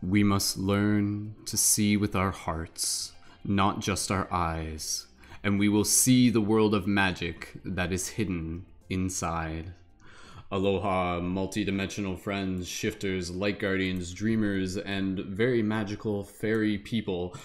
We must learn to see with our hearts, not just our eyes, and we will see the world of magic that is hidden inside. Aloha, multi-dimensional friends, shifters, light guardians, dreamers, and very magical fairy people.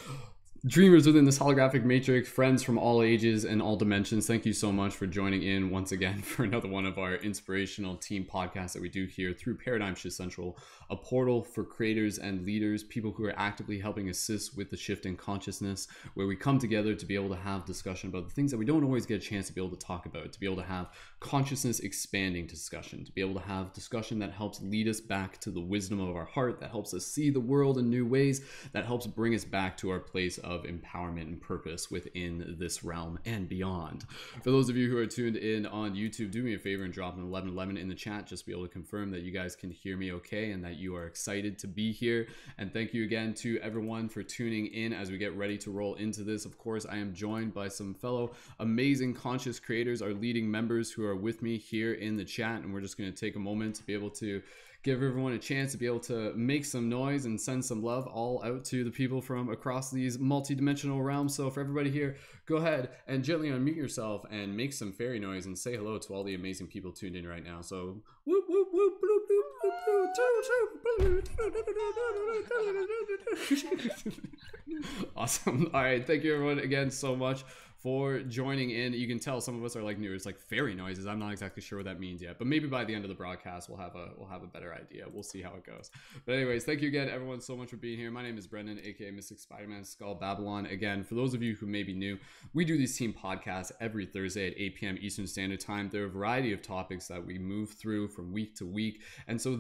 Dreamers within this holographic matrix, friends from all ages and all dimensions, thank you so much for joining in once again for another one of our inspirational team podcasts that we do here through Paradigm Shift Central, a portal for creators and leaders, people who are actively helping assist with the shift in consciousness, where we come together to be able to have discussion about the things that we don't always get a chance to be able to talk about, to be able to have consciousness expanding discussion, to be able to have discussion that helps lead us back to the wisdom of our heart, that helps us see the world in new ways, that helps bring us back to our place of empowerment and purpose within this realm and beyond. For those of you who are tuned in on YouTube, do me a favor and drop an 1111 in the chat, just to be able to confirm that you guys can hear me okay and that you are excited to be here. And thank you again to everyone for tuning in as we get ready to roll into this. Of course, I am joined by some fellow amazing conscious creators, our leading members who are with me here in the chat, and we're just going to take a moment to be able to give everyone a chance to be able to make some noise and send some love all out to the people from across these multi-dimensional realms. So for everybody here, go ahead and gently unmute yourself and make some fairy noise and say hello to all the amazing people tuned in right now. So whoop, whoop, whoop, bloop, bloop, awesome. All right, thank you everyone again so much for joining in. You can tell some of us are like new. It's like fairy noises. I'm not exactly sure what that means yet, but maybe by the end of the broadcast we'll have a better idea. We'll see how it goes. But anyways, thank you again everyone so much for being here. My name is Brendon, aka Mystic Spider-Man Skull Babylon. Again, for those of you who may be new, we do these team podcasts every Thursday at 8 p.m. Eastern Standard Time. There are a variety of topics that we move through from week to week. And so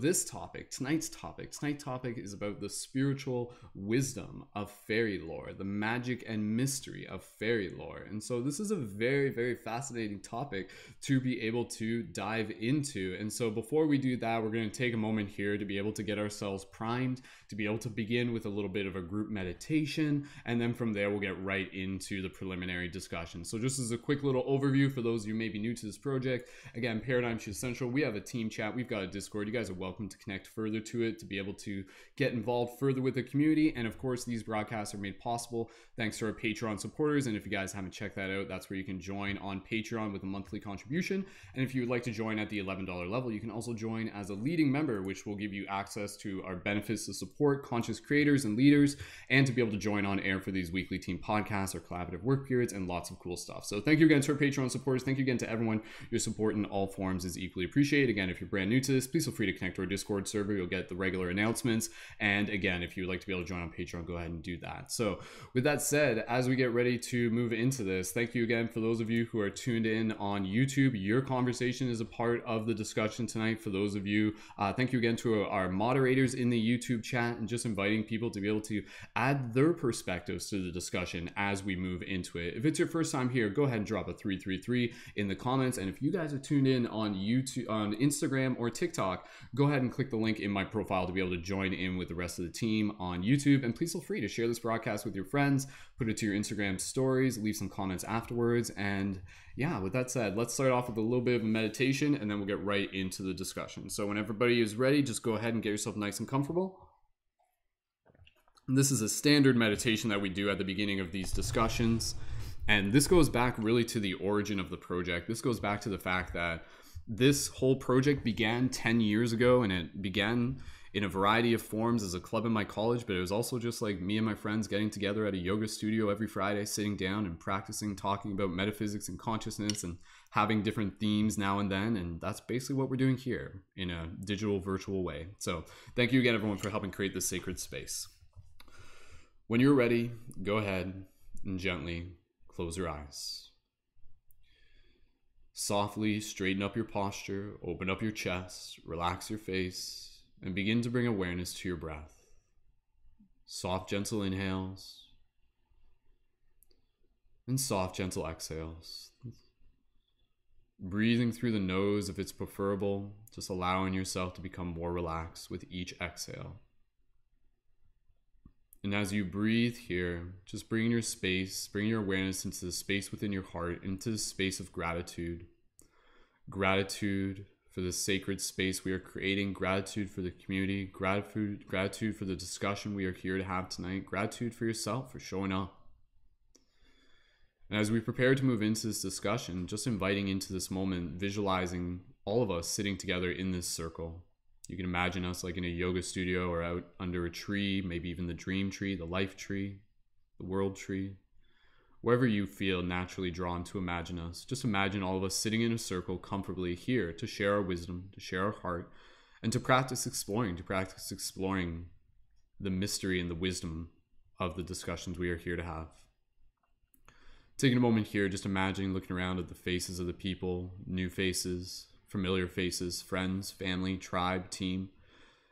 tonight's topic is about the spiritual wisdom of fairy lore, the magic and mystery of fairy lore. And so this is a very, very fascinating topic to be able to dive into. And so before we do that, we're going to take a moment here to be able to get ourselves primed, to be able to begin with a little bit of a group meditation. And then from there, we'll get right into the preliminary discussion. So just as a quick little overview for those of you who may be new to this project, again, Paradigm Shift Central, we have a team chat. We've got a Discord. You guys are welcome to connect further to it, to be able to get involved further with the community. And of course, these broadcasts are made possible thanks to our Patreon supporters. And if you guys haven't checked that out, that's where you can join on Patreon with a monthly contribution. And if you would like to join at the $11 level, you can also join as a leading member, which will give you access to our benefits to support conscious creators and leaders, and to be able to join on air for these weekly team podcasts or collaborative work periods and lots of cool stuff. So thank you again to our Patreon supporters. Thank you again to everyone. Your support in all forms is equally appreciated. Again, if you're brand new to this, please feel free to connect to our Discord server. You'll get the regular announcements. And again, if you would like to be able to join on Patreon, go ahead and do that. So with that said, as we get ready to move into this, thank you again for those of you who are tuned in on YouTube. Your conversation is a part of the discussion tonight. For those of you, thank you again to our moderators in the YouTube chat, and just inviting people to be able to add their perspectives to the discussion as we move into it. If it's your first time here, go ahead and drop a 333 in the comments. And if you guys are tuned in on YouTube, on Instagram or TikTok, go ahead and click the link in my profile to be able to join in with the rest of the team on YouTube. And please feel free to share this broadcast with your friends, put it to your Instagram stories, leave some comments afterwards. And yeah, with that said, let's start off with a little bit of a meditation, and then we'll get right into the discussion. So when everybody is ready, just go ahead and get yourself nice and comfortable. And this is a standard meditation that we do at the beginning of these discussions. And this goes back really to the origin of the project. This goes back to the fact that this whole project began 10 years ago, and it began in a variety of forms as a club in my college, but it was also just like me and my friends getting together at a yoga studio every Friday, sitting down and practicing, talking about metaphysics and consciousness and having different themes now and then. And that's basically what we're doing here in a digital, virtual way. So thank you again, everyone, for helping create this sacred space. When you're ready, go ahead and gently close your eyes. Softly straighten up your posture, open up your chest, relax your face, and begin to bring awareness to your breath. Soft, gentle inhales and soft, gentle exhales. Breathing through the nose if it's preferable, just allowing yourself to become more relaxed with each exhale. And as you breathe here, just bring your awareness into the space within your heart, into the space of gratitude. Gratitude for this sacred space we are creating, gratitude for the community, gratitude for the discussion we are here to have tonight, gratitude for yourself for showing up. And as we prepare to move into this discussion, just inviting into this moment, visualizing all of us sitting together in this circle. You can imagine us like in a yoga studio or out under a tree, maybe even the dream tree, the life tree, the world tree. Wherever you feel naturally drawn to imagine us, just imagine all of us sitting in a circle comfortably here to share our wisdom, to share our heart, and to practice exploring the mystery and the wisdom of the discussions we are here to have. Taking a moment here, just imagining looking around at the faces of the people, new faces, familiar faces, friends, family, tribe, team.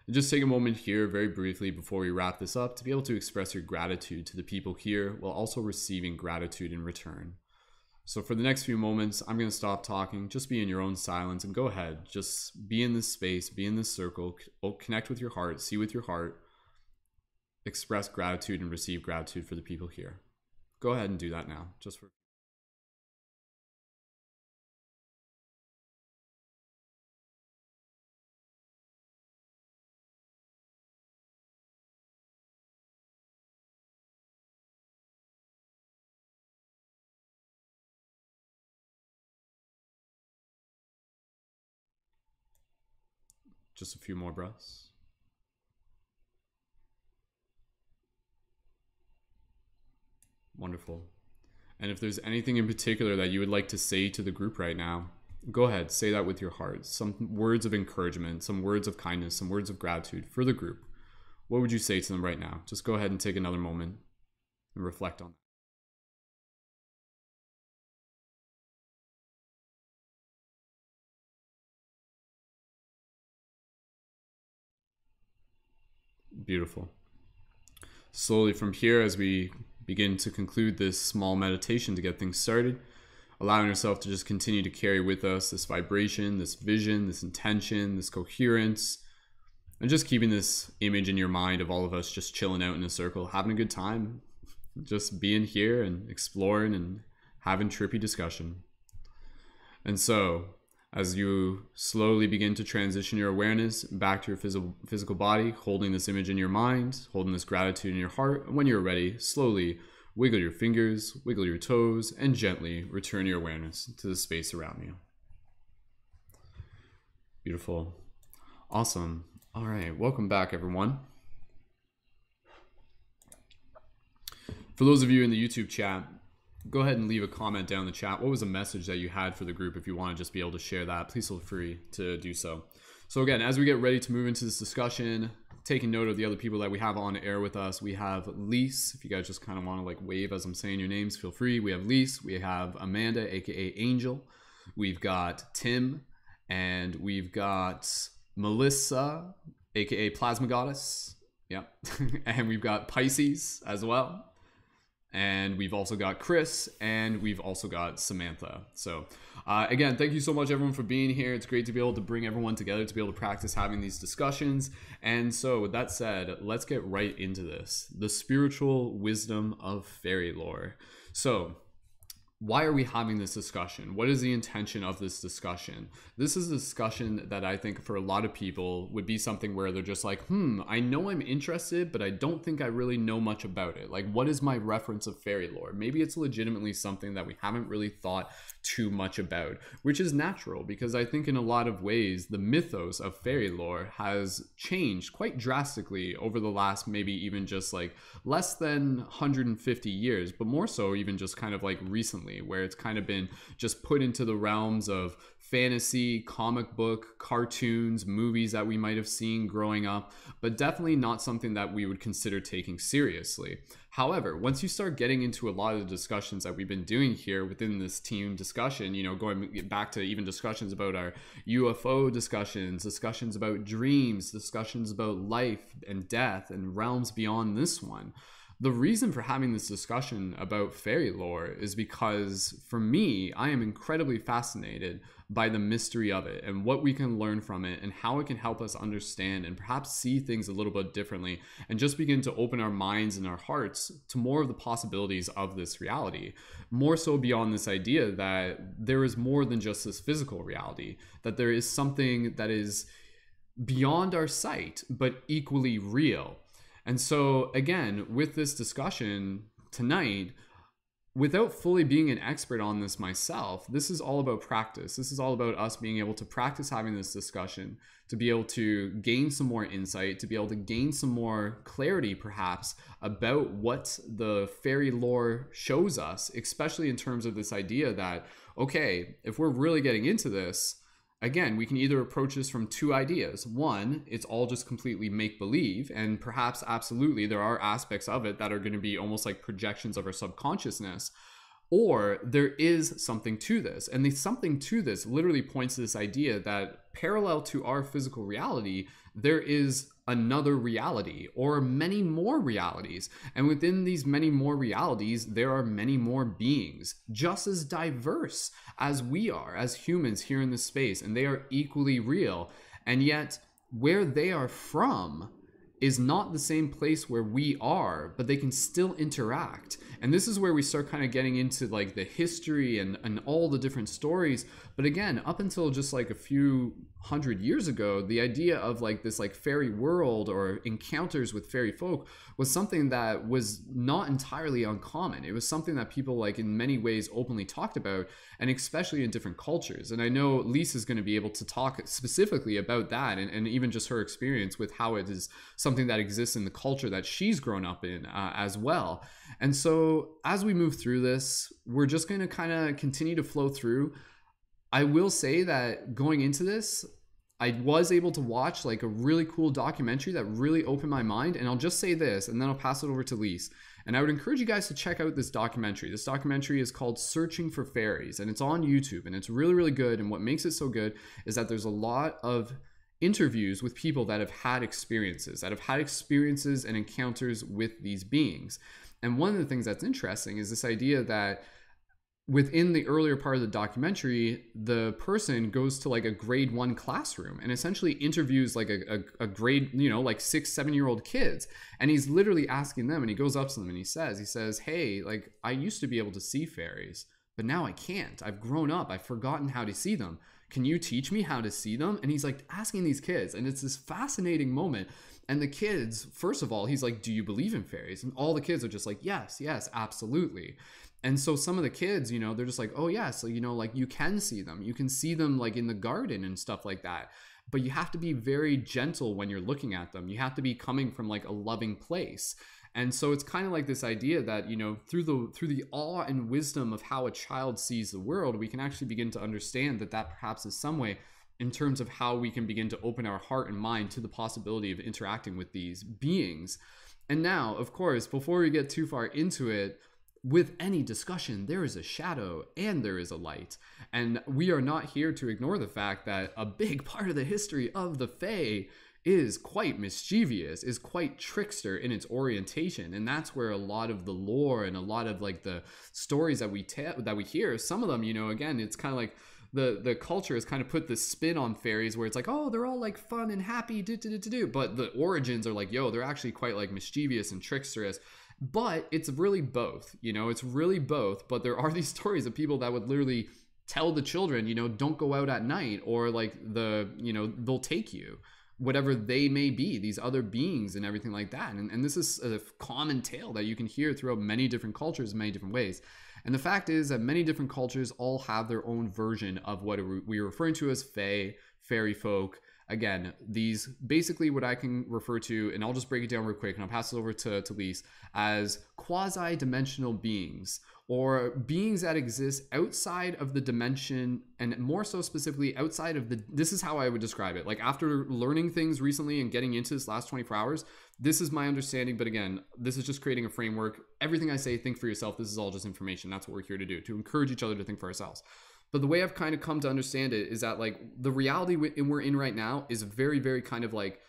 And just take a moment here very briefly before we wrap this up to be able to express your gratitude to the people here while also receiving gratitude in return. So for the next few moments, I'm going to stop talking, just be in your own silence and go ahead. Just be in this space, be in this circle, connect with your heart, see with your heart, express gratitude and receive gratitude for the people here. Go ahead and do that now, just for... Just a few more breaths. Wonderful. And if there's anything in particular that you would like to say to the group right now, go ahead, say that with your heart. Some words of encouragement, some words of kindness, some words of gratitude for the group. What would you say to them right now? Just go ahead and take another moment and reflect on that. Beautiful. Slowly from here, as we begin to conclude this small meditation to get things started, allowing yourself to just continue to carry with us this vibration, this vision, this intention, this coherence, and just keeping this image in your mind of all of us just chilling out in a circle, having a good time, just being here and exploring and having trippy discussion. And so, as you slowly begin to transition your awareness back to your physical body, holding this image in your mind, holding this gratitude in your heart, and when you're ready, slowly wiggle your fingers, wiggle your toes, and gently return your awareness to the space around you. Beautiful. Awesome. All right, welcome back, everyone. For those of you in the YouTube chat, go ahead and leave a comment down in the chat. What was a message that you had for the group? If you want to just be able to share that, please feel free to do so. So again, as we get ready to move into this discussion, taking note of the other people that we have on air with us, we have Lise. If you guys just kind of want to like wave as I'm saying your names, feel free. We have Lise, we have Amanda, aka Angel. We've got Tim, and we've got Melissa, aka Plasma Goddess. Yep. And we've got Pisces as well. And we've also got Chris, and we've also got Samantha. So again, thank you so much everyone for being here. It's great to be able to bring everyone together to be able to practice having these discussions. And so with that said, let's get right into this. The spiritual wisdom of fairy lore. So why are we having this discussion? What is the intention of this discussion? This is a discussion that I think for a lot of people would be something where they're just like, I know I'm interested, but I don't think I really know much about it. Like, what is my reference of fairy lore? Maybe it's legitimately something that we haven't really thought too much about, which is natural because I think in a lot of ways, the mythos of fairy lore has changed quite drastically over the last maybe even just like less than 150 years, but more so even just kind of like recently, where it's kind of been just put into the realms of fantasy, comic book, cartoons, movies that we might have seen growing up, but definitely not something that we would consider taking seriously. However, once you start getting into a lot of the discussions that we've been doing here within this team discussion, you know, going back to even discussions about our UFO discussions about dreams, discussions about life and death and realms beyond this one, The reason for having this discussion about fairy lore is because, for me, I am incredibly fascinated by the mystery of it and what we can learn from it and how it can help us understand and perhaps see things a little bit differently and just begin to open our minds and our hearts to more of the possibilities of this reality. More so beyond this idea that there is more than just this physical reality, that there is something that is beyond our sight, but equally real. And so, again, with this discussion tonight, without fully being an expert on this myself, this is all about practice. This is all about us being able to practice having this discussion, to be able to gain some more insight, to be able to gain some more clarity, perhaps, about what the fairy lore shows us, especially in terms of this idea that, okay, if we're really getting into this, again, we can either approach this from two ideas. One, it's all just completely make-believe, and perhaps absolutely there are aspects of it that are going to be almost like projections of our subconsciousness. Or there is something to this. And the something to this literally points to this idea that parallel to our physical reality, there is another reality or many more realities. And within these many more realities, there are many more beings, just as diverse as we are as humans here in this space. And they are equally real. And yet where they are from is not the same place where we are, but they can still interact. And this is where we start kind of getting into like the history and all the different stories. But again, up until just like a few hundred years ago, the idea of like this like fairy world or encounters with fairy folk was something that was not entirely uncommon. It was something that people like in many ways openly talked about, and especially in different cultures. And I know Lise is going to be able to talk specifically about that and even just her experience with how it is something that exists in the culture that she's grown up in as well. And so as we move through this, we're just going to kind of continue to flow through. I will say that going into this, I was able to watch like a really cool documentary that really opened my mind. And I'll just say this, and then I'll pass it over to Lise. And I would encourage you guys to check out this documentary. This documentary is called Searching for Fairies, and it's on YouTube, and it's really, really good. And what makes it so good is that there's a lot of interviews with people that have had experiences and encounters with these beings. And one of the things that's interesting is this idea that within the earlier part of the documentary, the person goes to like a grade 1 classroom and essentially interviews like a grade, like 6-7-year-old kids. And he's literally asking them, and he goes up to them and he says, hey, like I used to be able to see fairies, but now I can't. I've grown up. I've forgotten how to see them. Can you teach me how to see them? And he's like asking these kids, and it's this fascinating moment. And the kids, first of all, he's like, do you believe in fairies? And all the kids are just like, yes, absolutely. And so some of the kids, they're just like, oh yeah, so like you can see them. You can see them like in the garden and stuff like that. But you have to be very gentle when you're looking at them. You have to be coming from like a loving place. And so it's kind of like this idea that, through the awe and wisdom of how a child sees the world, we can actually begin to understand that perhaps is some way in terms of how we can begin to open our heart and mind to the possibility of interacting with these beings. And now, of course, before we get too far into it, with any discussion, there is a shadow and there is a light. And we are not here to ignore the fact that a big part of the history of the Fae is quite mischievous, is quite trickster in its orientation. And that's where a lot of the lore and a lot of like the stories that we hear, some of them, again, it's kind of like the culture has kind of put this spin on fairies where it's like, oh, they're all like fun and happy, but the origins are like, yo, they're actually quite like mischievous and tricksterous. But it's really both, it's really both. But there are these stories of people that would literally tell the children, don't go out at night, or like they'll take you, whatever they may be, these other beings and everything like that. And this is a common tale that you can hear throughout many different cultures in many different ways. And the fact is that many different cultures all have their own version of what we're referring to as Fae, fairy folk. Again, these basically what I can refer to, and I'll just break it down real quick and I'll pass it over to Lise, as quasi-dimensional beings, or beings that exist outside of the dimension, and more so specifically outside of this is how I would describe it. Like after learning things recently and getting into this last 24 hours, this is my understanding. But again, this is just creating a framework. Everything I say, think for yourself. This is all just information. That's what we're here to do, to encourage each other to think for ourselves. But the way I've kind of come to understand it is that like the reality we're in right now is very, very kind of like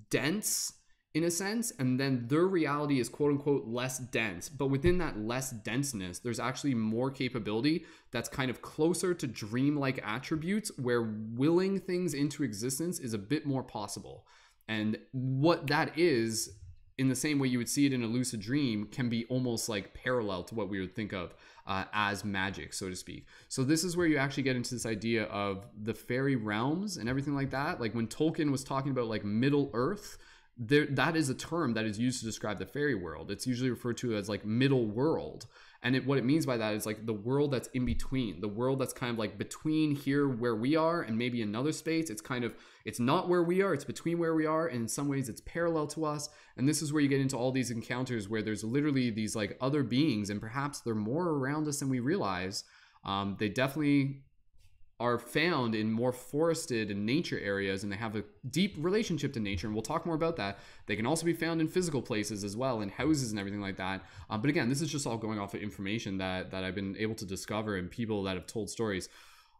dense in a sense, and then their reality is quote unquote less dense. But within that less denseness, there's actually more capability that's kind of closer to dreamlike attributes where willing things into existence is a bit more possible. And what that is, in the same way you would see it in a lucid dream, can be almost like parallel to what we would think of as magic, so to speak. So this is where you actually get into this idea of the fairy realms and everything like that. Like when Tolkien was talking about like Middle Earth, that is a term that is used to describe the fairy world. It's usually referred to as like middle world. And what it means by that is like the world that's in between, the world that's kind of like between here where we are and maybe another space. It's kind of, it's not where we are, it's between where we are. And in some ways it's parallel to us. And this is where you get into all these encounters where there's literally these like other beings, and perhaps they're more around us than we realize. They definitely are found in more forested and nature areas, and they have a deep relationship to nature, and we'll talk more about that. They can also be found in physical places as well, in houses and everything like that. But again, this is just all going off of information that I've been able to discover and people that have told stories.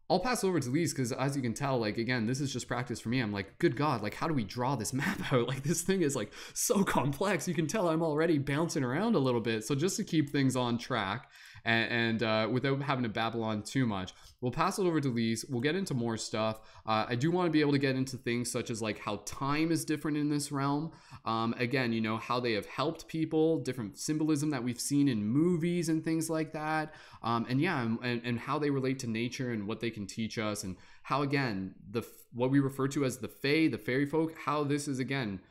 I'll pass over to Lise because, as you can tell, like, again, this is just practice for me. I'm like, good God, like, how do we draw this map out? Like, this thing is like so complex. You can tell I'm already bouncing around a little bit. So just to keep things on track and without having to babble on too much, we'll pass it over to Lise. We'll get into more stuff. I do want to be able to get into things such as like how time is different in this realm. Again, you know, how they have helped people, different symbolism that we've seen in movies and things like that. And yeah, and how they relate to nature and what they can teach us, and how, again, what we refer to as the fae, the fairy folk, how this is, again,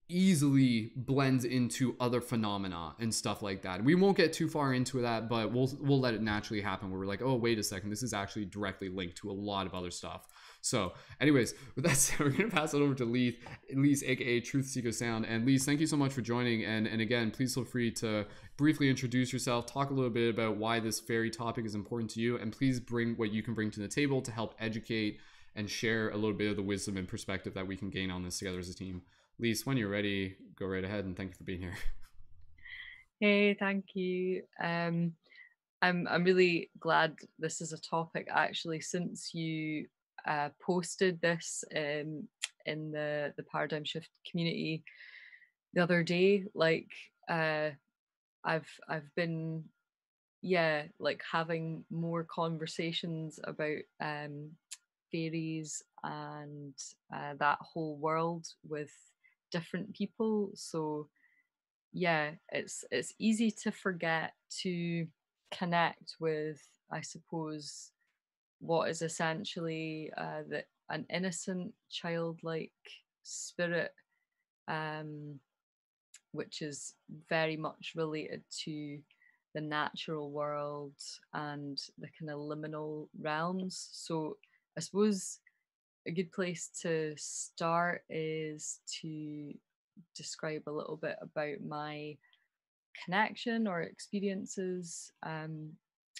easily blends into other phenomena and stuff like that. We won't get too far into that, but we'll let it naturally happen where we're like, oh, wait a second, this is actually directly linked to a lot of other stuff. So anyways, with that said, we're going to pass it over to Lise, aka Truth Seeker Sound. And Lise, thank you so much for joining. And again, please feel free to briefly introduce yourself, talk a little bit about why this fairy topic is important to you, and please bring what you can bring to the table to help educate and share a little bit of the wisdom and perspective that we can gain on this together as a team. Lise, when you're ready, go right ahead, and thank you for being here. Hey, thank you. I'm really glad this is a topic, actually, since you posted this in the Paradigm Shift community the other day. Like, I've been, yeah, like having more conversations about fairies and that whole world with different people. So yeah, it's easy to forget to connect with, I suppose, what is essentially an innocent, childlike spirit, um, which is very much related to the natural world and the kind of liminal realms. So I suppose a good place to start is to describe a little bit about my connection or experiences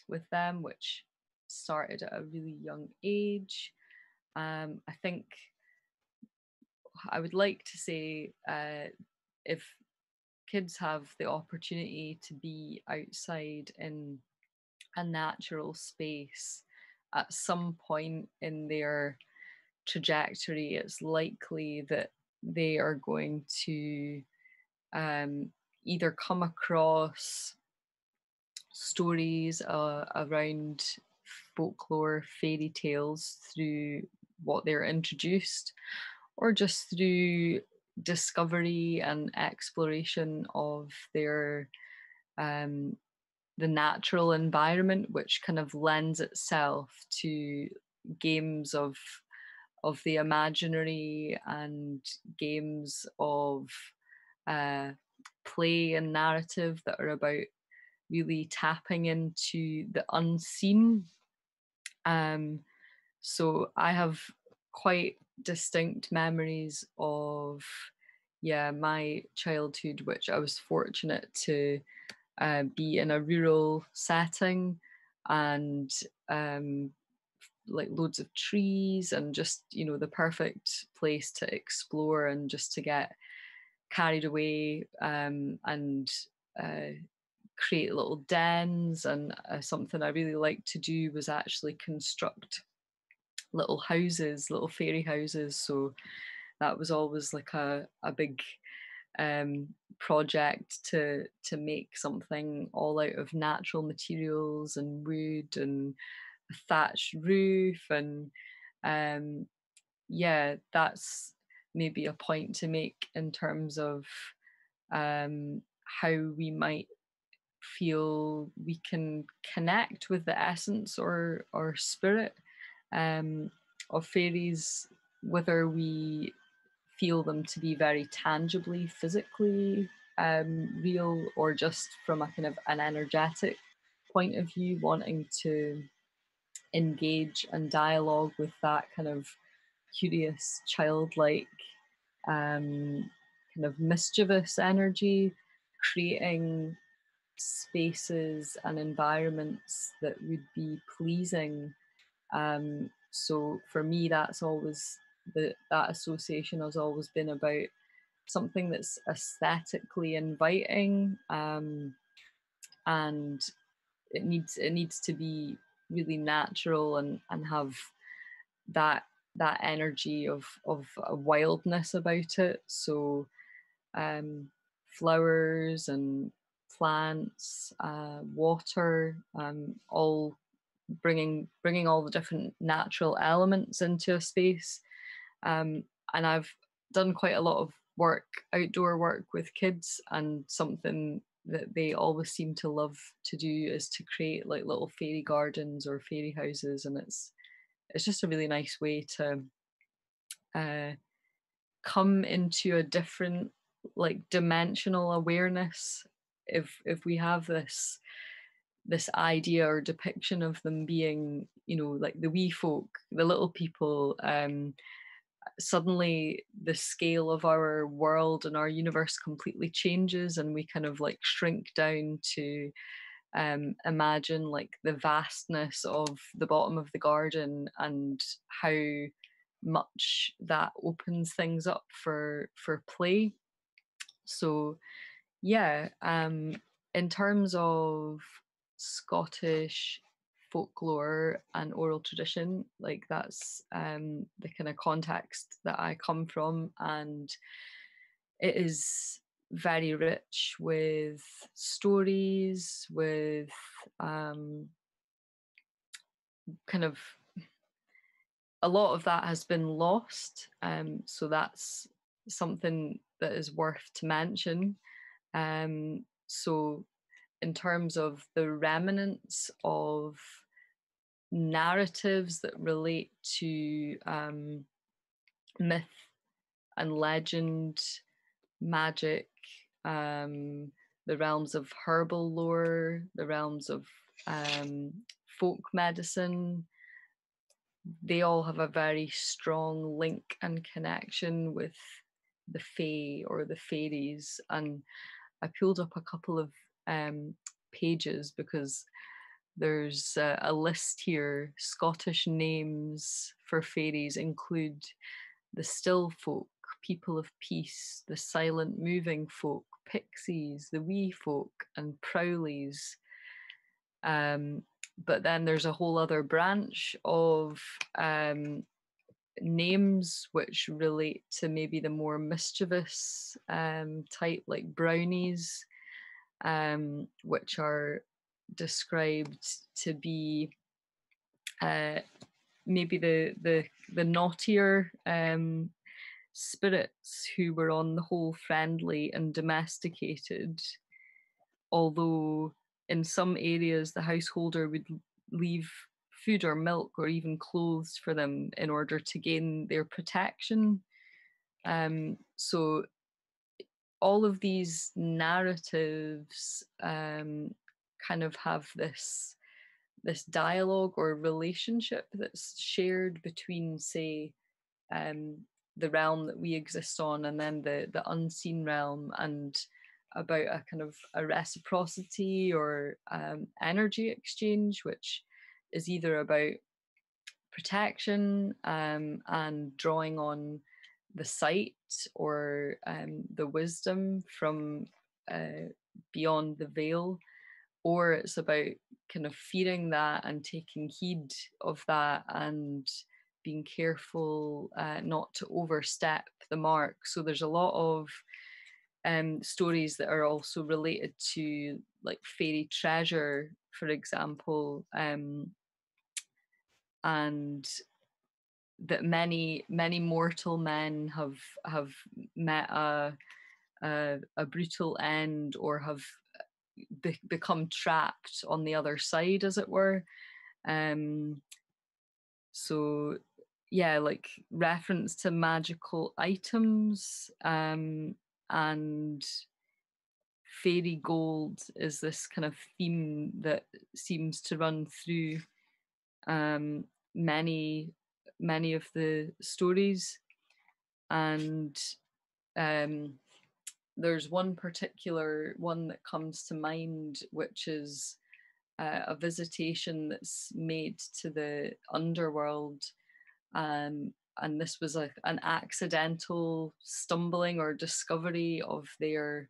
with them, which started at a really young age. I think I would like to say if kids have the opportunity to be outside in a natural space at some point in their trajectory, it's likely that they are going to either come across stories around folklore, fairy tales through what they're introduced, or just through discovery and exploration of their the natural environment, which kind of lends itself to games of the imaginary and games of uh, play and narrative that are about really tapping into the unseen. So I have quite distinct memories of, yeah, my childhood, which I was fortunate to be in a rural setting, and like loads of trees, and just, you know, the perfect place to explore and just to get carried away and create little dens. And something I really liked to do was actually construct little houses, little fairy houses. So that was always like a big project to make something all out of natural materials and wood and a thatched roof. And yeah, that's maybe a point to make in terms of how we might feel we can connect with the essence or spirit of fairies, whether we feel them to be very tangibly, physically real, or just from a kind of an energetic point of view, wanting to engage and dialogue with that kind of curious, childlike, kind of mischievous energy, creating spaces and environments that would be pleasing. So for me, that's always that association has always been about something that's aesthetically inviting, and it needs to be really natural and have that energy of a wildness about it. So flowers and plants, water, all bringing all the different natural elements into a space. And I've done quite a lot of work, outdoor work with kids, and something that they always seem to love to do is to create like little fairy gardens or fairy houses, and it's just a really nice way to uh, come into a different like dimensional awareness if we have this idea or depiction of them being, like the wee folk, the little people. Suddenly the scale of our world and our universe completely changes, and we kind of like shrink down to imagine like the vastness of the bottom of the garden and how much that opens things up for play. So yeah, in terms of Scottish folklore and oral tradition, like that's the kind of context that I come from, and it is very rich with stories, with kind of a lot of that has been lost. So that's something that is worth to mention. So in terms of the remnants of narratives that relate to myth and legend, magic, the realms of herbal lore, the realms of folk medicine, they all have a very strong link and connection with the Fae or the Fairies. And I pulled up a couple of pages because there's a list here. Scottish names for fairies include the still folk, people of peace, the silent moving folk, pixies, the wee folk, and prowlies. But then there's a whole other branch of names which relate to maybe the more mischievous type, like brownies, which are described to be maybe the naughtier spirits who were on the whole friendly and domesticated, although in some areas the householder would leave food or milk or even clothes for them in order to gain their protection. So all of these narratives kind of have this dialogue or relationship that's shared between, say, the realm that we exist on and then the unseen realm, and about a kind of a reciprocity or energy exchange, which is either about protection and drawing on the sight or the wisdom from beyond the veil, or it's about kind of feeding that and taking heed of that and being careful not to overstep the mark. So there's a lot of stories that are also related to like fairy treasure, for example, and that many mortal men have met a brutal end, or have become trapped on the other side, as it were. Um, so yeah, like reference to magical items, and fairy gold is this kind of theme that seems to run through um, many many of the stories. And um, there's one particular one that comes to mind, which is a visitation that's made to the underworld. And this was an accidental stumbling or discovery of their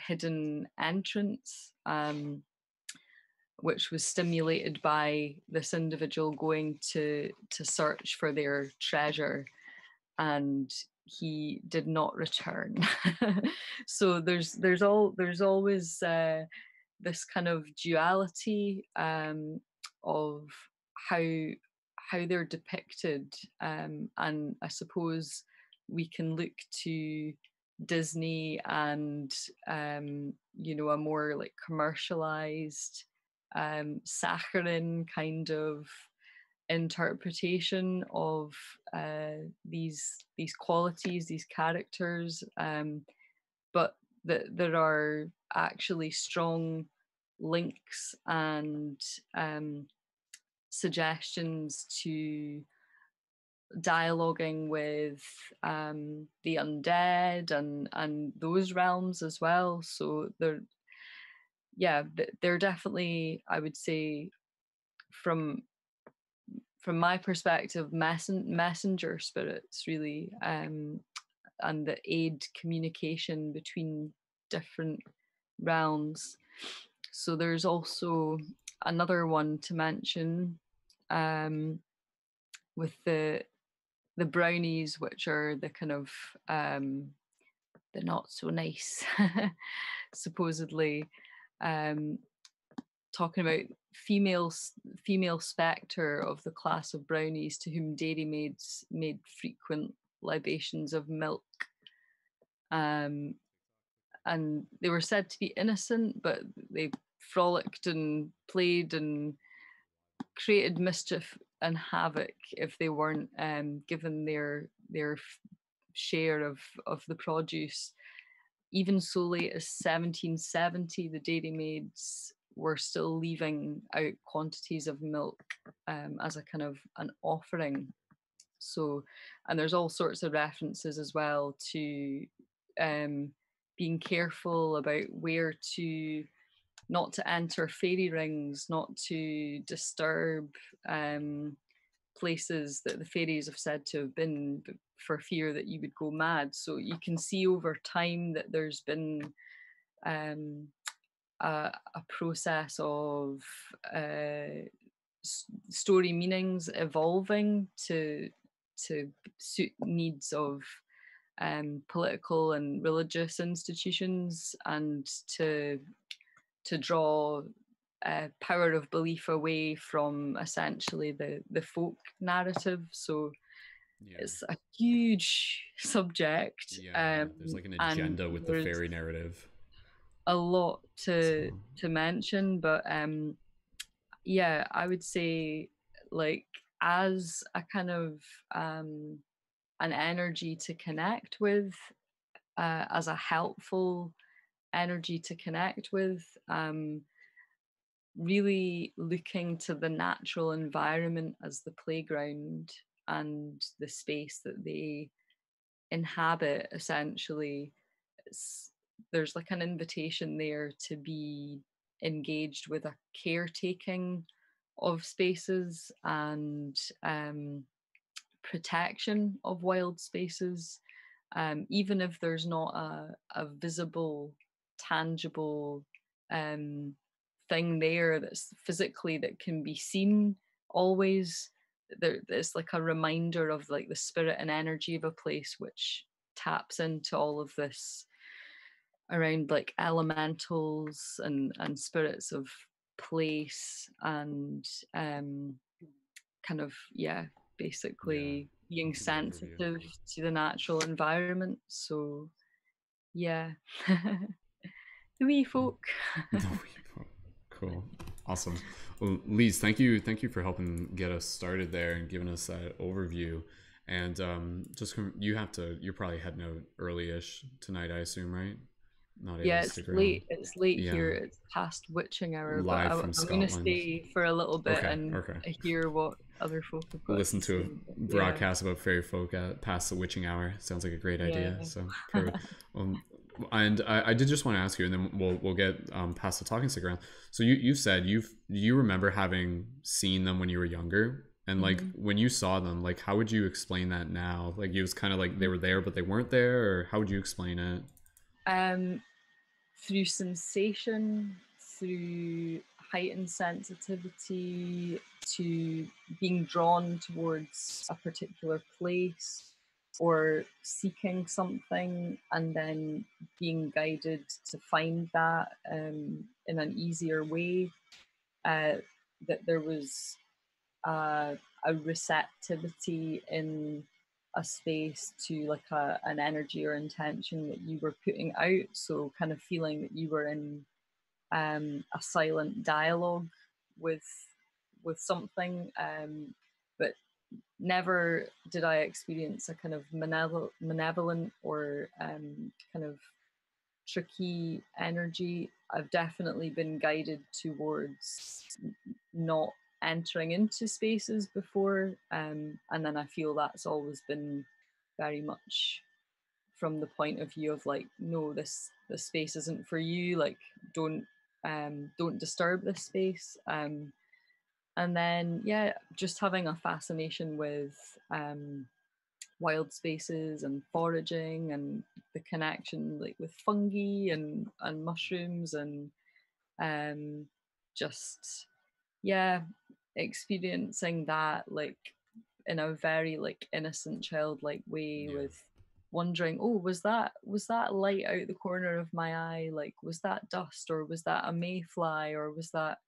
hidden entrance, which was stimulated by this individual going to search for their treasure, and he did not return. So there's always this kind of duality, of how how they're depicted, and I suppose we can look to Disney and a more like commercialized, saccharine kind of interpretation of these qualities, these characters, but that there are actually strong links and suggestions to dialoguing with the undead and those realms as well. So they're definitely, I would say, from my perspective, messenger spirits, really, and that aid communication between different realms. So there's also another one to mention, with the brownies, which are the kind of the not so nice, supposedly, um, talking about female spectre of the class of brownies to whom dairymaids made frequent libations of milk. And they were said to be innocent, but they frolicked and played and created mischief and havoc if they weren't given their share of the produce. Even so late as 1770, the dairymaids were still leaving out quantities of milk, as a kind of an offering. So, and there's all sorts of references as well to being careful about where to, not to enter fairy rings, not to disturb places that the fairies have said to have been, for fear that you would go mad. So you can see over time that there's been a process of story meanings evolving to suit needs of political and religious institutions, and to draw power of belief away from essentially the folk narrative. So it's a huge subject, There's like an and agenda with the there's fairy narrative. a lot to So mention. But yeah, I would say, like, as a kind of an energy to connect with, as a helpful energy to connect with, really looking to the natural environment as the playground and the space that they inhabit, essentially. It's, there's like an invitation there to be engaged with a caretaking of spaces and protection of wild spaces, even if there's not a visible, tangible thing there that's physically that can be seen always. There's like a reminder of like the spirit and energy of a place, which taps into all of this around like elementals and spirits of place, and kind of, yeah, Yeah, basically being good overview. sensitive to the natural environment. So yeah. The wee folk. No, cool, awesome. Well, Lise, thank you for helping get us started there and giving us that overview. And you have to, you're probably heading out early-ish tonight, I assume, right? Not able Yeah, to it's stick around. late. It's late Yeah, here. It's past witching hour, but live from I'm gonna Scotland. stay for a little bit Okay, and okay. hear what other folk have got Listen to to a say. But yeah, broadcast about fairy folk at past the witching hour. Sounds like a great yeah. idea. So perfect. And I did just want to ask you, and then we'll get past the talking stick around. So you said you remember having seen them when you were younger, and like Hmm. when you saw them, like how would you explain that now? Like it was kind of like they Hmm. were there but they weren't there, or how would you explain it? Um, through sensation, through heightened sensitivity, to being drawn towards a particular place or seeking something, and then being guided to find that in an easier way. Uh, that there was uh, a receptivity in a space to like an energy or intention that you were putting out. So kind of feeling that you were in a silent dialogue with something, but never did I experience a kind of malevolent or kind of tricky energy. I've definitely been guided towards not entering into spaces before, and then I feel that's always been very much from the point of view of like, no, this space isn't for you. Like, don't disturb this space. And then yeah, just having a fascination with wild spaces and foraging and the connection like with fungi and mushrooms and um just yeah, experiencing that like in a very like innocent childlike way, Yeah. with wondering, oh, was that light out the corner of my eye, like was that dust or was that a mayfly or was that.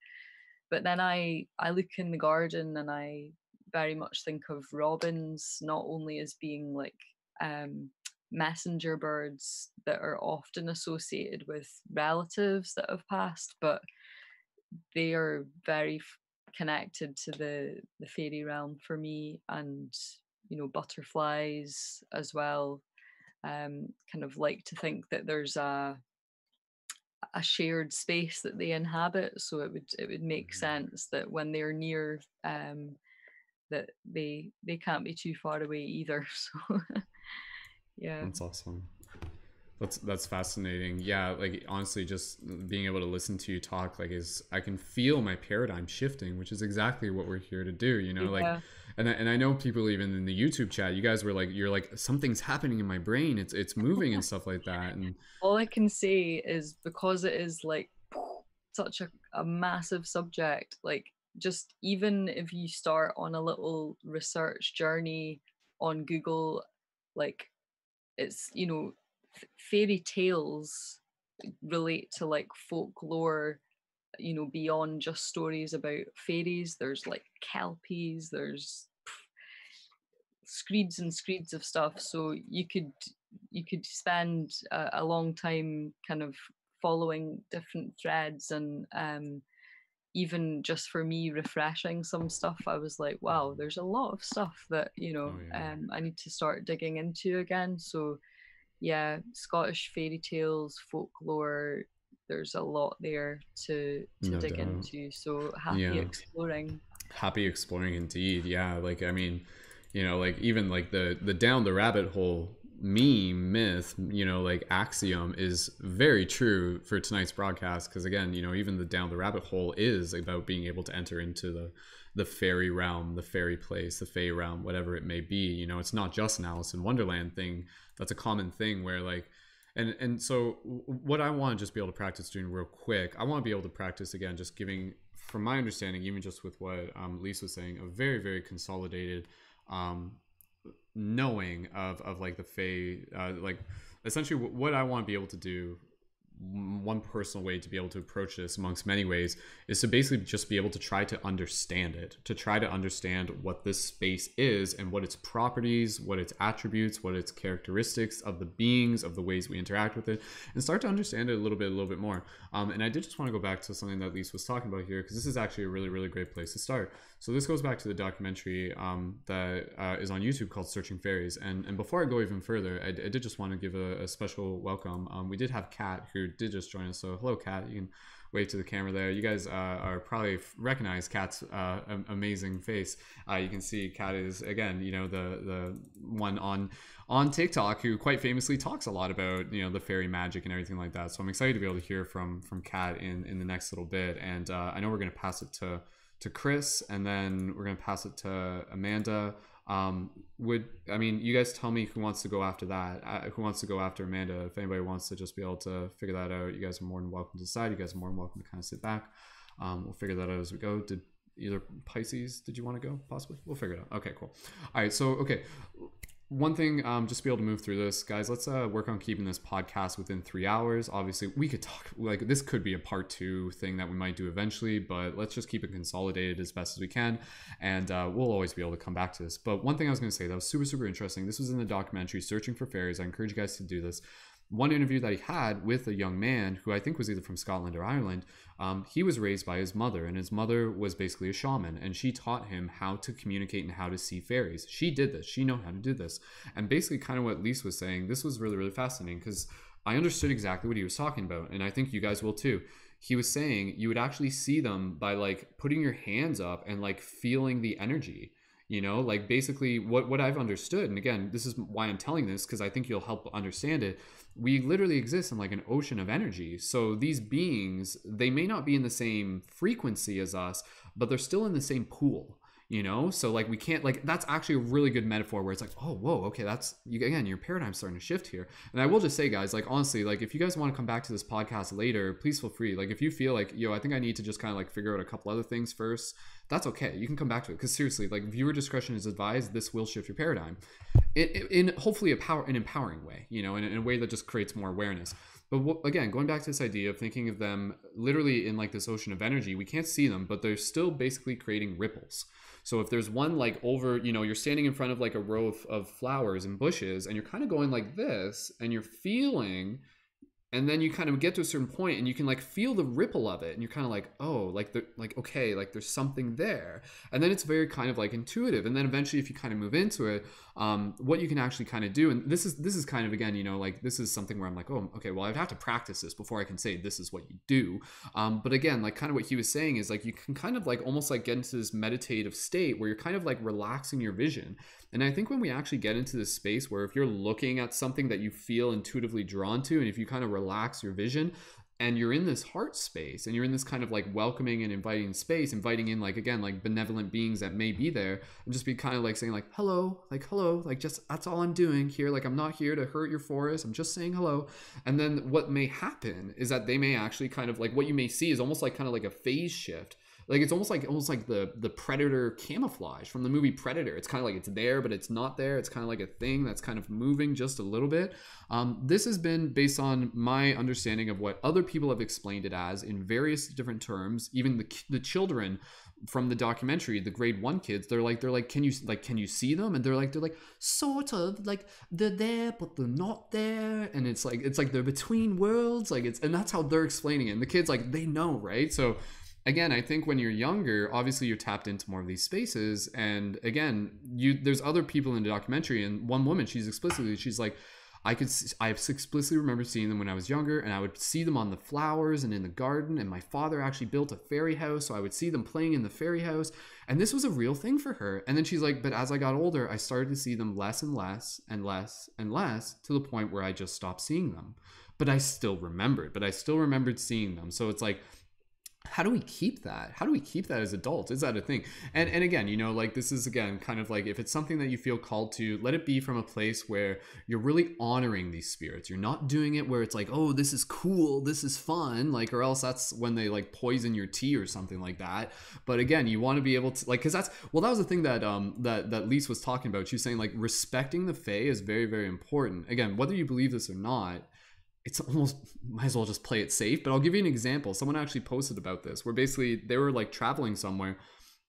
But then I look in the garden and I very much think of robins not only as being like um messenger birds that are often associated with relatives that have passed, but they are very connected to the fairy realm for me. And butterflies as well, kind of like to think that there's a shared space that they inhabit, so it would make Mhm. sense that when they're near, that they can't be too far away either. So yeah. That's awesome. That's fascinating. Yeah, like honestly, just being able to listen to you talk, like is I can feel my paradigm shifting, which is exactly what we're here to do. You know, like, Yeah. and I know people even in the YouTube chat, you guys were like, you're like something's happening in my brain. It's moving and stuff like that. And All I can say is because it is like such a massive subject, like just even if you start on a little research journey on Google, like it's fairy tales relate to like folklore, beyond just stories about fairies. There's like kelpies, there's screeds and screeds of stuff. So you could spend a long time kind of following different threads, and even just for me refreshing some stuff, I was like, wow, there's a lot of stuff that oh yeah, I need to start digging into again. So yeah, Scottish fairy tales, folklore, there's a lot there to no dig doubt. into. So happy Yeah, exploring. happy exploring indeed. Yeah, like I mean, like even like the down the rabbit hole meme myth, like axiom is very true for tonight's broadcast, because again, even the down the rabbit hole is about being able to enter into the fairy realm, the fairy place, the fae realm, whatever it may be. It's not just an Alice in Wonderland thing. That's a common thing where like and so what I want to just be able to practice doing real quick, I want to be able to practice again, just giving, from my understanding, even just with what Lise was saying, a very, very consolidated um, knowing of like the Fae, like essentially what I want to be able to do one personal way to be able to approach this amongst many ways is to basically just be able to try to understand it, to try to understand what this space is and what its properties, what its attributes, what its characteristics of the beings, of the ways we interact with it, and start to understand it a little bit more. And I did just want to go back to something that Lise was talking about here, because this is actually a really great place to start. So this goes back to the documentary that is on YouTube called Searching Fairies. And before I go even further, I did just want to give a special welcome. We did have Kat, who did just join us. So hello, Kat. You can wave to the camera there. You guys are probably recognize Kat's amazing face. You can see Kat is, again, you know, the one on TikTok who quite famously talks a lot about, you know, the fairy magic and everything like that. So I'm excited to be able to hear from Kat in the next little bit. And I know we're going to pass it to Chris, and then we're going to pass it to Amanda. You guys tell me who wants to go after that, who wants to go after Amanda. If anybody wants to just be able to figure that out, you guys are more than welcome to decide. You guys are more than welcome to kind of sit back. We'll figure that out as we go. Did either Pisces, did you want to go possibly? We'll figure it out. Okay, cool. All right, so okay, one thing, just to be able to move through this, guys, let's work on keeping this podcast within 3 hours. Obviously, we could talk, like, this could be a part 2 thing that we might do eventually, but let's just keep it consolidated as best as we can, and we'll always be able to come back to this. But one thing I was going to say that was super interesting, this was in the documentary Searching for Fairies. I encourage you guys to do this. One interview that he had with a young man who I think was either from Scotland or Ireland, he was raised by his mother, and his mother was basically a shaman, and she taught him how to communicate and how to see fairies. She did this. She knew how to do this. And basically kind of what Lise was saying, this was really fascinating, because I understood exactly what he was talking about, and I think you guys will too. He was saying you would actually see them by like putting your hands up and like feeling the energy. You know, like basically what I've understood, and again, this is why I'm telling this, because I think you'll help understand it. We literally exist in like an ocean of energy. So these beings, they may not be in the same frequency as us, but they're still in the same pool. You know, so like we can't, like, that's actually a really good metaphor where it's like, oh, whoa, okay, that's, again, your paradigm's starting to shift here. And I will just say, guys, like, honestly, like, if you guys want to come back to this podcast later, please feel free. Like, if you feel like, yo, I think I need to just kind of like figure out a couple other things first, that's okay. You can come back to it, because seriously, like, viewer discretion is advised. This will shift your paradigm in hopefully an empowering way, you know, in a way that just creates more awareness. But again, going back to this idea of thinking of them literally in like this ocean of energy, we can't see them, but they're still basically creating ripples. So if there's one like over, you know, you're standing in front of like a row of flowers and bushes, and you're kind of going like this, and you're feeling, and then you kind of get to a certain point and you can like feel the ripple of it, and you're kind of like, oh, like okay, like there's something there. And then it's very kind of like intuitive. And then eventually, if you kind of move into it, what you can actually kind of do, and this is kind of, again, you know, like this is something where I'm like, oh, okay, well, I'd have to practice this before I can say this is what you do. But again, like kind of what he was saying is like you can kind of like almost like get into this meditative state where you're kind of like relaxing your vision. And I think when we actually get into this space where if you're looking at something that you feel intuitively drawn to, and if you kind of relax your vision, and you're in this heart space, and you're in this kind of like welcoming and inviting space, inviting in like, again, like benevolent beings that may be there, and just be kind of like saying like hello, like just, that's all I'm doing here. Like, I'm not here to hurt your forest, I'm just saying hello. And then what may happen is that they may actually kind of like, what you may see is almost like kind of like a phase shift. Like it's almost like the Predator camouflage from the movie Predator. It's kind of like it's there, but it's not there. It's kind of like a thing that's kind of moving just a little bit. This has been based on my understanding of what other people have explained it as in various different terms. Even the children from the documentary, the grade 1 kids, they're like, can you see them? And they're like sort of like they're there, but they're not there. And it's like they're between worlds. Like and that's how they're explaining it. And the kids, like, they know, right? So again, I think when you're younger, obviously you're tapped into more of these spaces. And again, there's other people in the documentary, and one woman, she's like, I explicitly remember seeing them when I was younger, and I would see them on the flowers and in the garden. And my father actually built a fairy house, so I would see them playing in the fairy house. And this was a real thing for her. And then she's like, but as I got older, I started to see them less and less and less and less, to the point where I just stopped seeing them. But I still remembered seeing them. So it's like, how do we keep that? How do we keep that as adults? Is that a thing? And again, you know, like this is, again, kind of like, if it's something that you feel called to, let it be from a place where you're really honoring these spirits. You're not doing it where it's like, oh, this is cool, this is fun, like, or else that's when they like poison your tea or something like that. But again, you want to be able to, like, because that was the thing that that Lise was talking about. She was saying like respecting the Fae is very, very important. Again, whether you believe this or not, it's almost, might as well just play it safe. But I'll give you an example. Someone actually posted about this, where basically they were like traveling somewhere,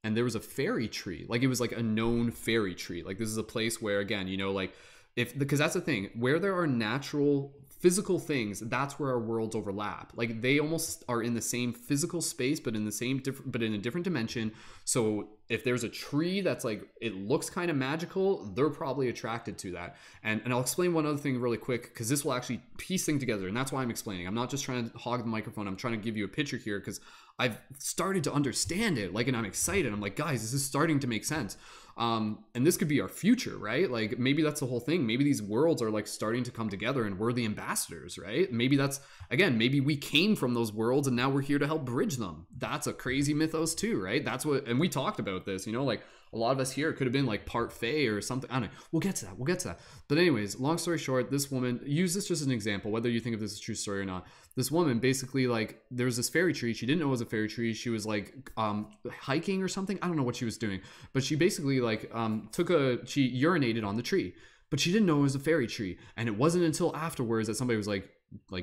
and there was a fairy tree. Like it was like a known fairy tree. Like this is a place where, again, you know, like if, because that's the thing, where there are natural physical things, that's where our worlds overlap. Like they almost are in the same physical space, but in the same different, but in a different dimension. So if there's a tree that's like, it looks kind of magical, they're probably attracted to that. And I'll explain one other thing really quick, because this will actually piece things together. And that's why I'm explaining. I'm not just trying to hog the microphone. I'm trying to give you a picture here, because I've started to understand it. Like, and I'm excited. I'm like, guys, this is starting to make sense. And this could be our future, right? Like maybe that's the whole thing. Maybe these worlds are like starting to come together and we're the ambassadors, right? Maybe that's, again, maybe we came from those worlds and now we're here to help bridge them. That's a crazy mythos too, right? That's what, and we talked about this, you know, like a lot of us here could have been like part Fae or something. I don't know. We'll get to that. We'll get to that. But anyways, long story short, this woman, use this just as an example, whether you think of this as a true story or not. This woman basically, like, there's this fairy tree. She didn't know it was a fairy tree. She was like hiking or something. I don't know what she was doing, but she basically like she urinated on the tree, but she didn't know it was a fairy tree. And it wasn't until afterwards that somebody was like, no,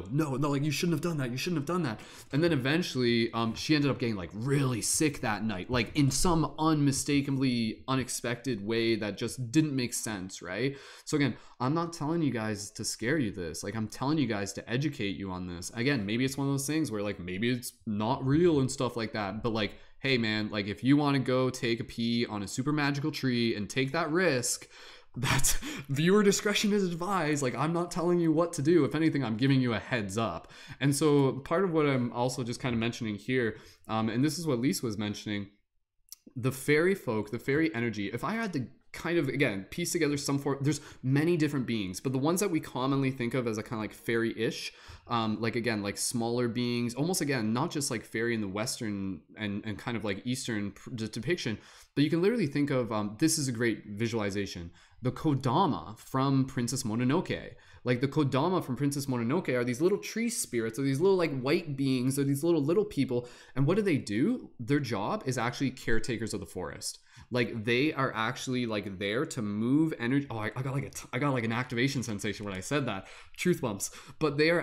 like you shouldn't have done that. You shouldn't have done that. And then eventually she ended up getting like really sick that night, like in some unmistakably unexpected way that just didn't make sense, right? So again, I'm not telling you guys to scare you this. Like I'm telling you guys to educate you on this. Again, maybe it's one of those things where like maybe it's not real and stuff like that, but like, hey man, like if you want to go take a pee on a super magical tree and take that risk, that's viewer discretion is advised. Like I'm not telling you what to do. If anything, I'm giving you a heads up. And so part of what I'm also just kind of mentioning here, and this is what Lise was mentioning, the fairy folk, the fairy energy, if I had to kind of, again, piece together some form, there's many different beings, but the ones that we commonly think of as a kind of like fairy-ish, like again, like smaller beings, almost again, not just like fairy in the Western and kind of like Eastern depiction, but you can literally think of, this is a great visualization, the Kodama from Princess Mononoke. Like the Kodama from Princess Mononoke are these little tree spirits, or these little like white beings, or these little people. And what do? Their job is actually caretakers of the forest. Like they are actually like there to move energy. Oh, I got like an activation sensation when I said that. Truth bumps. But they're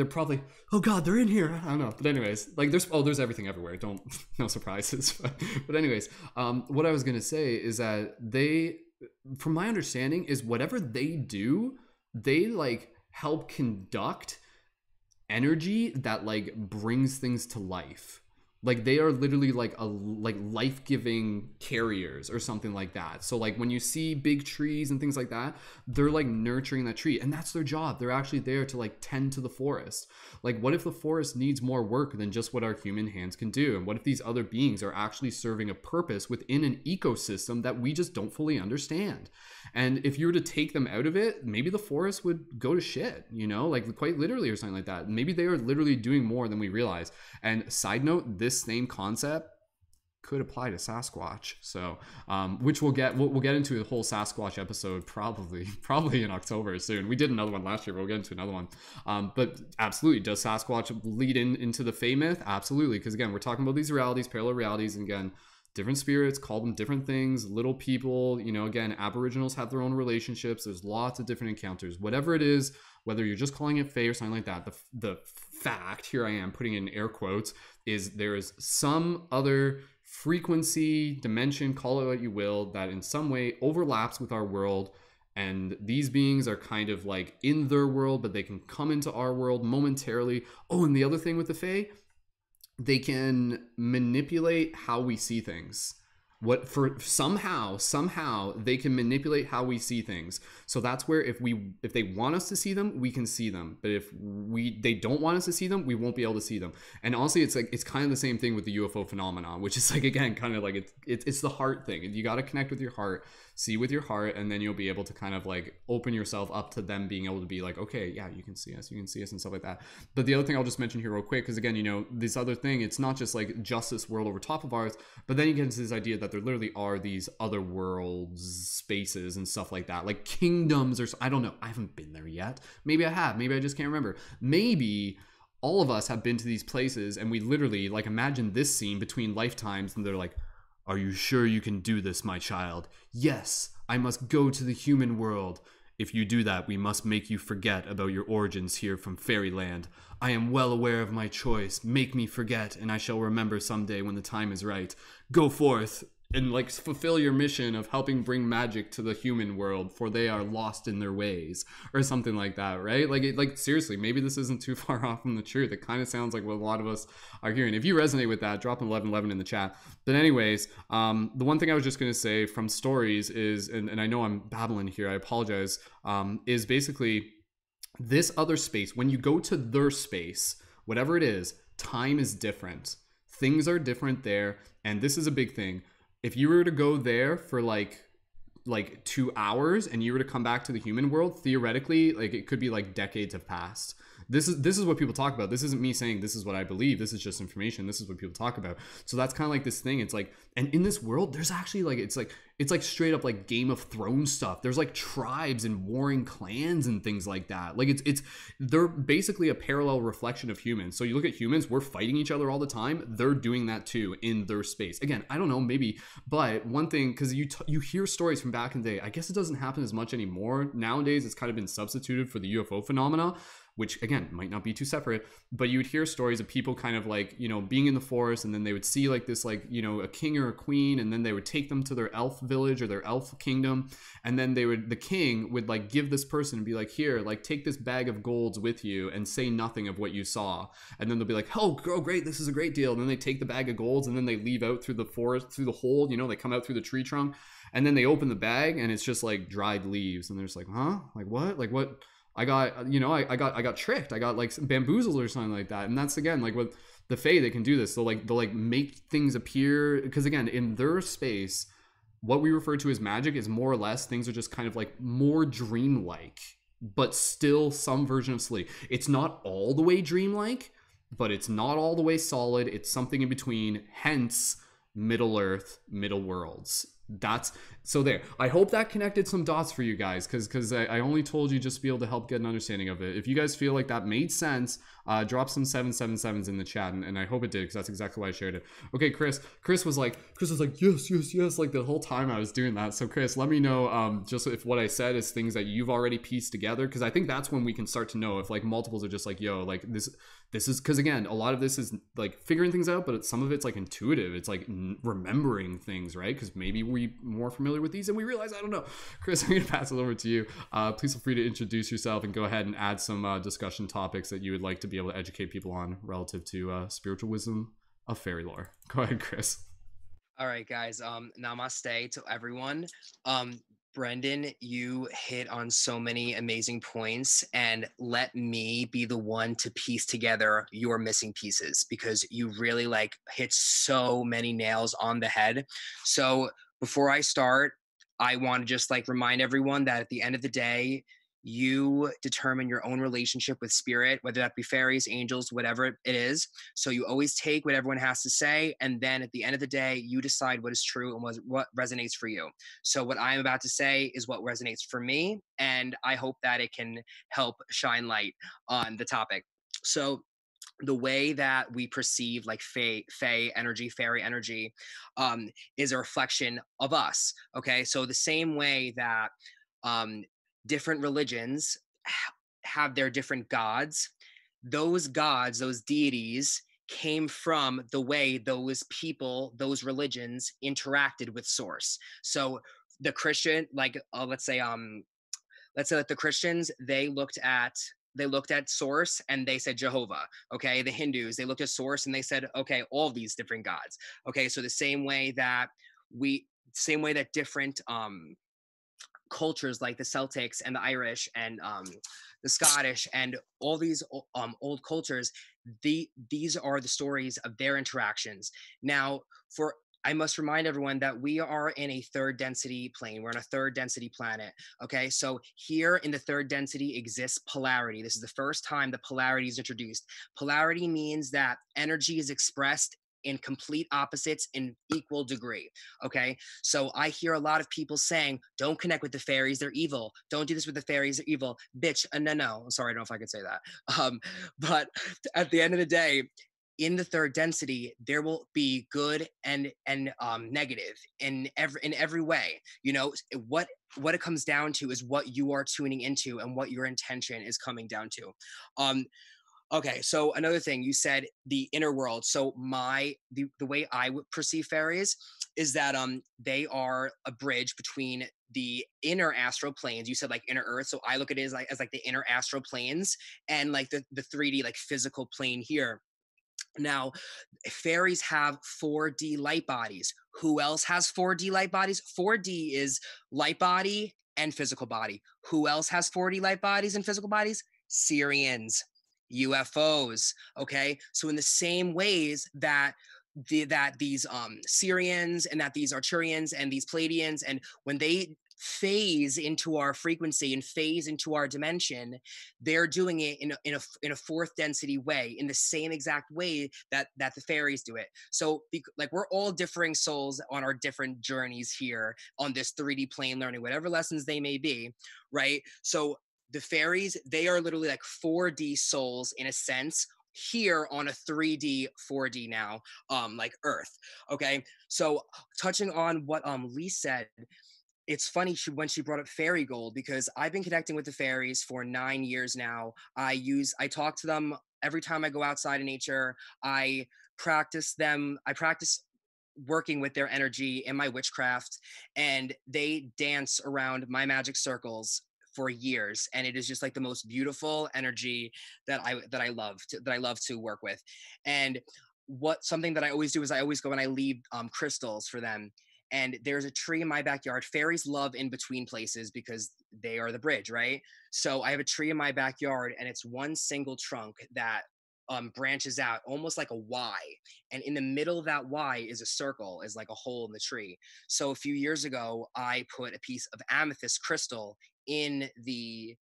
probably, oh god, they're in here. I don't know. But anyways, like there's everything everywhere. Don't, no surprises. But anyways, what I was gonna say is that they, from my understanding, is whatever they do, they like help conduct energy that like brings things to life. Like they are literally like life-giving carriers or something like that. So like when you see big trees and things like that, they're like nurturing that tree, and that's their job. They're actually there to like tend to the forest. Like what if the forest needs more work than just what our human hands can do? And what if these other beings are actually serving a purpose within an ecosystem that we just don't fully understand? And if you were to take them out of it, maybe the forest would go to shit, you know, like quite literally or something like that. Maybe they are literally doing more than we realize. And side note, this same concept could apply to Sasquatch. So, which we'll get into a whole Sasquatch episode probably in October soon. We did another one last year, but we'll get into another one. But absolutely, does Sasquatch lead into the Fae myth? Absolutely, because again, we're talking about these realities, parallel realities, and again, different spirits, call them different things, little people, you know, again, Aboriginals have their own relationships. There's lots of different encounters. Whatever it is, whether you're just calling it Fae or something like that, the fact, here I am putting in air quotes, is there is some other frequency, dimension, call it what you will, that in some way overlaps with our world. And these beings are kind of like in their world, but they can come into our world momentarily. Oh, and the other thing with the Fae, they can manipulate how we see things. Somehow they can manipulate how we see things. So that's where if they want us to see them, we can see them. But if they don't want us to see them, we won't be able to see them. And honestly, it's kind of the same thing with the UFO phenomenon, which is like, again, kind of like it's the heart thing. You got to connect with your heart, see with your heart, and then you'll be able to kind of like open yourself up to them being able to be like, okay, yeah, you can see us and stuff like that. But the other thing I'll just mention here real quick, because again, you know, this other thing, it's not just like just this world over top of ours, but then you get into this idea that there literally are these other worlds, spaces and stuff like that, like kingdoms, or I don't know, I haven't been there yet. Maybe I have, maybe I just can't remember. Maybe all of us have been to these places, and we literally like imagine this scene between lifetimes, and they're like, are you sure you can do this, my child? Yes, I must go to the human world. If you do that, we must make you forget about your origins here from fairyland. I am well aware of my choice. Make me forget, and I shall remember someday when the time is right. Go forth and like fulfill your mission of helping bring magic to the human world, for they are lost in their ways, or something like that, right? Like seriously, maybe this isn't too far off from the truth. It kind of sounds like what a lot of us are hearing. If you resonate with that, drop an 1111 in the chat. But anyways, the one thing I was just gonna say from stories is, and I know I'm babbling here, I apologize, is basically this other space. When you go to their space, whatever it is, time is different. Things are different there, and this is a big thing. If you were to go there for like 2 hours and you were to come back to the human world, theoretically, like it could be like decades have passed. This is what people talk about. This isn't me saying this is what I believe. This is just information. This is what people talk about. So that's kind of like this thing. It's like, and in this world, there's actually like, it's like straight up like Game of Thrones stuff. There's like tribes and warring clans and things like that. Like they're basically a parallel reflection of humans. So you look at humans, we're fighting each other all the time. They're doing that too in their space. Again, I don't know, maybe, but one thing, because you hear stories from back in the day. I guess it doesn't happen as much anymore. Nowadays, it's kind of been substituted for the UFO phenomena, which again might not be too separate, but you would hear stories of people kind of like, you know, being in the forest, and then they would see like this, like, you know, a king or a queen, and then they would take them to their elf village or their elf kingdom, and then the king would like give this person and be like, here, like take this bag of golds with you and say nothing of what you saw. And then they'll be like, oh great, this is a great deal. And then they take the bag of golds and then they leave out through the forest, through the hole, you know, they come out through the tree trunk, and then they open the bag and it's just like dried leaves, and they're just like, huh, like what I got, you know, I got tricked. I got like bamboozled or something like that. And that's again like with the Fae, they can do this. They'll like make things appear, because again, in their space, what we refer to as magic is more or less things are just kind of like more dreamlike, but still some version of sleep. It's not all the way dreamlike, but it's not all the way solid. It's something in between. Hence, Middle Earth, Middle Worlds. That's so there. I hope that connected some dots for you guys, because I only told you just to be able to help get an understanding of it. If you guys feel like that made sense, drop some 777s in the chat, and I hope it did, because that's exactly why I shared it. Okay, Chris was like yes, like the whole time I was doing that. So Chris, let me know just if what I said is things that you've already pieced together, because I think that's when we can start to know if like multiples are just like, yo, like this is, because again, a lot of this is like figuring things out, but some of it's like intuitive. It's like remembering things, right? Because maybe we're more familiar with these and we realize, I don't know. Chris, I'm gonna pass it over to you. Please feel free to introduce yourself and go ahead and add some discussion topics that you would like to be able to educate people on relative to spiritual wisdom of fairy lore. Go ahead, Chris. All right, guys. Namaste to everyone. Brendon, you hit on so many amazing points, and let me be the one to piece together your missing pieces, because you really like hit so many nails on the head. So before I start, I want to just like remind everyone that at the end of the day, you determine your own relationship with spirit, whether that be fairies, angels, whatever it is. So you always take what everyone has to say, and then at the end of the day, you decide what is true and what resonates for you. So what I'm about to say is what resonates for me, and I hope that it can help shine light on the topic. So the way that we perceive like fey energy, fairy energy, is a reflection of us. Okay, so the same way that different religions have their different gods, those deities came from the way those people, those religions interacted with source. So the Christian, like let's say that the Christians, they looked at source and they said Jehovah. Okay, the Hindus, they looked at source and they said, okay, all these different gods. Okay, so the same way that different cultures like the Celtics and the Irish and the Scottish and all these old cultures, these are the stories of their interactions. Now, I must remind everyone that we are in a third density plane. We're on a third density planet. Okay, so here in the third density exists polarity. This is the first time that polarity is introduced. Polarity means that energy is expressed in complete opposites in equal degree. Okay, so I hear a lot of people saying, don't connect with the fairies, they're evil. Don't do this with the fairies, they're evil. Bitch, no. I'm sorry, I don't know if I could say that. But at the end of the day, in the third density, there will be good and negative in every way. You know, what it comes down to is what you are tuning into and what your intention is coming down to. Okay, so another thing you said, the inner world. So the way I would perceive fairies is that they are a bridge between the inner astral planes. You said like inner earth, so I look at it as like the inner astral planes and like the 3D like physical plane here. Now, fairies have 4D light bodies. Who else has 4D light bodies? 4D is light body and physical body. Who else has 4D light bodies and physical bodies? Syrians, UFOs. Okay, so in the same ways that these Syrians and that these Arcturians and these Pleiadians, and when they phase into our frequency and phase into our dimension, they're doing it in a fourth density way, in the same exact way that the fairies do it. So like we're all differing souls on our different journeys here on this 3D plane, learning whatever lessons they may be, right? So the fairies, they are literally like 4D souls in a sense, here on a 3D 4D now, like Earth. Okay, so touching on what Lise said, it's funny when she brought up fairy gold, because I've been connecting with the fairies for 9 years now. I talk to them every time I go outside in nature. I practice working with their energy in my witchcraft, and they dance around my magic circles for years, and it is just like the most beautiful energy that I love to work with. And something that I always do is I always go and I leave crystals for them. And there's a tree in my backyard. Fairies love in between places because they are the bridge, right? So I have a tree in my backyard, and it's one single trunk that branches out almost like a Y. And in the middle of that Y is a circle, is like a hole in the tree. So a few years ago, I put a piece of amethyst crystal in the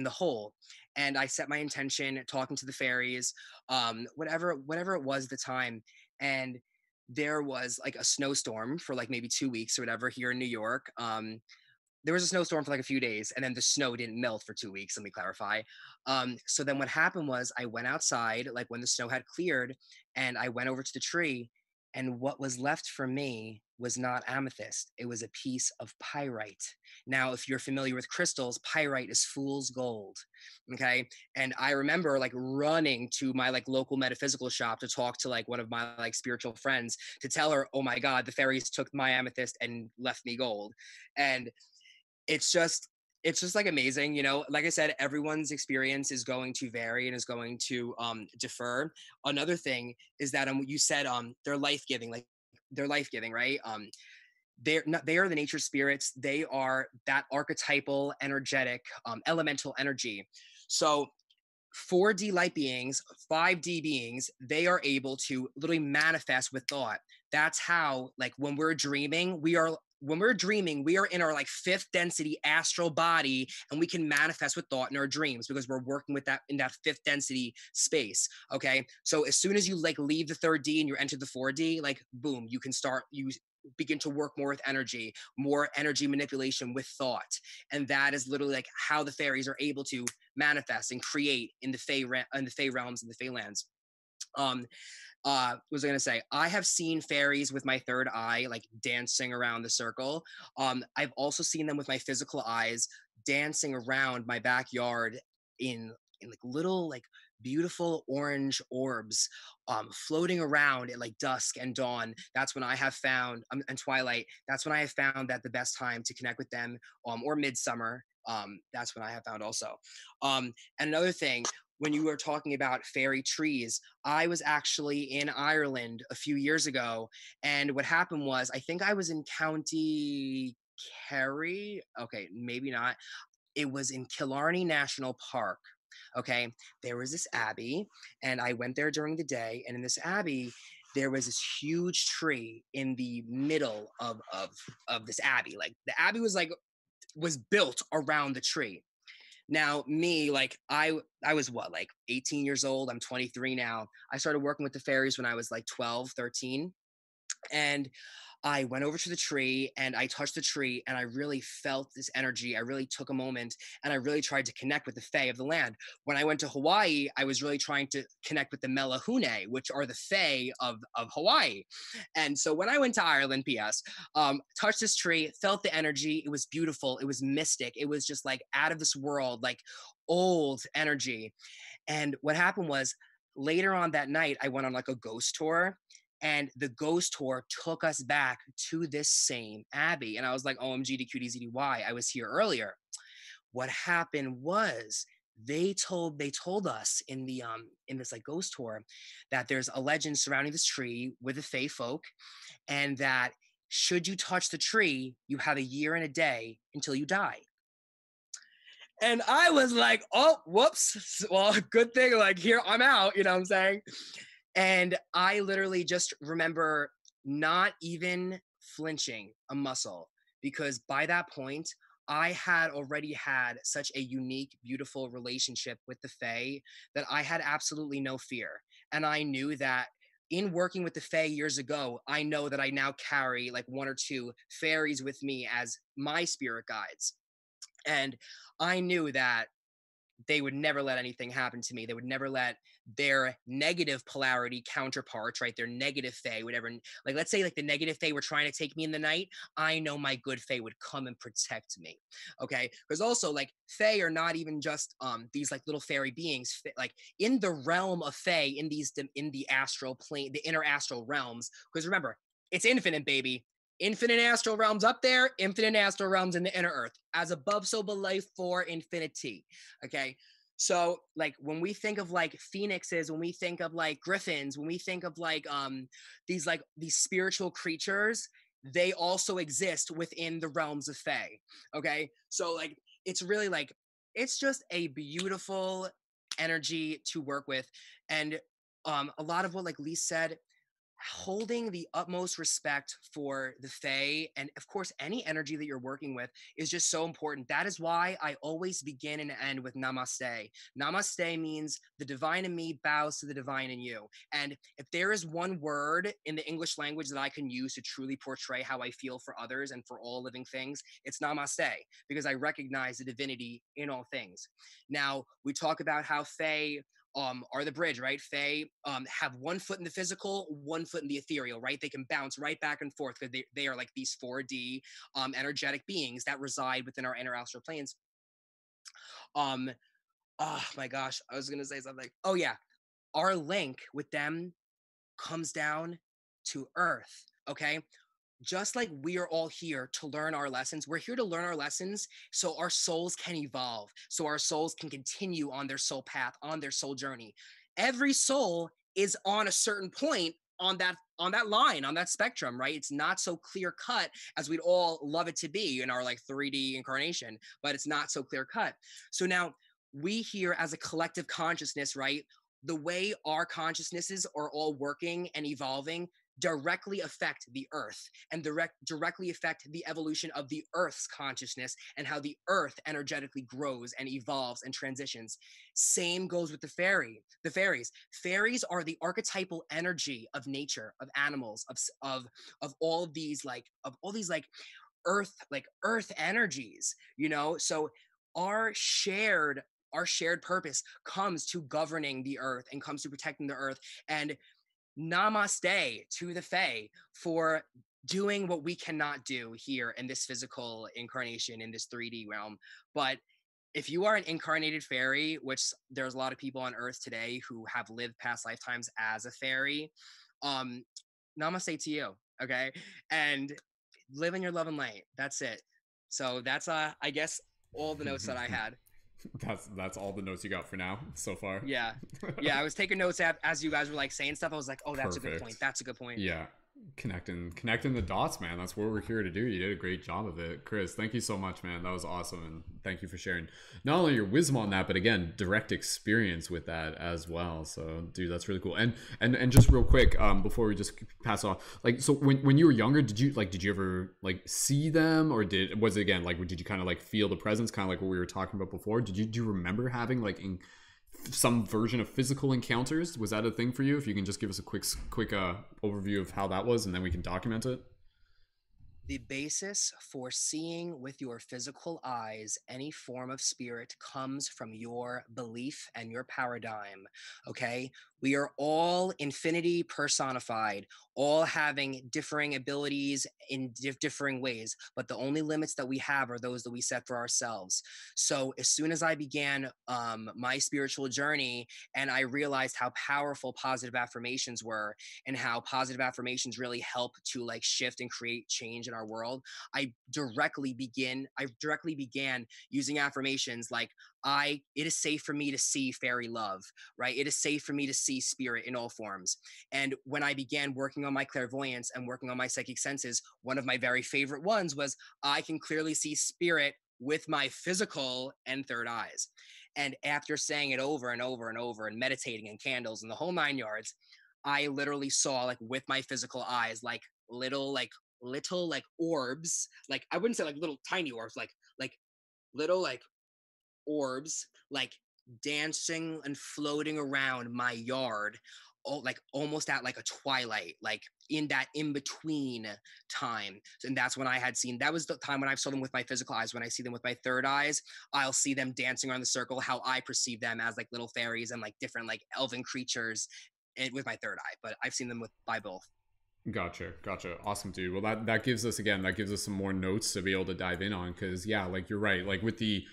hole, and I set my intention talking to the fairies, whatever it was at the time. And there was like a snowstorm for like maybe 2 weeks or whatever here in New York. There was a snowstorm for like a few days, and then the snow didn't melt for 2 weeks. Let me clarify. So then what happened was I went outside, like when the snow had cleared, and I went over to the tree, and what was left for me was not amethyst. It was a piece of pyrite. Now, if you're familiar with crystals, pyrite is fool's gold. Okay. And I remember like running to my like local metaphysical shop to talk to like one of my like spiritual friends to tell her, oh my God, the fairies took my amethyst and left me gold. And it's just like amazing, you know. Like I said, everyone's experience is going to vary and is going to differ. Another thing is that you said they're life-giving, like they're life-giving, right? They are the nature spirits. They are that archetypal energetic elemental energy. So 4D light beings, 5D beings, they are able to literally manifest with thought. That's how, like, when we're dreaming, we are in our like fifth density astral body, and we can manifest with thought in our dreams because we're working with that in that fifth density space. Okay. So as soon as you like leave the third D and you enter the 4D, like boom, you begin to work more energy manipulation with thought. And that is literally like how the fairies are able to manifest and create in the Fey realms and the Fey lands. What was I gonna say? I have seen fairies with my third eye, like dancing around the circle. I've also seen them with my physical eyes dancing around my backyard in like little like beautiful orange orbs floating around at like dusk and dawn. That's when I have found and twilight. That's when I have found that the best time to connect with them, or midsummer. That's when I have found also. And another thing, when you were talking about fairy trees, I was actually in Ireland a few years ago, and what happened was I think I was in County Kerry. Okay, maybe not. It was in Killarney National Park. Okay, there was this abbey, and I went there during the day, and in this abbey, there was this huge tree in the middle of this abbey. Like the abbey was built around the tree. Now, me, like I was what, like 18 years old. I'm 23 now. I started working with the fairies when I was like 12, 13. And I went over to the tree and I touched the tree and I really felt this energy. I really took a moment and I really tried to connect with the Fae of the land. When I went to Hawaii, I was really trying to connect with the Melahune, which are the Fae of Hawaii. And so when I went to Ireland, P.S., touched this tree, felt the energy. It was beautiful. It was mystic. It was just like out of this world, like old energy. And what happened was later on that night, I went on like a ghost tour. And the ghost tour took us back to this same abbey. And I was like, OMG to QDZDY, I was here earlier. What happened was they told us in the in this like ghost tour that there's a legend surrounding this tree with the Fae folk, and that should you touch the tree, you have a year and a day until you die. And I was like, oh, whoops. Well, good thing, like, here, I'm out, you know what I'm saying? And I literally just remember not even flinching a muscle, because by that point, I had already had such a unique, beautiful relationship with the Fae that I had absolutely no fear. And I knew that in working with the Fae years ago, I know that I now carry like 1 or 2 fairies with me as my spirit guides. And I knew that they would never let anything happen to me. They would never let their negative polarity counterparts, right? Their negative Fae would ever, like, let's say like the negative Fae were trying to take me in the night. I know my good Fae would come and protect me. Okay. Because also like Fae are not even just these like little fairy beings, like in the realm of Fae, in the astral plane, the inner astral realms. Because remember, it's infinite, baby. Infinite astral realms up there, infinite astral realms in the inner earth. As above, so below, for infinity. Okay. So like when we think of like phoenixes, when we think of like griffins, when we think of like these spiritual creatures, they also exist within the realms of Fae. Okay. So like it's really like it's just a beautiful energy to work with. And a lot of what like Lise said, holding the utmost respect for the Fae and of course any energy that you're working with is just so important. That is why I always begin and end with Namaste. Namaste means the divine in me bows to the divine in you. And if there is one word in the English language that I can use to truly portray how I feel for others and for all living things, it's Namaste, because I recognize the divinity in all things. Now, we talk about how Fae are the bridge, right? Fae have 1 foot in the physical, 1 foot in the ethereal, right? They can bounce right back and forth because they are like these 4D energetic beings that reside within our inner astral planes. Oh my gosh, I was gonna say something. Oh yeah, our link with them comes down to Earth, okay? Just like we are all here to learn our lessons, we're here to learn our lessons so our souls can evolve, so our souls can continue on their soul path, on their soul journey. Every soul is on a certain point on that line, on that spectrum, right? It's not so clear cut as we'd all love it to be in our like 3D incarnation, but it's not so clear cut. So now we here as a collective consciousness, right? The way our consciousnesses are all working and evolving directly affect the earth and directly affect the evolution of the earth's consciousness and how the earth energetically grows and evolves and transitions. Same goes with the fairies. Fairies are the archetypal energy of nature, of animals, of all of these like earth energies, you know? So our shared purpose comes to governing the earth and comes to protecting the earth. And Namaste to the Fae for doing what we cannot do here in this physical incarnation, in this 3D realm. But if you are an incarnated fairy, which there's a lot of people on Earth today who have lived past lifetimes as a fairy, namaste to you, okay? And live in your love and light. That's it. So that's, I guess, all the notes that I had. That's all the notes you got for now so far. Yeah. I was taking notes as you guys were like saying stuff. I was like, oh, that's Perfect. A good point. That's a good point. Yeah. Connecting the dots, man. That's what we're here to do. You did a great job of it, Chris. Thank you so much, man. That was awesome, and thank you for sharing not only your wisdom on that, but again, direct experience with that as well. So, dude, that's really cool. And just real quick, before we just pass off, like, so when you were younger, did you ever like see them, or was it again like did you kind of like feel the presence, kind of like what we were talking about before? Do you remember having like some version of physical encounters. Was that a thing for you? If you can just give us a quick overview of how that was, and then we can document it. The basis for seeing with your physical eyes any form of spirit comes from your belief and your paradigm. Okay, we are all infinity personified, all having differing abilities in differing ways, but the only limits that we have are those that we set for ourselves. So as soon as I began my spiritual journey, and I realized how powerful positive affirmations were, and how positive affirmations really help to like shift and create change in our world, I directly began using affirmations like, it is safe for me to see fairy love, right? It is safe for me to see spirit in all forms. And when I began working on my clairvoyance and working on my psychic senses, one of my very favorite ones was, I can clearly see spirit with my physical and third eyes. And after saying it over and over and over and meditating and candles and the whole 9 yards, I literally saw, like, with my physical eyes, like little orbs, like, I wouldn't say like little tiny orbs, like little like orbs, like dancing and floating around my yard, like almost at like a twilight, like in that in between time. And that's when I had seen, that was the time when I saw them with my physical eyes. When I see them with my third eyes, I'll see them dancing around the circle, how I perceive them as like little fairies and like different like elven creatures, and with my third eye. But I've seen them by both. Gotcha. Awesome, dude. Well, that gives us some more notes to be able to dive in on, because yeah, like you're right, like with the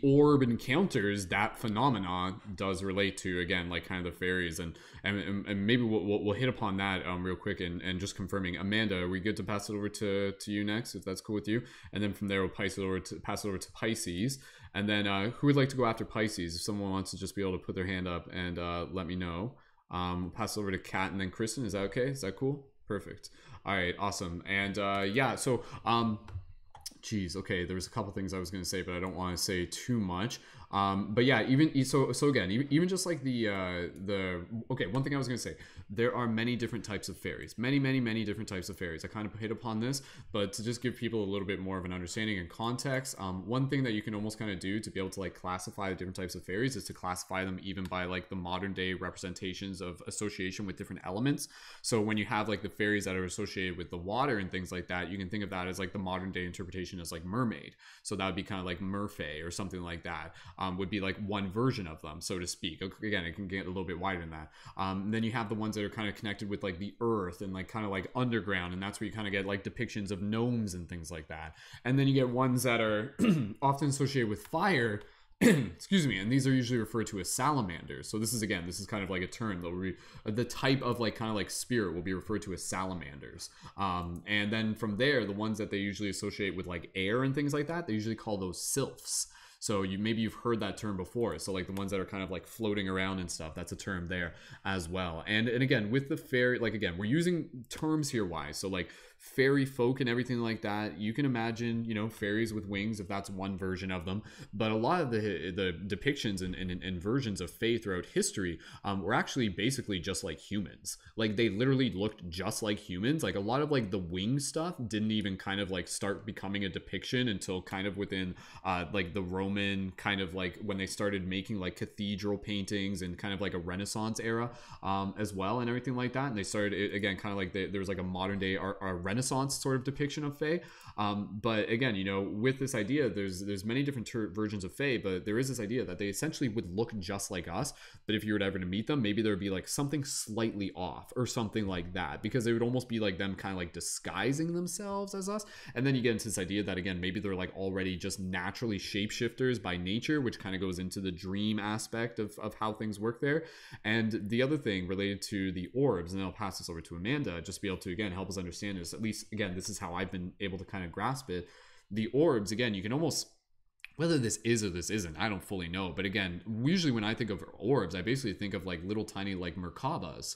orb encounters, that phenomenon does relate to, again, like kind of the fairies, and maybe we'll hit upon that real quick, and just confirming, Amanda, are we good to pass it over to you next, if that's cool with you? And then from there we'll pass it over to Pisces, and then who would like to go after Pisces? If someone wants to just be able to put their hand up and let me know. We'll pass it over to Kat and then Kristen. Is that okay? Is that cool? Perfect. All right, awesome. And yeah, so geez, okay, there was a couple things I was going to say, but I don't want to say too much. But yeah, even so again, even just like the okay, one thing I was going to say, there are many different types of fairies, many different types of fairies. I kind of hit upon this, but to just give people a little bit more of an understanding and context, one thing that you can almost kind of do to be able to like classify the different types of fairies is to classify them even by like the modern day representations of association with different elements. So when you have like the fairies that are associated with the water and things like that, you can think of that as like the modern day interpretation as like mermaid. So that would be kind of like merfae or something like that. Would be like one version of them, so to speak. Again, it can get a little bit wider than that. Then you have the ones that are kind of connected with like the earth and like kind of like underground, and that's where you kind of get like depictions of gnomes and things like that. And then you get ones that are often associated with fire. Excuse me, and these are usually referred to as salamanders. So this is kind of like a term that the type of like kind of like spirit will be referred to as salamanders. And then from there, the ones that they usually associate with like air and things like that, they usually call those sylphs. So maybe you've heard that term before. So like the ones that are kind of like floating around and stuff, that's a term there as well. And again, with the fairy, like again, we're using terms here wise. So like fairy folk and everything like that, you can imagine, you know, fairies with wings, if that's one version of them. But a lot of the depictions and versions of fae throughout history were actually basically just like humans. Like they literally looked just like humans. Like a lot of like the wing stuff didn't even kind of like start becoming a depiction until kind of within like the Roman kind of like when they started making like cathedral paintings and kind of like a Renaissance era as well and everything like that. And they started again kind of like there was like a modern day Renaissance sort of depiction of fae. But again, you know, with this idea, there's many different versions of fae, but there is this idea that they essentially would look just like us. But if you were ever to meet them, maybe there would be like something slightly off or something like that, because they would almost be like them kind of like disguising themselves as us. And then you get into this idea that again, maybe they're like already just naturally shapeshifters by nature, which kind of goes into the dream aspect of how things work there. And the other thing related to the orbs, and then I'll pass this over to Amanda, just be able to again help us understand this. At least again, this is how I've been able to kind of grasp it. The orbs, again, you can almost, whether this is or this isn't, I don't fully know. But again, usually when I think of orbs, I basically think of like little tiny like Merkabas,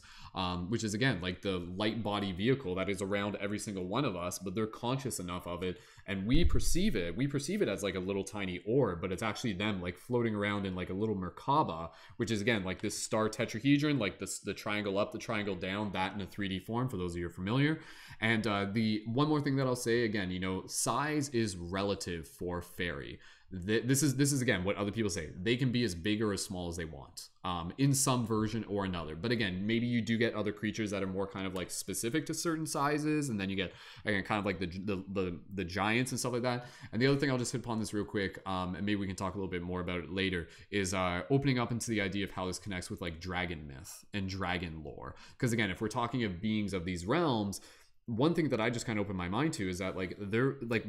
which is again like the light body vehicle that is around every single one of us, but they're conscious enough of it, and we perceive it as like a little tiny orb, but it's actually them like floating around in like a little Merkaba, which is again like this star tetrahedron, like the triangle up, the triangle down, that in a 3D form for those of you who are familiar. And the one more thing that I'll say, again, you know, size is relative for fairy. this is again what other people say. They can be as big or as small as they want, in some version or another. But again, maybe you do get other creatures that are more kind of like specific to certain sizes, and then you get again kind of like the giants and stuff like that. And the other thing, I'll just hit upon this real quick, and maybe we can talk a little bit more about it later, is opening up into the idea of how this connects with like dragon myth and dragon lore. Because again, if we're talking of beings of these realms, one thing that I just kind of opened my mind to is that like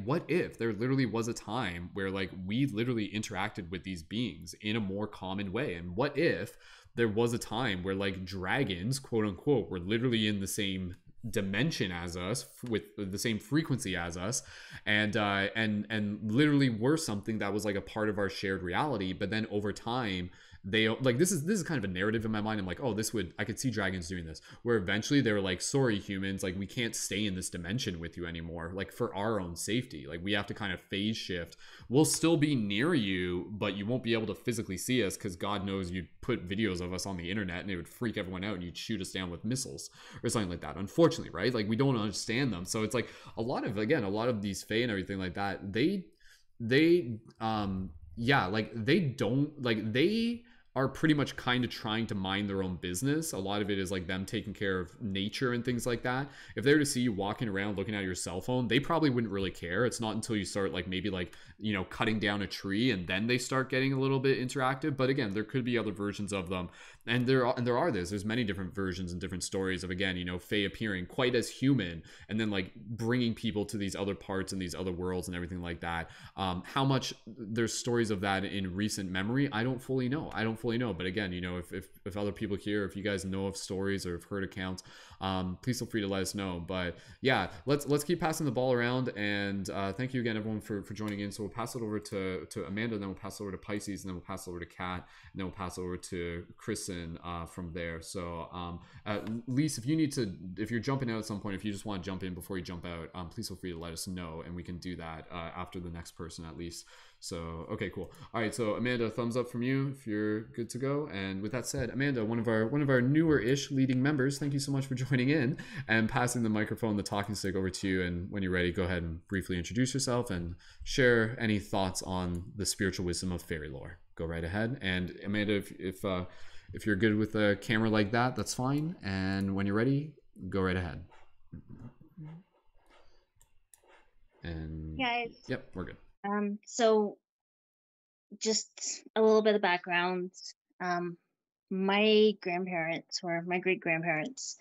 what if there literally was a time where like we literally interacted with these beings in a more common way, and what if there was a time where like dragons, quote unquote, were literally in the same dimension as us, with the same frequency as us, and literally were something that was like a part of our shared reality. But then over time, they like, this is kind of a narrative in my mind. I'm like, oh, I could see dragons doing this, where eventually they were like, sorry humans, like we can't stay in this dimension with you anymore, like for our own safety, like we have to kind of phase shift. We'll still be near you, but you won't be able to physically see us, because God knows you'd put videos of us on the internet and it would freak everyone out and you'd shoot us down with missiles or something like that, unfortunately, right? Like we don't understand them. So it's like a lot of these fae and everything like that, they are pretty much kind of trying to mind their own business. A lot of it is like them taking care of nature and things like that. If they were to see you walking around looking at your cell phone, they probably wouldn't really care. It's not until you start like maybe like, you know, cutting down a tree, and then they start getting a little bit interactive. But again, there could be other versions of them, and there's many different versions and different stories of, again, you know, fae appearing quite as human and then like bringing people to these other parts and these other worlds and everything like that. How much there's stories of that in recent memory, I don't fully know. But again, you know, if other people here, if you guys know of stories or have heard accounts, please feel free to let us know. But yeah, let's keep passing the ball around, and thank you again everyone for joining in. So we'll pass it over to Amanda, then we'll pass it over to Pisces, and then we'll pass it over to Kat, and then we'll pass it over to Kristen from there. So Lise, if you're jumping out at some point, if you just want to jump in before you jump out, please feel free to let us know, and we can do that after the next person at least. So, okay, cool. All right, so Amanda, thumbs up from you if you're good to go. And with that said, Amanda, one of our newer-ish leading members, thank you so much for joining in, and passing the microphone, the talking stick, over to you. And when you're ready, go ahead and briefly introduce yourself and share any thoughts on the spiritual wisdom of fairy lore. Go right ahead. And Amanda, if you're good with a camera like that, that's fine. And when you're ready, go right ahead. And guys. Yep, we're good. So just a little bit of background. My grandparents, or my great grandparents,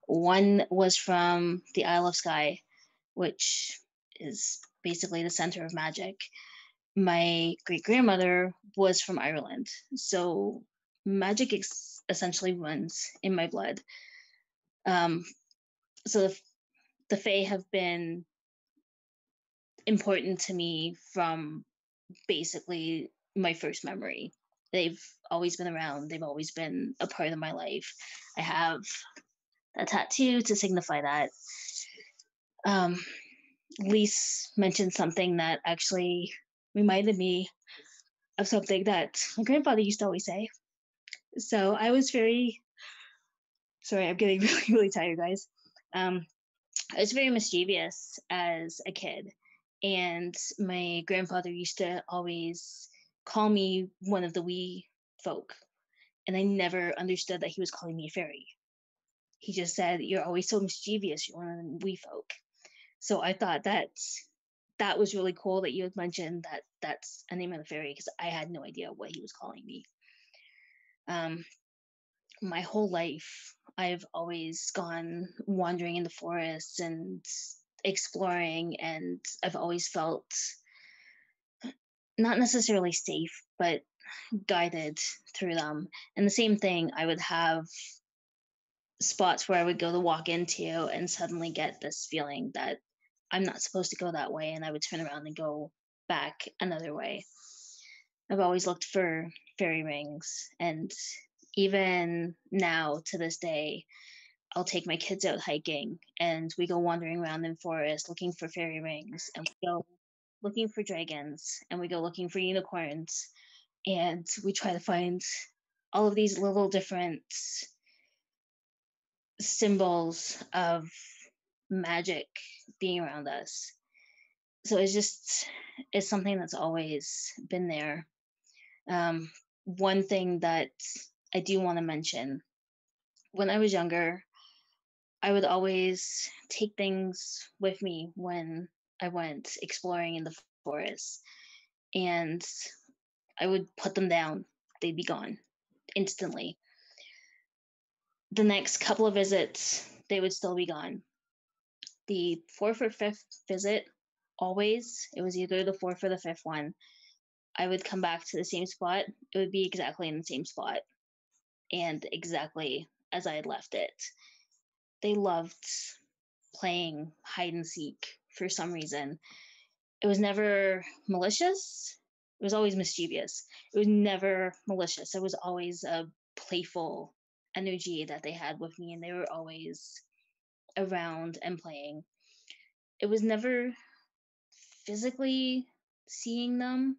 one was from the Isle of Skye, which is basically the center of magic. My great grandmother was from Ireland, so magic essentially runs in my blood. So the Fae have been important to me from basically my first memory. They've always been around. They've always been a part of my life. I have a tattoo to signify that. Lise mentioned something that actually reminded me of something that my grandfather used to always say. So I was sorry, I'm getting really, really tired, guys. I was very mischievous as a kid. And my grandfather used to always call me one of the wee folk. And I never understood that he was calling me a fairy. He just said, "You're always so mischievous, you're one of the wee folk." So I thought that was really cool that you had mentioned that that's a name of the fairy, because I had no idea what he was calling me. My whole life, I've always gone wandering in the forests and exploring, and I've always felt not necessarily safe, but guided through them. And the same thing, I would have spots where I would go to walk into and suddenly get this feeling that I'm not supposed to go that way, and I would turn around and go back another way. I've always looked for fairy rings, and even now to this day, I'll take my kids out hiking and we go wandering around in forest looking for fairy rings, and we go looking for dragons, and we go looking for unicorns, and we try to find all of these little different symbols of magic being around us. So it's something that's always been there. One thing that I do want to mention, when I was younger, I would always take things with me when I went exploring in the forest, and I would put them down. They'd be gone instantly. The next couple of visits, they would still be gone. The fourth or fifth visit, always, it was either the fourth or the fifth one, I would come back to the same spot. It would be exactly in the same spot and exactly as I had left it. They loved playing hide and seek for some reason. It was never malicious. It was always mischievous. It was never malicious. It was always a playful energy that they had with me, and they were always around and playing. It was never physically seeing them.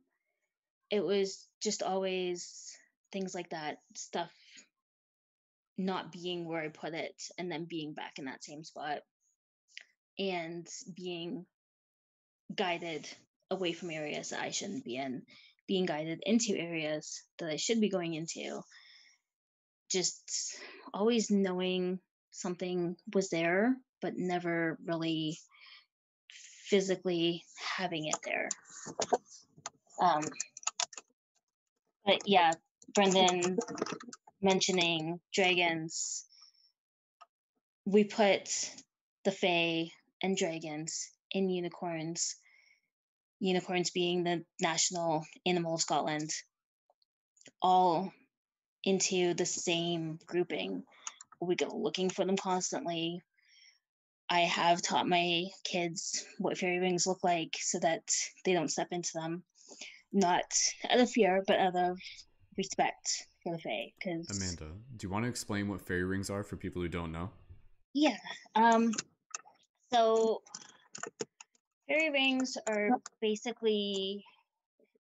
It was just always things like that, stuff not being where I put it and then being back in that same spot and being guided away from areas that I shouldn't be in, being guided into areas that I should be going into. Just always knowing something was there, but never really physically having it there. But yeah, Brendon mentioning dragons, we put the Fae and dragons in unicorns, unicorns being the national animal of Scotland, all into the same grouping. We go looking for them constantly. I have taught my kids what fairy rings look like so that they don't step into them, not out of fear, but out of respect for the Fae. Because Amanda, do you want to explain what fairy rings are for people who don't know? yeah, so fairy rings are basically,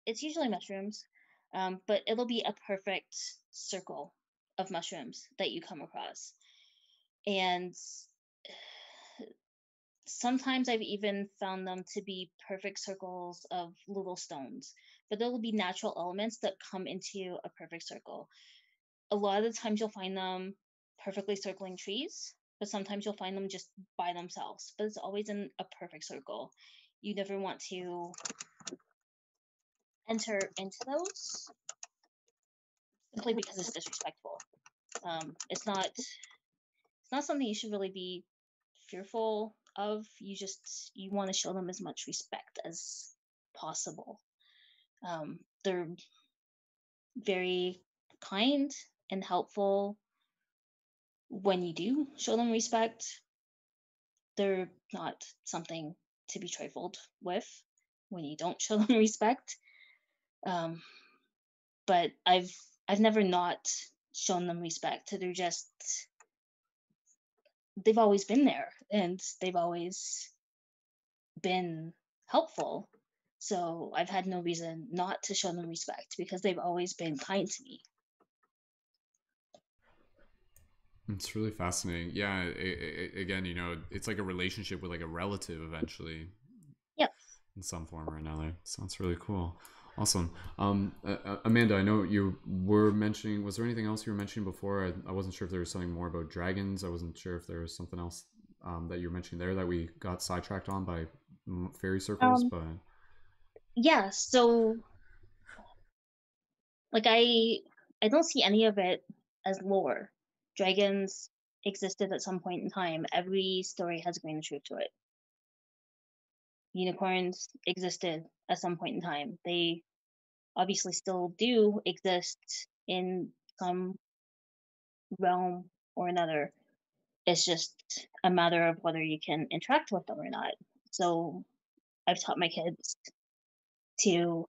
it's usually mushrooms, but it'll be a perfect circle of mushrooms that you come across. And sometimes I've even found them to be perfect circles of little stones, but there will be natural elements that come into a perfect circle. A lot of the times you'll find them perfectly circling trees, but sometimes you'll find them just by themselves, but it's always in a perfect circle. You never want to enter into those simply because it's disrespectful. It's not something you should really be fearful of. You want to show them as much respect as possible. They're very kind and helpful when you do show them respect. They're not something to be trifled with when you don't show them respect. But I've never not shown them respect. They've always been there and they've always been helpful. So I've had no reason not to show them respect because they've always been kind to me. It's really fascinating. Yeah, again, it's like a relationship with like a relative eventually. Yep. In some form or another. Sounds really cool. Awesome. Amanda, I know you were mentioning, was there anything else you were mentioning before? I wasn't sure if there was something more about dragons. I wasn't sure if there was something else that you were mentioning there that we got sidetracked on by fairy circles, but yeah, so like I don't see any of it as lore. Dragons existed at some point in time. Every story has a grain of truth to it. Unicorns existed at some point in time. They obviously still do exist in some realm or another. It's just a matter of whether you can interact with them or not. So I've taught my kids to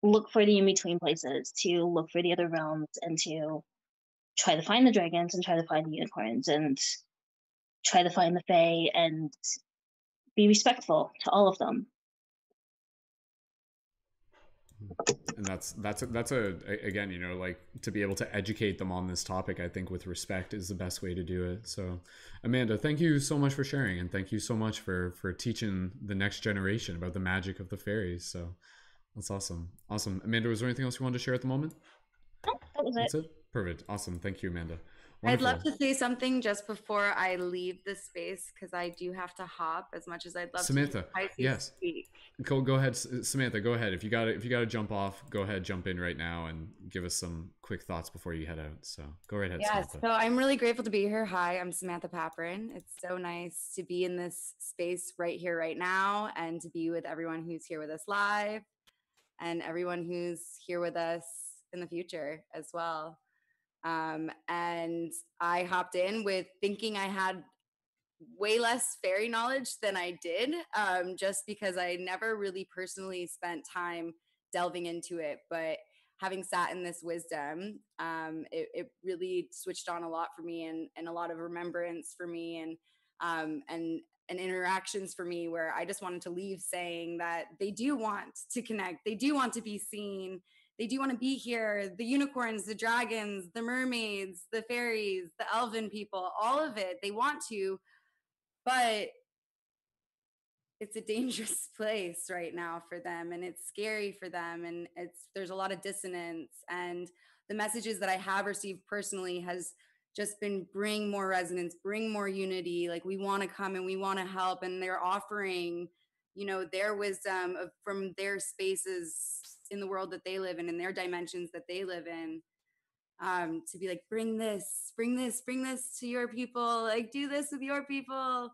look for the in-between places, to look for the other realms, and to try to find the dragons and try to find the unicorns and try to find the fae and be respectful to all of them. And that's again, you know, like to be able to educate them on this topic, I think with respect is the best way to do it. So Amanda, thank you so much for sharing, and thank you so much for teaching the next generation about the magic of the fairies. So that's awesome. Amanda, was there anything else you wanted to share at the moment? Oh, that was it. That's it. Perfect. Awesome. Thank you, Amanda. I'd Wonderful. love to say something just before I leave the space, because I do have to hop. As much as I'd love Samantha, to Pisces yes. speak. Go ahead, Samantha. Go ahead. If you got to jump off, go ahead, jump in right now, and give us some quick thoughts before you head out. So go right ahead, Yes, Samantha. so I'm really grateful to be here. Hi, I'm Samantha Paprin. It's so nice to be in this space right here, right now, and to be with everyone who's here with us live, and everyone who's here with us in the future as well. And I hopped in with thinking I had way less fairy knowledge than I did, just because I never really personally spent time delving into it. But having sat in this wisdom, it really switched on a lot for me, and a lot of remembrance for me, and interactions for me, where I just wanted to leave saying that they do want to connect, they do want to be seen, they do want to be here. The unicorns, the dragons, the mermaids, the fairies, the elven people, all of it, they want to, but it's a dangerous place right now for them, and it's scary for them, and there's a lot of dissonance, and the messages that I have received personally has just been bring more resonance, bring more unity, like we want to come and we want to help, and they're offering, you know, their wisdom from their spaces in the world that they live in their dimensions that they live in, to be like, bring this to your people, like do this with your people.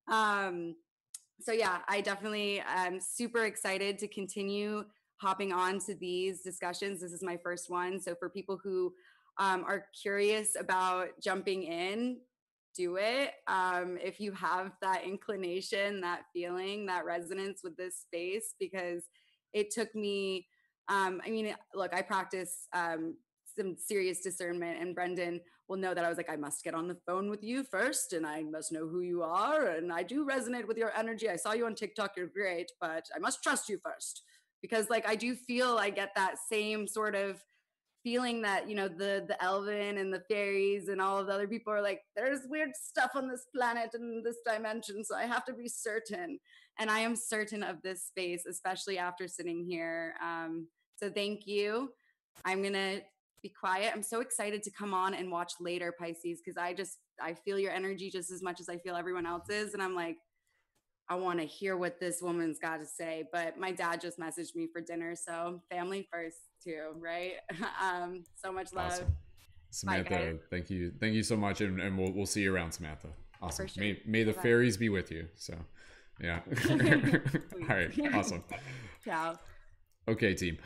So yeah, I definitely am super excited to continue hopping on to these discussions. This is my first one. So for people who are curious about jumping in, do it. If you have that inclination, that feeling, that resonance with this space, because it took me, I mean, look, I practice some serious discernment, and Brendon will know that I was like, I must get on the phone with you first, and I must know who you are, and I do resonate with your energy. I saw you on TikTok, you're great, but I must trust you first, because like I do feel I get that same sort of feeling that, you know, the elven and the fairies and all of the other people are like, there's weird stuff on this planet and this dimension, so I have to be certain, and I am certain of this space, especially after sitting here. So thank you. I'm gonna be quiet. I'm so excited to come on and watch later, Pisces, because I feel your energy just as much as I feel everyone else's, and I'm like, I want to hear what this woman's got to say. But my dad just messaged me for dinner, so family first too, right? So much love. Awesome. Samantha, thank you so much, and we'll see you around, Samantha. Awesome. Sure. May the fairies be with you. So yeah. All right, awesome. Ciao. Okay, team.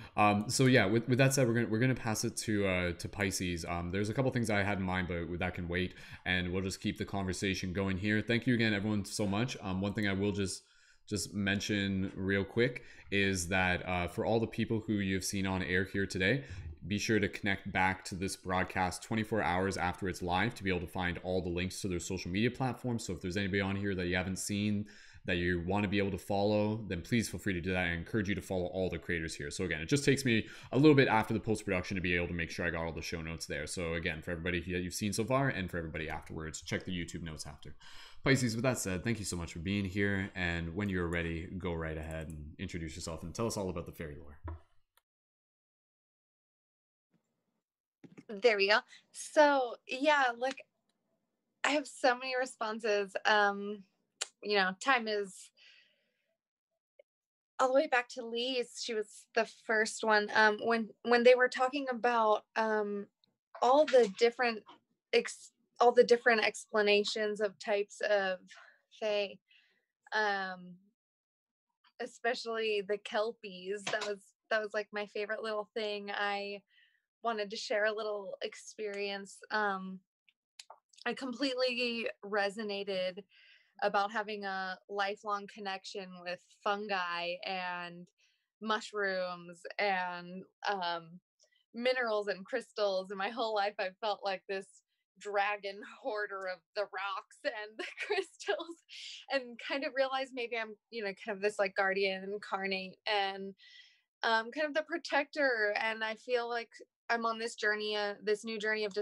So yeah, with that said, we're gonna pass it to Pisces. There's a couple things I had in mind, but that can wait, and we'll just keep the conversation going here. Thank you again, everyone, so much. One thing I will just mention real quick is that for all the people who you've seen on air here today, be sure to connect back to this broadcast 24 hours after it's live to be able to find all the links to their social media platforms. So if there's anybody on here that you haven't seen that you want to be able to follow, then please feel free to do that. I encourage you to follow all the creators here. So again, it just takes me a little bit after the post-production to be able to make sure I got all the show notes there. So again, for everybody that you've seen so far and for everybody afterwards, check the YouTube notes after. Pisces, with that said, thank you so much for being here. And when you're ready, go right ahead and introduce yourself and tell us all about the fairy lore. There we go. So yeah, like I have so many responses. You know, time is all the way back to Lise. She was the first one. When they were talking about all the different explanations of types of fae, especially the kelpies. That was like my favorite little thing. I wanted to share a little experience. I completely resonated about having a lifelong connection with fungi and mushrooms and minerals and crystals. And my whole life I felt like this dragon hoarder of the rocks and the crystals, and kind of realized maybe I'm, you know, kind of this like guardian incarnate. And kind of the protector, and I feel like I'm on this journey, this new journey of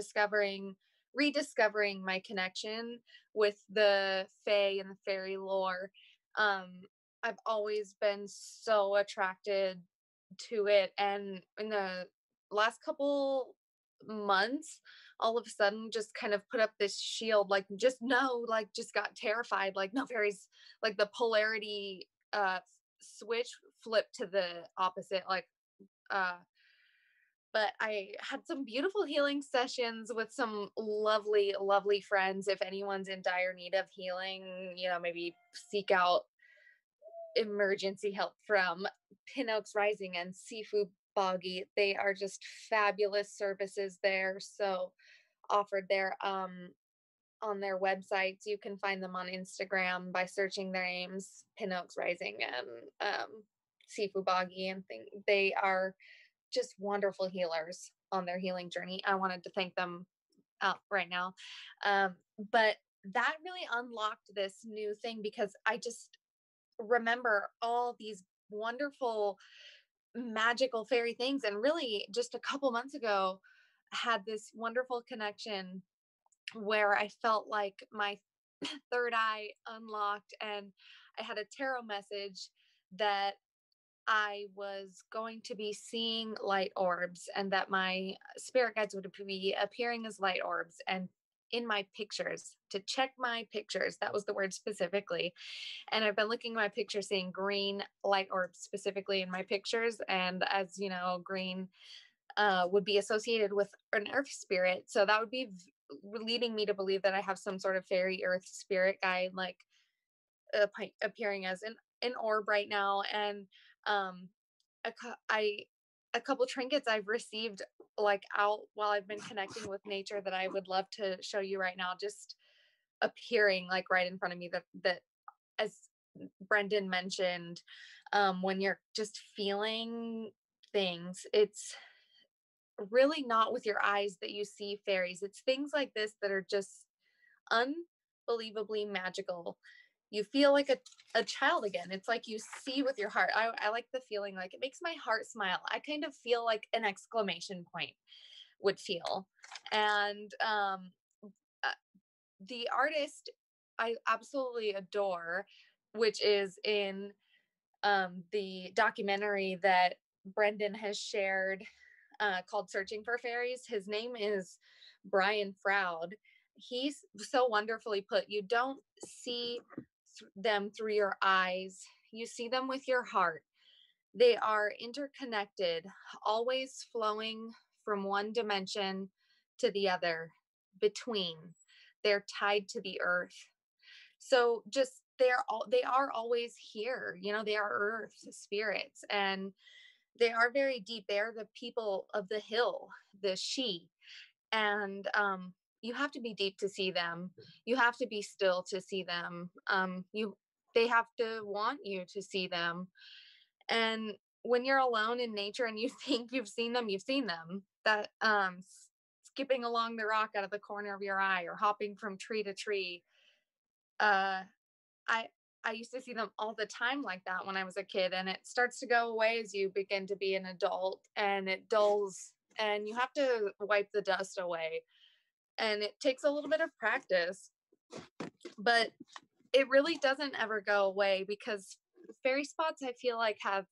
rediscovering my connection with the fae and the fairy lore. I've always been so attracted to it, and in the last couple months, all of a sudden just kind of put up this shield, like, just no, like, just got terrified, like, no, fairies, like the polarity switch flipped to the opposite, like, uh but I had some beautiful healing sessions with some lovely, lovely friends. If anyone's in dire need of healing, maybe seek out emergency help from Pin Oaks Rising and Seafood Boggy. They are just fabulous services there. So offered there on their websites. You can find them on Instagram by searching their names, Pin Oaks Rising and Seafood Boggy, and they are just wonderful healers on their healing journey. I wanted to thank them out right now. But that really unlocked this new thing, because I just remember all these wonderful magical fairy things, and really just a couple months ago had this wonderful connection where I felt like my third eye unlocked, and I had a tarot message that I was going to be seeing light orbs, and that my spirit guides would be appearing as light orbs, and in my pictures, to check my pictures. That was the word specifically. And I've been looking at my picture, seeing green light orbs specifically in my pictures. And as you know, green would be associated with an earth spirit. So that would be leading me to believe that I have some sort of fairy earth spirit guide, like appearing as an orb right now. And a couple trinkets I've received, like, out while I've been connecting with nature, that I would love to show you right now, just appearing like right in front of me, that as Brendon mentioned, when you're just feeling things, it's really not with your eyes that you see fairies. It's things like this that are just unbelievably magical. You feel like a child again. It's like you see with your heart. I like the feeling, like it makes my heart smile. I kind of feel like an exclamation point would feel. And the artist I absolutely adore, which is in the documentary that Brendon has shared, called Searching for Fairies. His name is Brian Froud. He's so wonderfully put. You don't see them through your eyes, you see them with your heart. They are interconnected, always flowing from one dimension to the other, between. They're tied to the earth. So just they are always here. They are earth spirits, and they are very deep. They are the people of the hill, the she. And you have to be deep to see them. You have to be still to see them. They have to want you to see them. And when you're alone in nature and you think you've seen them, you've seen them. That skipping along the rock out of the corner of your eye, or hopping from tree to tree. I used to see them all the time like that when I was a kid, and it starts to go away as you begin to be an adult, and it dulls, and you have to wipe the dust away. And it takes a little bit of practice, but it really doesn't ever go away, because fairy spots, I feel like, have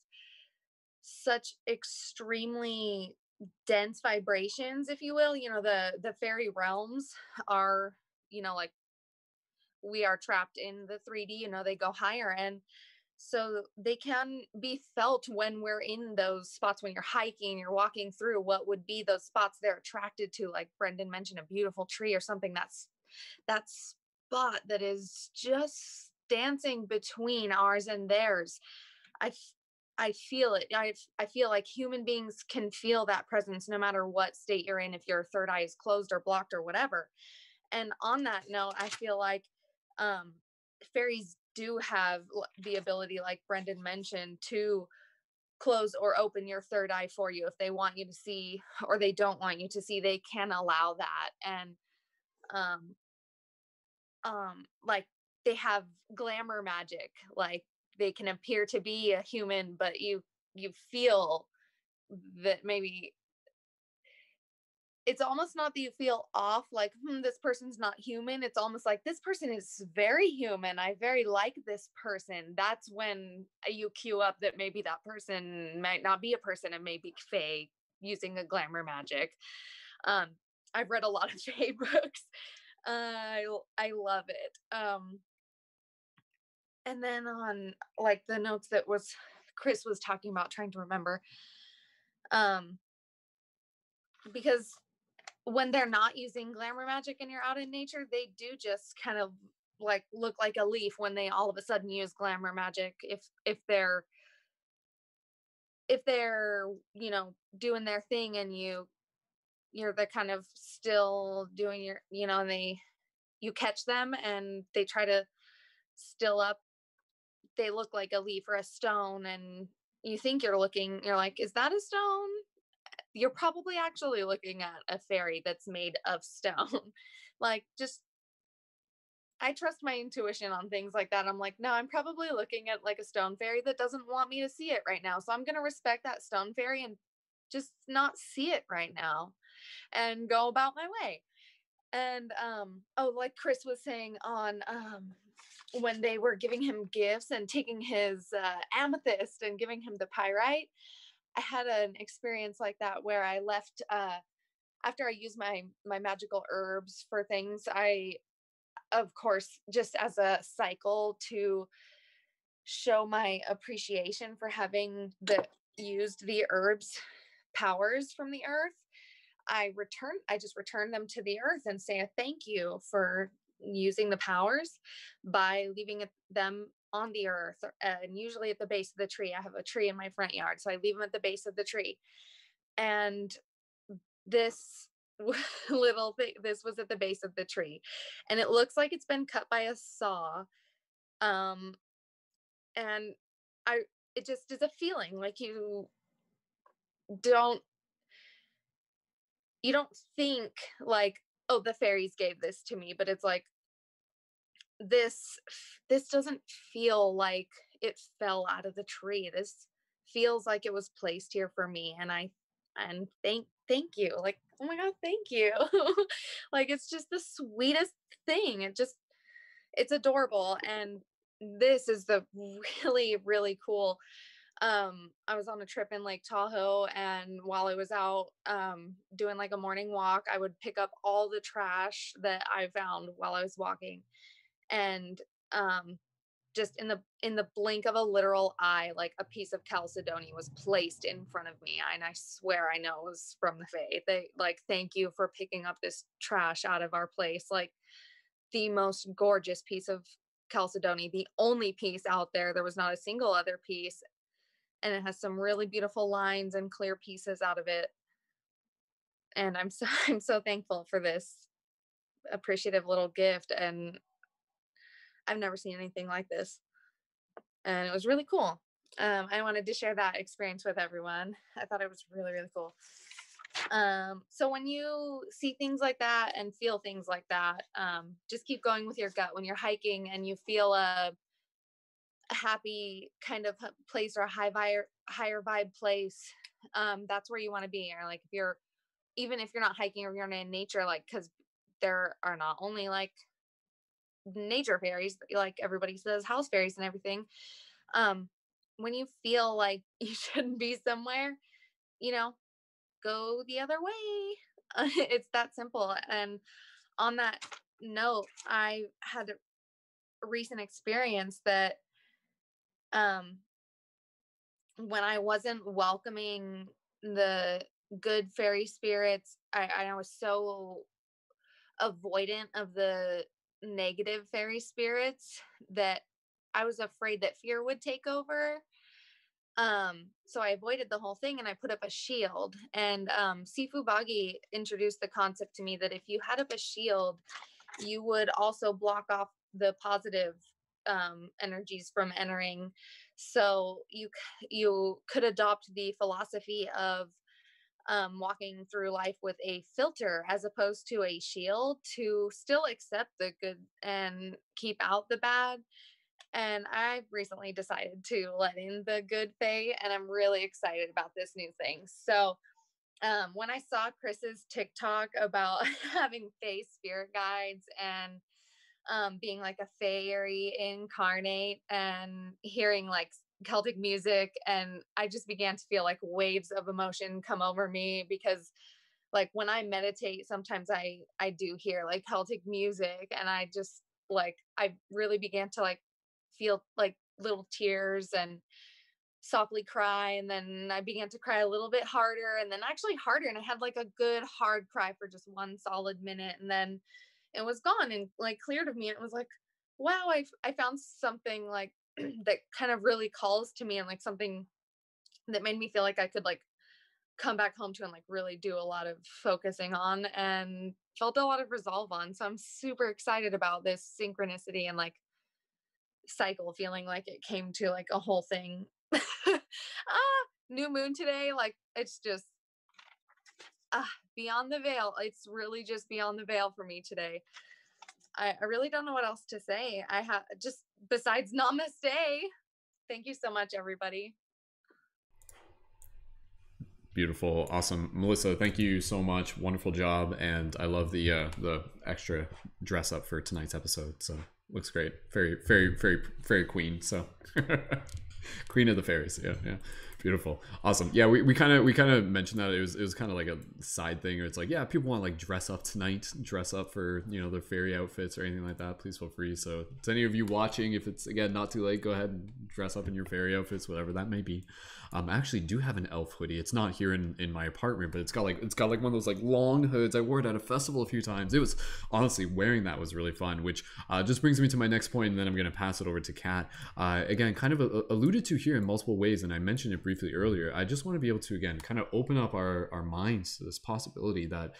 such extremely dense vibrations, if you will. The fairy realms are, like, we are trapped in the 3D, they go higher. And so they can be felt when we're in those spots, when you're hiking, you're walking through what would be those spots they're attracted to. Like Brendon mentioned, a beautiful tree or something, that spot that is just dancing between ours and theirs. I feel it. I feel like human beings can feel that presence no matter what state you're in, if your third eye is closed or blocked or whatever. And on that note, I feel like fairies do have the ability, like Brendon mentioned, to close or open your third eye for you if they want you to see, or they don't want you to see. They can allow that. And like, they have glamour magic, like they can appear to be a human, but you feel that maybe it's almost not that you feel off, like, this person's not human. It's almost like this person is very human. I very like this person. That's when you cue up that maybe that person might not be a person and maybe fae using a glamour magic. I've read a lot of fae books. I love it. And then on like the notes that was Chris was talking about, trying to remember, because when they're not using glamour magic and you're out in nature, they do just kind of like look like a leaf when they all of a sudden use glamour magic. If they're you know, doing their thing and you're the kind of still doing your, you know, and you catch them and they try to still up, they look like a leaf or a stone, and you think you're like, is that a stone? You're probably actually looking at a fairy that's made of stone. Like, just, I trust my intuition on things like that. I'm like, no, I'm probably looking at like a stone fairy that doesn't want me to see it right now. So I'm going to respect that stone fairy and just not see it right now and go about my way. And, oh, like Chris was saying on, when they were giving him gifts and taking his amethyst and giving him the pyrite, I had an experience like that where I left, after I used my magical herbs for things, I, of course, just as a cycle to show my appreciation for having used the herbs powers from the earth, I just return them to the earth and say a thank you for using the powers by leaving them on the earth, and usually at the base of the tree. I have a tree in my front yard, so I leave them at the base of the tree. And this little thing, this was at the base of the tree, and it looks like it's been cut by a saw. And it just is a feeling like you don't think like, oh, the fairies gave this to me, but it's like, this doesn't feel like it fell out of the tree. This feels like it was placed here for me, and thank you. Like, oh my god, thank you. Like, it's just the sweetest thing. It's adorable. And this is the really, really cool. I was on a trip in Lake Tahoe, and while I was out doing like a morning walk, I would pick up all the trash that I found while I was walking. And just in the blink of a literal eye, like a piece of chalcedony was placed in front of me, and I swear I know it was from the fae. They like, thank you for picking up this trash out of our place. Like, the most gorgeous piece of chalcedony, the only piece out there. There was not a single other piece, and it has some really beautiful lines and clear pieces out of it. And I'm so thankful for this appreciative little gift, and I've never seen anything like this, and it was really cool. I wanted to share that experience with everyone. I thought it was really, really cool. So when you see things like that and feel things like that, just keep going with your gut. When you're hiking and you feel a happy kind of place or a higher vibe place, that's where you want to be. Or like, even if you're not hiking or you're in nature, like, because there are not only like nature fairies, like everybody says, house fairies and everything. When you feel like you shouldn't be somewhere, you know, go the other way. It's that simple. And on that note, I had a recent experience that when I wasn't welcoming the good fairy spirits, I was so avoidant of the negative fairy spirits that I was afraid that fear would take over. So I avoided the whole thing, and I put up a shield. And Sifu Bagi introduced the concept to me that if you had up a shield, you would also block off the positive energies from entering. So you could adopt the philosophy of walking through life with a filter as opposed to a shield, to still accept the good and keep out the bad. And I've recently decided to let in the good fae, and I'm really excited about this new thing. So when I saw Chris's TikTok about having fae spirit guides and being like a fairy incarnate and hearing like Celtic music, and I just began to feel like waves of emotion come over me, because like when I meditate, sometimes I do hear like Celtic music, and I just like I really began to like feel like little tears and softly cry, and then I began to cry a little bit harder, and then actually harder, and I had like a good hard cry for just one solid minute, and then it was gone and like cleared of me. And it was like, wow, I found something like that kind of really calls to me, and like something that made me feel like I could like come back home to and like really do a lot of focusing on, and felt a lot of resolve on. So I'm super excited about this synchronicity and like cycle, feeling like it came to like a whole thing. New moon today, like it's just beyond the veil. It's really just beyond the veil for me today. I really don't know what else to say. I have just besides namaste. Thank you so much, everybody. Beautiful, awesome, Melissa. Thank you so much. Wonderful job, and I love the extra dress up for tonight's episode. So looks great. Very, very, very, very queen. So queen of the fairies. Yeah, yeah. Beautiful, awesome. Yeah, we kind of mentioned that it was kind of like a side thing, or it's like, yeah, people want to like dress up tonight, dress up for, you know, their fairy outfits or anything like that. Please feel free. So to any of you watching, if it's again not too late, go ahead and dress up in your fairy outfits, whatever that may be. I actually do have an elf hoodie. It's not here in my apartment, but it's got like one of those like long hoods. I wore it at a festival a few times. It was honestly, wearing that was really fun, which just brings me to my next point, and then I'm going to pass it over to Kat. Again, kind of alluded to here in multiple ways, and I mentioned it briefly earlier. I just want to be able to again kind of open up our minds to this possibility that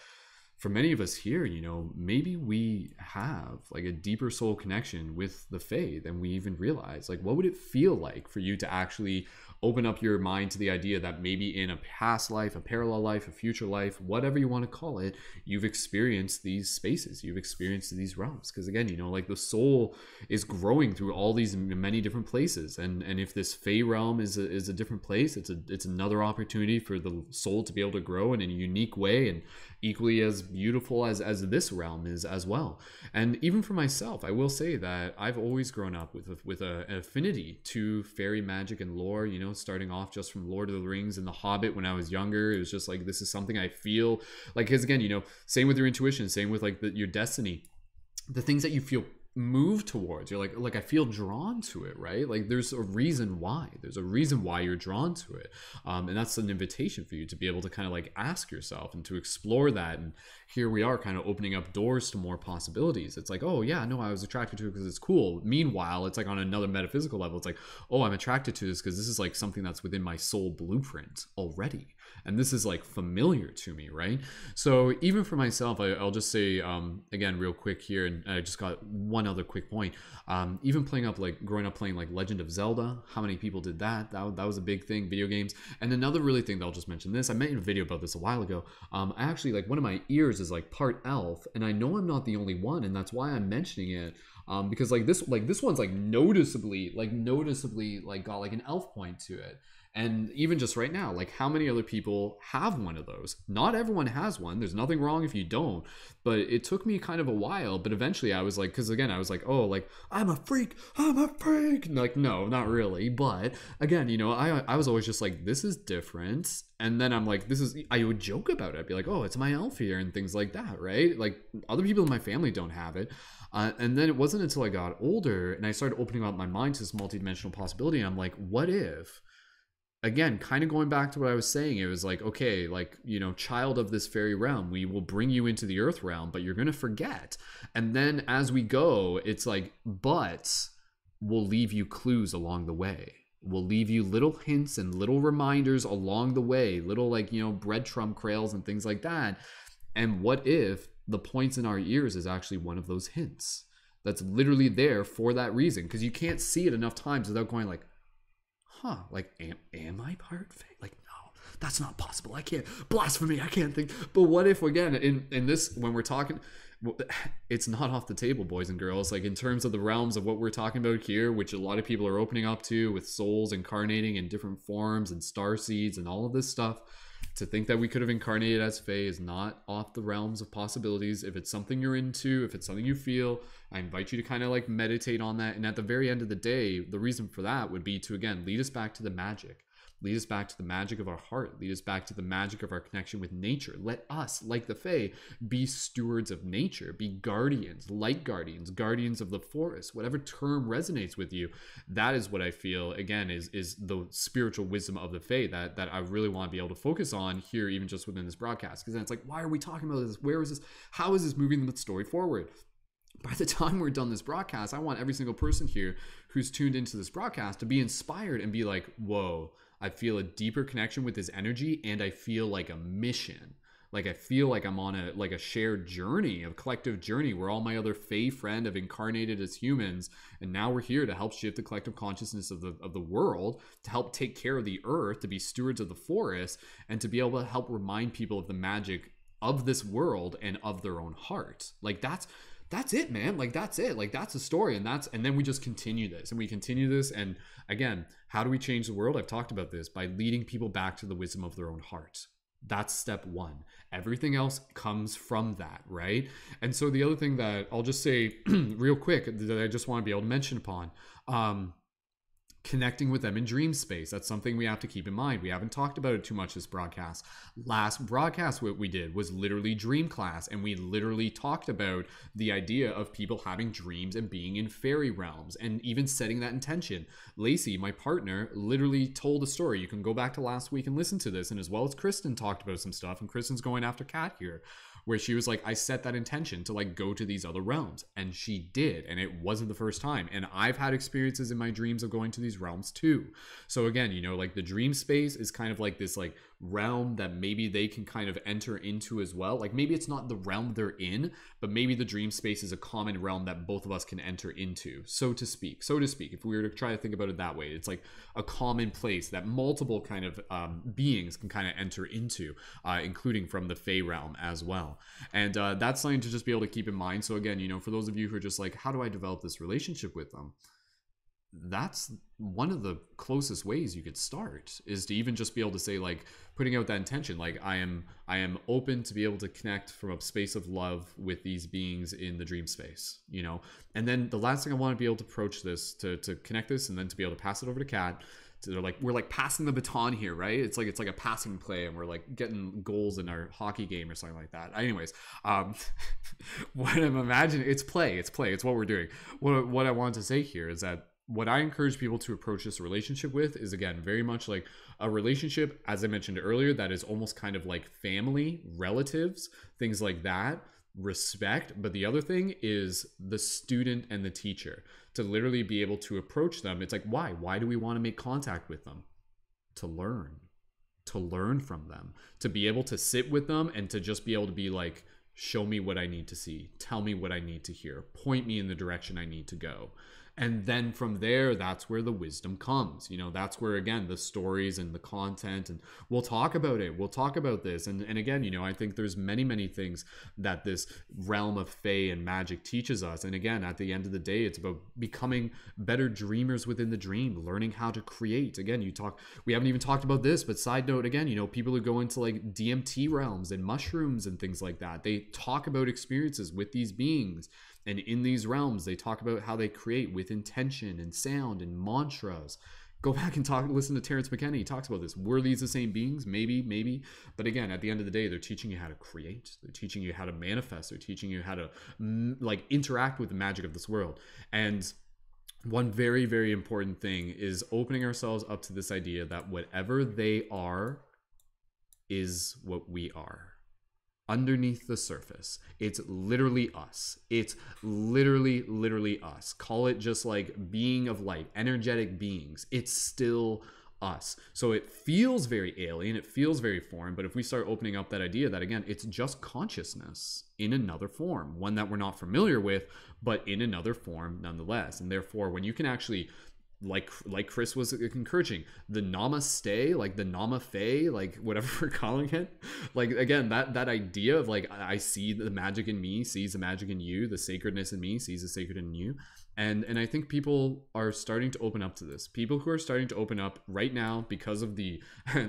for many of us here, you know, maybe we have like a deeper soul connection with the fae than we even realize. Like, what would it feel like for you to actually open up your mind to the idea that maybe in a past life, a parallel life, a future life, whatever you want to call it, you've experienced these spaces, you've experienced these realms? Because again, you know, like the soul is growing through all these many different places, and if this fae realm is a different place, it's another opportunity for the soul to be able to grow in a unique way, and equally as beautiful as this realm is as well. And even for myself, I will say that I've always grown up with an affinity to fairy magic and lore, you know, starting off just from Lord of the Rings and The Hobbit when I was younger. It was just like, this is something I feel like, because again, you know, same with your intuition, same with like your destiny, the things that you feel move towards, you're like I feel drawn to it, right? Like there's a reason why you're drawn to it, and that's an invitation for you to be able to kind of like ask yourself and to explore that. And here we are kind of opening up doors to more possibilities. It's like, oh yeah, no, I was attracted to it because it's cool. Meanwhile, it's like on another metaphysical level, it's like, oh, I'm attracted to this because this is like something that's within my soul blueprint already, and this is like familiar to me, right? So even for myself, I'll just say again real quick here, and I just got one other quick point. Even growing up playing like Legend of Zelda, how many people did that? That was a big thing, video games. And another really thing that I'll just mention this, I made a video about this a while ago. I actually, like, one of my ears is like part elf, and I know I'm not the only one, and that's why I'm mentioning it. Because this one's like noticeably like got like an elf point to it. And even just right now, like how many other people have one of those? Not everyone has one. There's nothing wrong if you don't. But it took me kind of a while. But eventually I was like, because again, I was like, oh, like, I'm a freak. And like, no, not really. But again, you know, I was always just like, this is different. And then I'm like, I would joke about it. I'd be like, oh, it's my elf here and things like that, right? Like other people in my family don't have it. And then it wasn't until I got older and I started opening up my mind to this multidimensional possibility. And I'm like, what if, again, kind of going back to what I was saying, it was like, okay, like, you know, child of this fairy realm, we will bring you into the earth realm, but you're going to forget. And then as we go, it's like, but we'll leave you clues along the way. We'll leave you little hints and little reminders along the way, little like, you know, breadcrumb trails and things like that. And what if the points in our ears is actually one of those hints that's literally there for that reason? Because you can't see it enough times without going like, huh, like, am I part fae? Like, that's not possible. I can't, blasphemy, I can't think. But what if, again, in this, when we're talking, it's not off the table, boys and girls. Like, in terms of the realms of what we're talking about here, which a lot of people are opening up to, with souls incarnating in different forms and star seeds and all of this stuff, to think that we could have incarnated as Fae is not off the realms of possibilities. If it's something you're into, if it's something you feel, I invite you to kind of like meditate on that. And at the very end of the day, the reason for that would be to, again, lead us back to the magic. Lead us back to the magic of our heart. Lead us back to the magic of our connection with nature. Let us, like the Fae, be stewards of nature, be guardians, light guardians, guardians of the forest, whatever term resonates with you. That is what I feel, again, is the spiritual wisdom of the Fae that I really want to be able to focus on here, even just within this broadcast. Because then it's like, why are we talking about this? Where is this? How is this moving the story forward? By the time we're done this broadcast, I want every single person here who's tuned into this broadcast to be inspired and be like, whoa, I feel a deeper connection with this energy, and I feel like a mission. Like, I feel like I'm on a shared journey, a collective journey where all my other Fae friends have incarnated as humans, and now we're here to help shift the collective consciousness of the world, to help take care of the earth, to be stewards of the forest, and to be able to help remind people of the magic of this world and of their own heart. Like, that's it, man. Like, that's it. Like, that's the story. And then we just continue this, and we continue this. And again, how do we change the world? I've talked about this, by leading people back to the wisdom of their own heart. That's step one. Everything else comes from that, right? And so the other thing that I'll just say real quick that I just want to be able to mention upon, connecting with them in dream space. That's something we have to keep in mind. We haven't talked about it too much this broadcast. Last broadcast, what we did was literally dream class, and we literally talked about the idea of people having dreams and being in fairy realms, and even setting that intention. Lacey, my partner, literally told a story. You can go back to last week and listen to this, and as well as Kristen talked about some stuff, and Kristen's going after Kat here, where she was like, I set that intention to like go to these other realms, and she did, and it wasn't the first time. And I've had experiences in my dreams of going to these realms too. So again, you know, like the dream space is kind of like this like realm that maybe they can kind of enter into as well. Like, maybe it's not the realm they're in, but maybe the dream space is a common realm that both of us can enter into, so to speak. If we were to try to think about it that way, it's like a common place that multiple kind of beings can kind of enter into, including from the Fae realm as well. And that's something to just be able to keep in mind. So again, you know, for those of you who are just like, how do I develop this relationship with them? That's one of the closest ways you could start, is to even just be able to say, like, putting out that intention, like, I am open to be able to connect from a space of love with these beings in the dream space, you know. And then the last thing I want to be able to approach this, to connect this, and then to be able to pass it over to Kat. So they're like, we're like passing the baton here, right? It's like a passing play, and we're like getting goals in our hockey game or something like that. Anyways, what I'm imagining, it's play, it's what we're doing. What I want to say here is that what I encourage people to approach this relationship with is, again, very much like a relationship, as I mentioned earlier, that is almost kind of like family, relatives, things like that, respect. But the other thing is the student and the teacher, to literally be able to approach them. It's like, why do we want to make contact with them? To learn from them, to be able to sit with them, and to just be able to be like, show me what I need to see, tell me what I need to hear, point me in the direction I need to go. And then from there, that's where the wisdom comes. You know, that's where, again, the stories and the content, and we'll talk about it. We'll talk about this. And again, you know, I think there's many, many things that this realm of Fae and magic teaches us. And again, at the end of the day, it's about becoming better dreamers within the dream, learning how to create. Again, we haven't even talked about this, but side note, again, you know, people who go into like DMT realms and mushrooms and things like that, they talk about experiences with these beings. And in these realms, they talk about how they create with intention and sound and mantras. Go back and listen to Terrence McKenna. He talks about this. Were these the same beings? Maybe. But again, at the end of the day, they're teaching you how to create. They're teaching you how to manifest. They're teaching you how to like interact with the magic of this world. And one very, very important thing is opening ourselves up to this idea that whatever they are is what we are. Underneath the surface, it's literally us. It's literally us. Call it just like being of light, energetic beings. It's still us. So it feels very alien, it feels very foreign, but if we start opening up that idea that, again, it's just consciousness in another form, one that we're not familiar with, but in another form nonetheless. And therefore, when you can actually like Chris was encouraging, the Namaste, like the Namaste, like whatever we're calling it, like again, that idea of like, I see the magic in me sees the magic in you, the sacredness in me sees the sacred in you. And I think people are starting to open up to this. People who are starting to open up right now because of the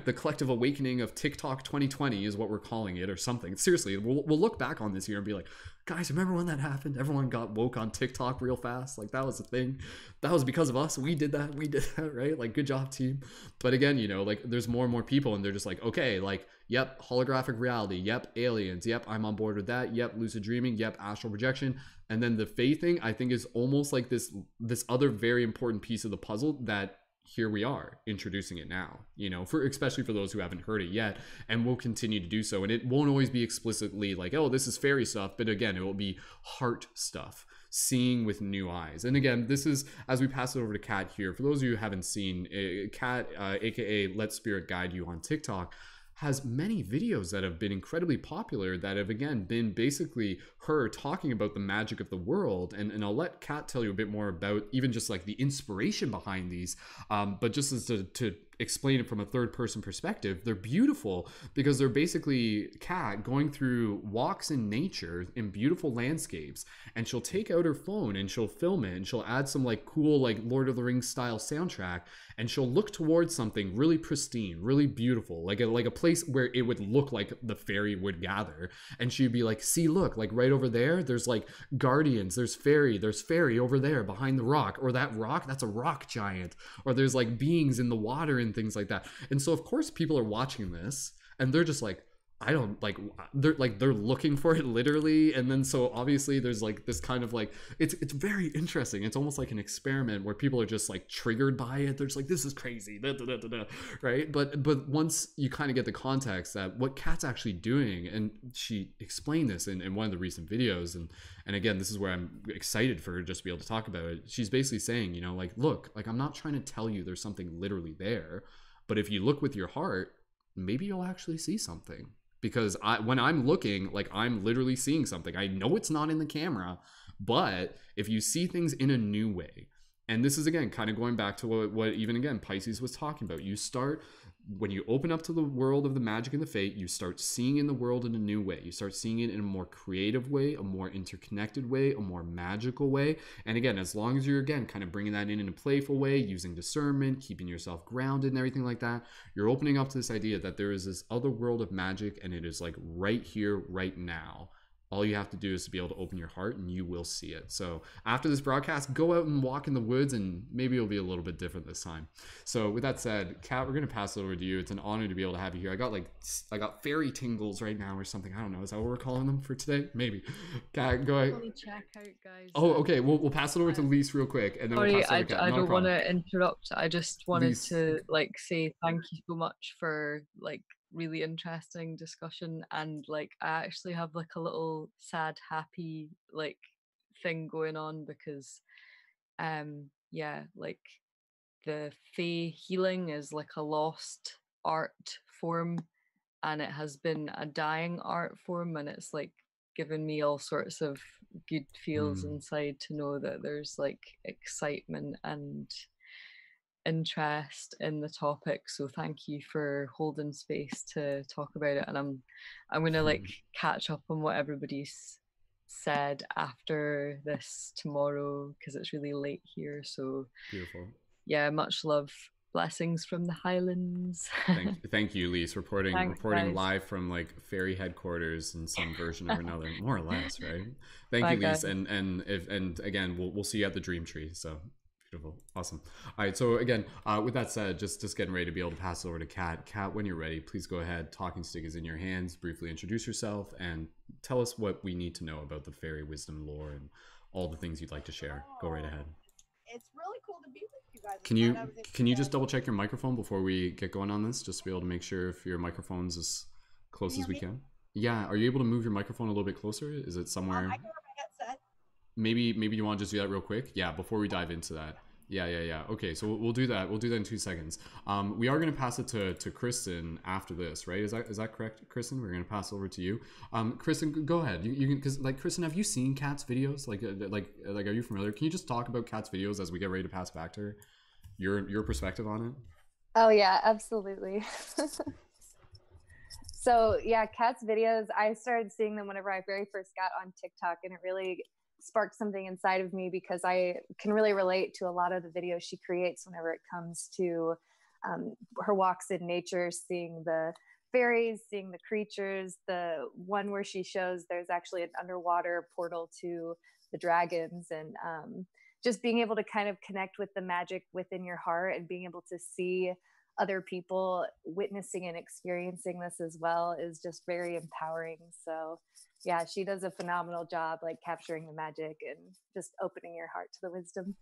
the collective awakening of TikTok 2020 is what we're calling it, or something. Seriously, we'll look back on this year and be like, guys, remember when that happened? Everyone got woke on TikTok real fast. Like, that was the thing. That was because of us. We did that, right? Like, good job, team. But again, you know, like, there's more and more people, and they're just like, okay, like, yep, holographic reality. Yep, aliens. Yep, I'm on board with that. Yep, lucid dreaming. Yep, astral projection. And then the faith thing, I think, is almost like this other very important piece of the puzzle that here we are introducing it now, you know, for especially for those who haven't heard it yet, and we'll continue to do so. And it won't always be explicitly like, oh, this is fairy stuff, but again, it will be heart stuff, seeing with new eyes. And again, this is, as we pass it over to Kat here, for those of you who haven't seen, Kat, aka Let Spirit Guide You on TikTok, has many videos that have been incredibly popular that have, again, been basically her talking about the magic of the world. And I'll let Kat tell you a bit more about even just like the inspiration behind these. But just as to explain it from a third person perspective, they're beautiful because they're basically Kat going through walks in nature in beautiful landscapes, and she'll take out her phone and she'll film it, and she'll add some like cool like Lord of the Rings style soundtrack, and she'll look towards something really pristine, really beautiful, like a place where it would look like the fairy would gather, and she'd be like, see, look, like right over there, there's like guardians, there's fairy over there behind the rock, or that rock, that's a rock giant, or there's like beings in the water and things like that. And so of course people are watching this and they're just like, I don't like, they're looking for it literally. And then so obviously there's like this kind of like, it's very interesting. It's almost like an experiment where people are just like triggered by it. They're just like, this is crazy, right? But once you kind of get the context that what Kat's actually doing, and she explained this in one of the recent videos, and again, this is where I'm excited for her just to be able to talk about it. She's basically saying, you know, like, look, like, I'm not trying to tell you there's something literally there, but if you look with your heart, maybe you'll actually see something. Because when I'm looking, like, I'm literally seeing something. I know it's not in the camera, but if you see things in a new way, and this is, again, kind of going back to what even, again, Pisces was talking about. You start, when you open up to the world of the magic and the fate, you start seeing in the world in a new way. You start seeing it in a more creative way, a more interconnected way, a more magical way. And again, as long as you're, again, kind of bringing that in a playful way, using discernment, keeping yourself grounded and everything like that, you're opening up to this idea that there is this other world of magic, and it is like right here, right now. All you have to do is to be able to open your heart, and you will see it. So after this broadcast, go out and walk in the woods, and maybe it'll be a little bit different this time. So with that said, Kat, we're going to pass it over to you. It's an honor to be able to have you here. I got fairy tingles right now or something. I don't know. Is that what we're calling them for today? Maybe. Kat, go ahead. Check out, guys. Oh, okay. We'll pass it over to Lise real quick, and then Sorry, we'll pass it over to Kat. I don't want to interrupt. I just wanted Lise. to like say thank you so much for like really interesting discussion, and like I actually have like a little sad happy like thing going on because yeah, like the Fae healing is like a lost art form, and it has been a dying art form, and it's like given me all sorts of good feels inside to know that there's like excitement and interest in the topic. So thank you for holding space to talk about it, and I'm gonna like catch up on what everybody's said after this tomorrow because it's really late here. So Beautiful. Yeah, much love. Blessings from the Highlands. Thank you, Lise. Reporting guys. live from like fairy headquarters in some version or another, more or less, right? Thank you, Lise, and again, we'll see you at the Dream Tree. So beautiful, awesome. All right, so again, with that said, just getting ready to be able to pass it over to Kat. Kat, when you're ready, please go ahead. Talking stick is in your hands. Briefly introduce yourself and tell us what we need to know about the fairy wisdom lore and all the things you'd like to share. Go right ahead. It's really cool to be with you guys. Can you just double check your microphone before we get going on this, just to be able to make sure if your microphone's as close as we can? Yeah, are you able to move your microphone a little bit closer? Is it somewhere? I can wear my headset. Maybe you want to just do that real quick? Yeah, before we dive into that. Yeah. Okay, so we'll do that. We'll do that in 2 seconds. We are going to pass it to Kristen after this, right? Is that correct, Kristen? We're going to pass over to you. Kristen, go ahead. You can, because like, Kristen, have you seen Kat's videos? Like, are you familiar? Can you just talk about Kat's videos as we get ready to pass back to her? your perspective on it? Oh yeah, absolutely. So yeah, Kat's videos, I started seeing them whenever I very first got on TikTok, and it really sparked something inside of me because I can really relate to a lot of the videos she creates whenever it comes to her walks in nature, seeing the fairies, seeing the creatures. The one where she shows there's actually an underwater portal to the dragons, and just being able to kind of connect with the magic within your heart and being able to see other people witnessing and experiencing this as well is just very empowering. So yeah, she does a phenomenal job like capturing the magic and just opening your heart to the wisdom.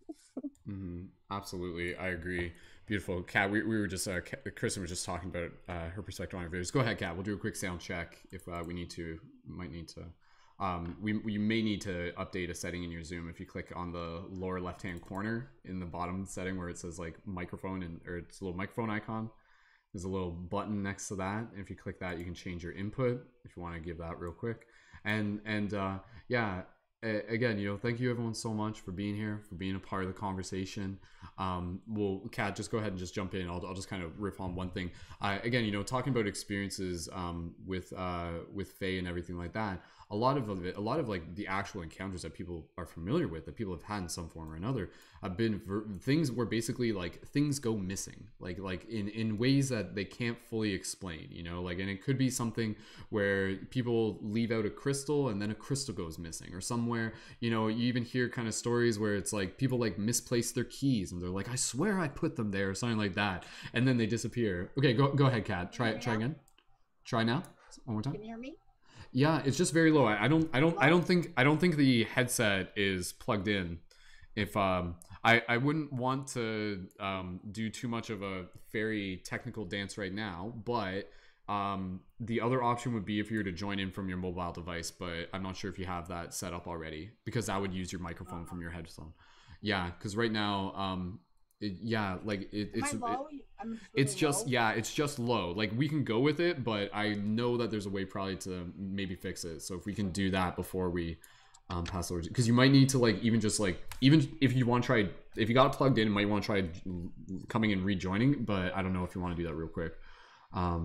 Absolutely, I agree. Beautiful. Kat, we were just Kristen was just talking about her perspective on her videos. Go ahead, Kat. We'll do a quick sound check if we need to. Might need to. You may need to update a setting in your Zoom. If you click on the lower left hand corner in the bottom setting where it says like microphone, or it's a little microphone icon, there's a little button next to that. And if you click that, you can change your input if you want to give that real quick. And yeah, again, thank you everyone so much for being here, for being a part of the conversation. Well, Kat, just go ahead and just jump in. I'll just kind of riff on one thing. Again, talking about experiences with Fae and everything like that. A lot of like the actual encounters that people are familiar with, that people have had in some form or another, have been things where basically like things go missing, like in ways that they can't fully explain, like, and it could be something where people leave out a crystal and then a crystal goes missing, or somewhere, you even hear kind of stories where it's like people like misplace their keys and they're like, I swear I put them there, or something like that, and then they disappear. Okay, go ahead, Kat. Try again. Try now. One more time. Can you hear me? Yeah, it's just very low. I don't think the headset is plugged in. If I wouldn't want to do too much of a fairy technical dance right now, but the other option would be if you were to join in from your mobile device, but I'm not sure if you have that set up already, because that would use your microphone from your headphone. Yeah, because right now it's just low. Like, we can go with it, but I know that there's a way probably to maybe fix it. So if we can do that before we pass over, because you might need to even if you want to try, if you got it plugged in, you might want to try coming and rejoining, but I don't know if you want to do that real quick. Are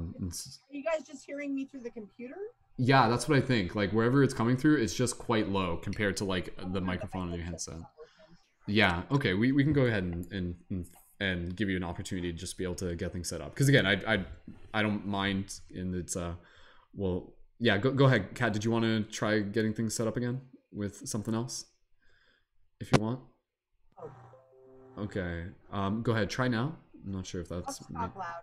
you guys just hearing me through the computer? Yeah, that's what I think. Like, wherever it's coming through, it's just quite low compared to like the microphone on your headset. Yeah, okay, we can go ahead and give you an opportunity to just be able to get things set up. Because again, I don't mind, and it's well, yeah, go ahead, Kat. Did you want to try getting things set up again with something else, if you want? Okay, go ahead, try now. I'm not sure if that's. Let's talk loud.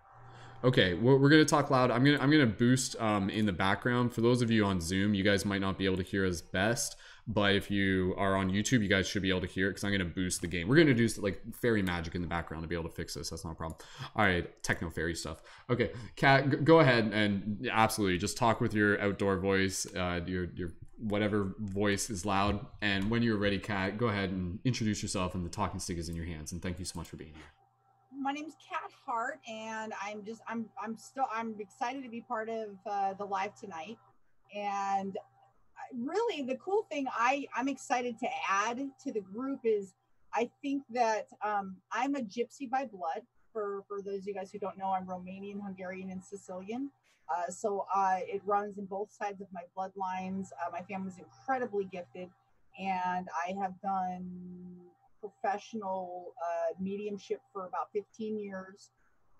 Okay, we're gonna talk loud. I'm gonna boost in the background. For those of you on Zoom, you guys might not be able to hear us best, but if you are on YouTube, you guys should be able to hear it, because I'm gonna boost the game. We're gonna do like fairy magic in the background to be able to fix this. That's not a problem. All right, techno fairy stuff. Okay, Kat, go ahead and absolutely just talk with your outdoor voice, your whatever voice is loud. And when you're ready, Kat, go ahead and introduce yourself, and the talking stick is in your hands. And thank you so much for being here. My name's Kat Hart, and I'm excited to be part of the live tonight. And really, the cool thing I'm excited to add to the group is, I think that I'm a gypsy by blood. For those of you guys who don't know, I'm Romanian, Hungarian, and Sicilian. So it runs in both sides of my bloodlines. My family's incredibly gifted, and I have done professional mediumship for about 15 years.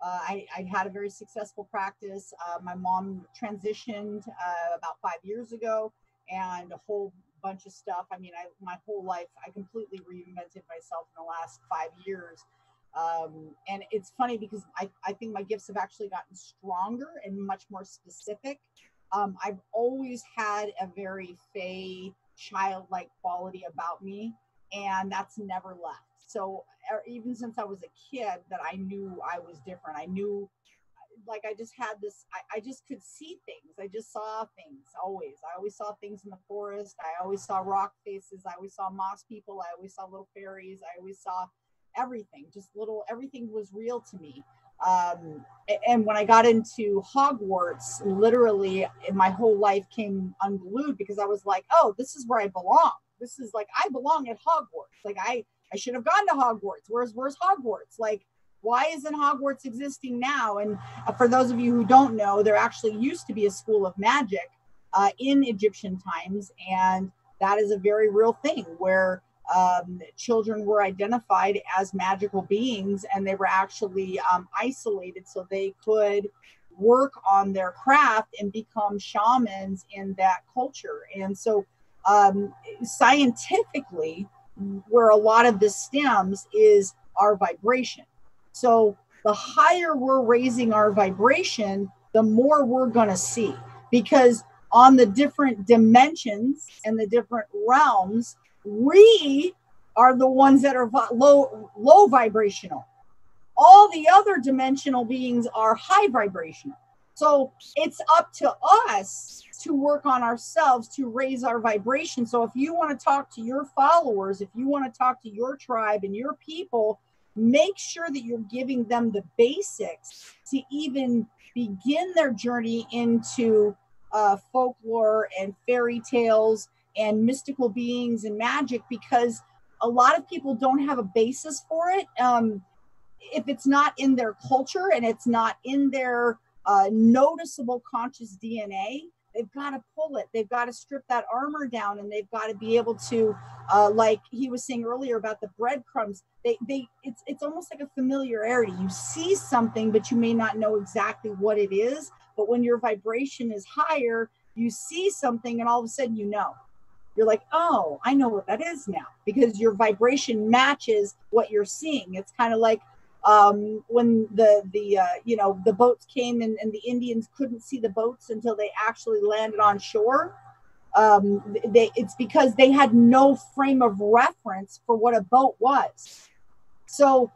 I had a very successful practice. My mom transitioned about 5 years ago, and a whole bunch of stuff. I mean, my whole life, I completely reinvented myself in the last 5 years. And it's funny because I think my gifts have actually gotten stronger and much more specific. I've always had a very fey, childlike quality about me, and that's never left. So even since I was a kid, that I knew I was different. I knew, like, I just had this, I just could see things. I just saw things always. I always saw things in the forest. I always saw rock faces. I always saw moss people. I always saw little fairies. I always saw everything, everything was real to me. And when I got into Hogwarts, literally my whole life came unglued, because I was like, oh, this is where I belong. This is like, I belong at Hogwarts. Like, I should have gone to Hogwarts. Where's Hogwarts? Like, Why isn't Hogwarts existing now? And for those of you who don't know, there actually used to be a school of magic in Egyptian times, and that is a very real thing where children were identified as magical beings, and they were actually isolated so they could work on their craft and become shamans in that culture. And so scientifically, where a lot of this stems is our vibration. So the higher we're raising our vibration, the more we're going to see, because on the different dimensions and the different realms, we are the ones that are low vibrational. All the other dimensional beings are high vibrational. So it's up to us to work on ourselves to raise our vibration. So if you want to talk to your followers, if you want to talk to your tribe and your people, make sure that you're giving them the basics to even begin their journey into folklore and fairy tales and mystical beings and magic, because a lot of people don't have a basis for it. If it's not in their culture and it's not in their noticeable conscious DNA, they've got to pull it. They've got to strip that armor down, and they've got to be able to, like he was saying earlier about the breadcrumbs. It's almost like a familiarity. You see something, but you may not know exactly what it is. But when your vibration is higher, you see something, and all of a sudden you know. You're like, oh, I know what that is now, because your vibration matches what you're seeing. It's kind of like when the boats came and the Indians couldn't see the boats until they actually landed on shore. It's because they had no frame of reference for what a boat was. So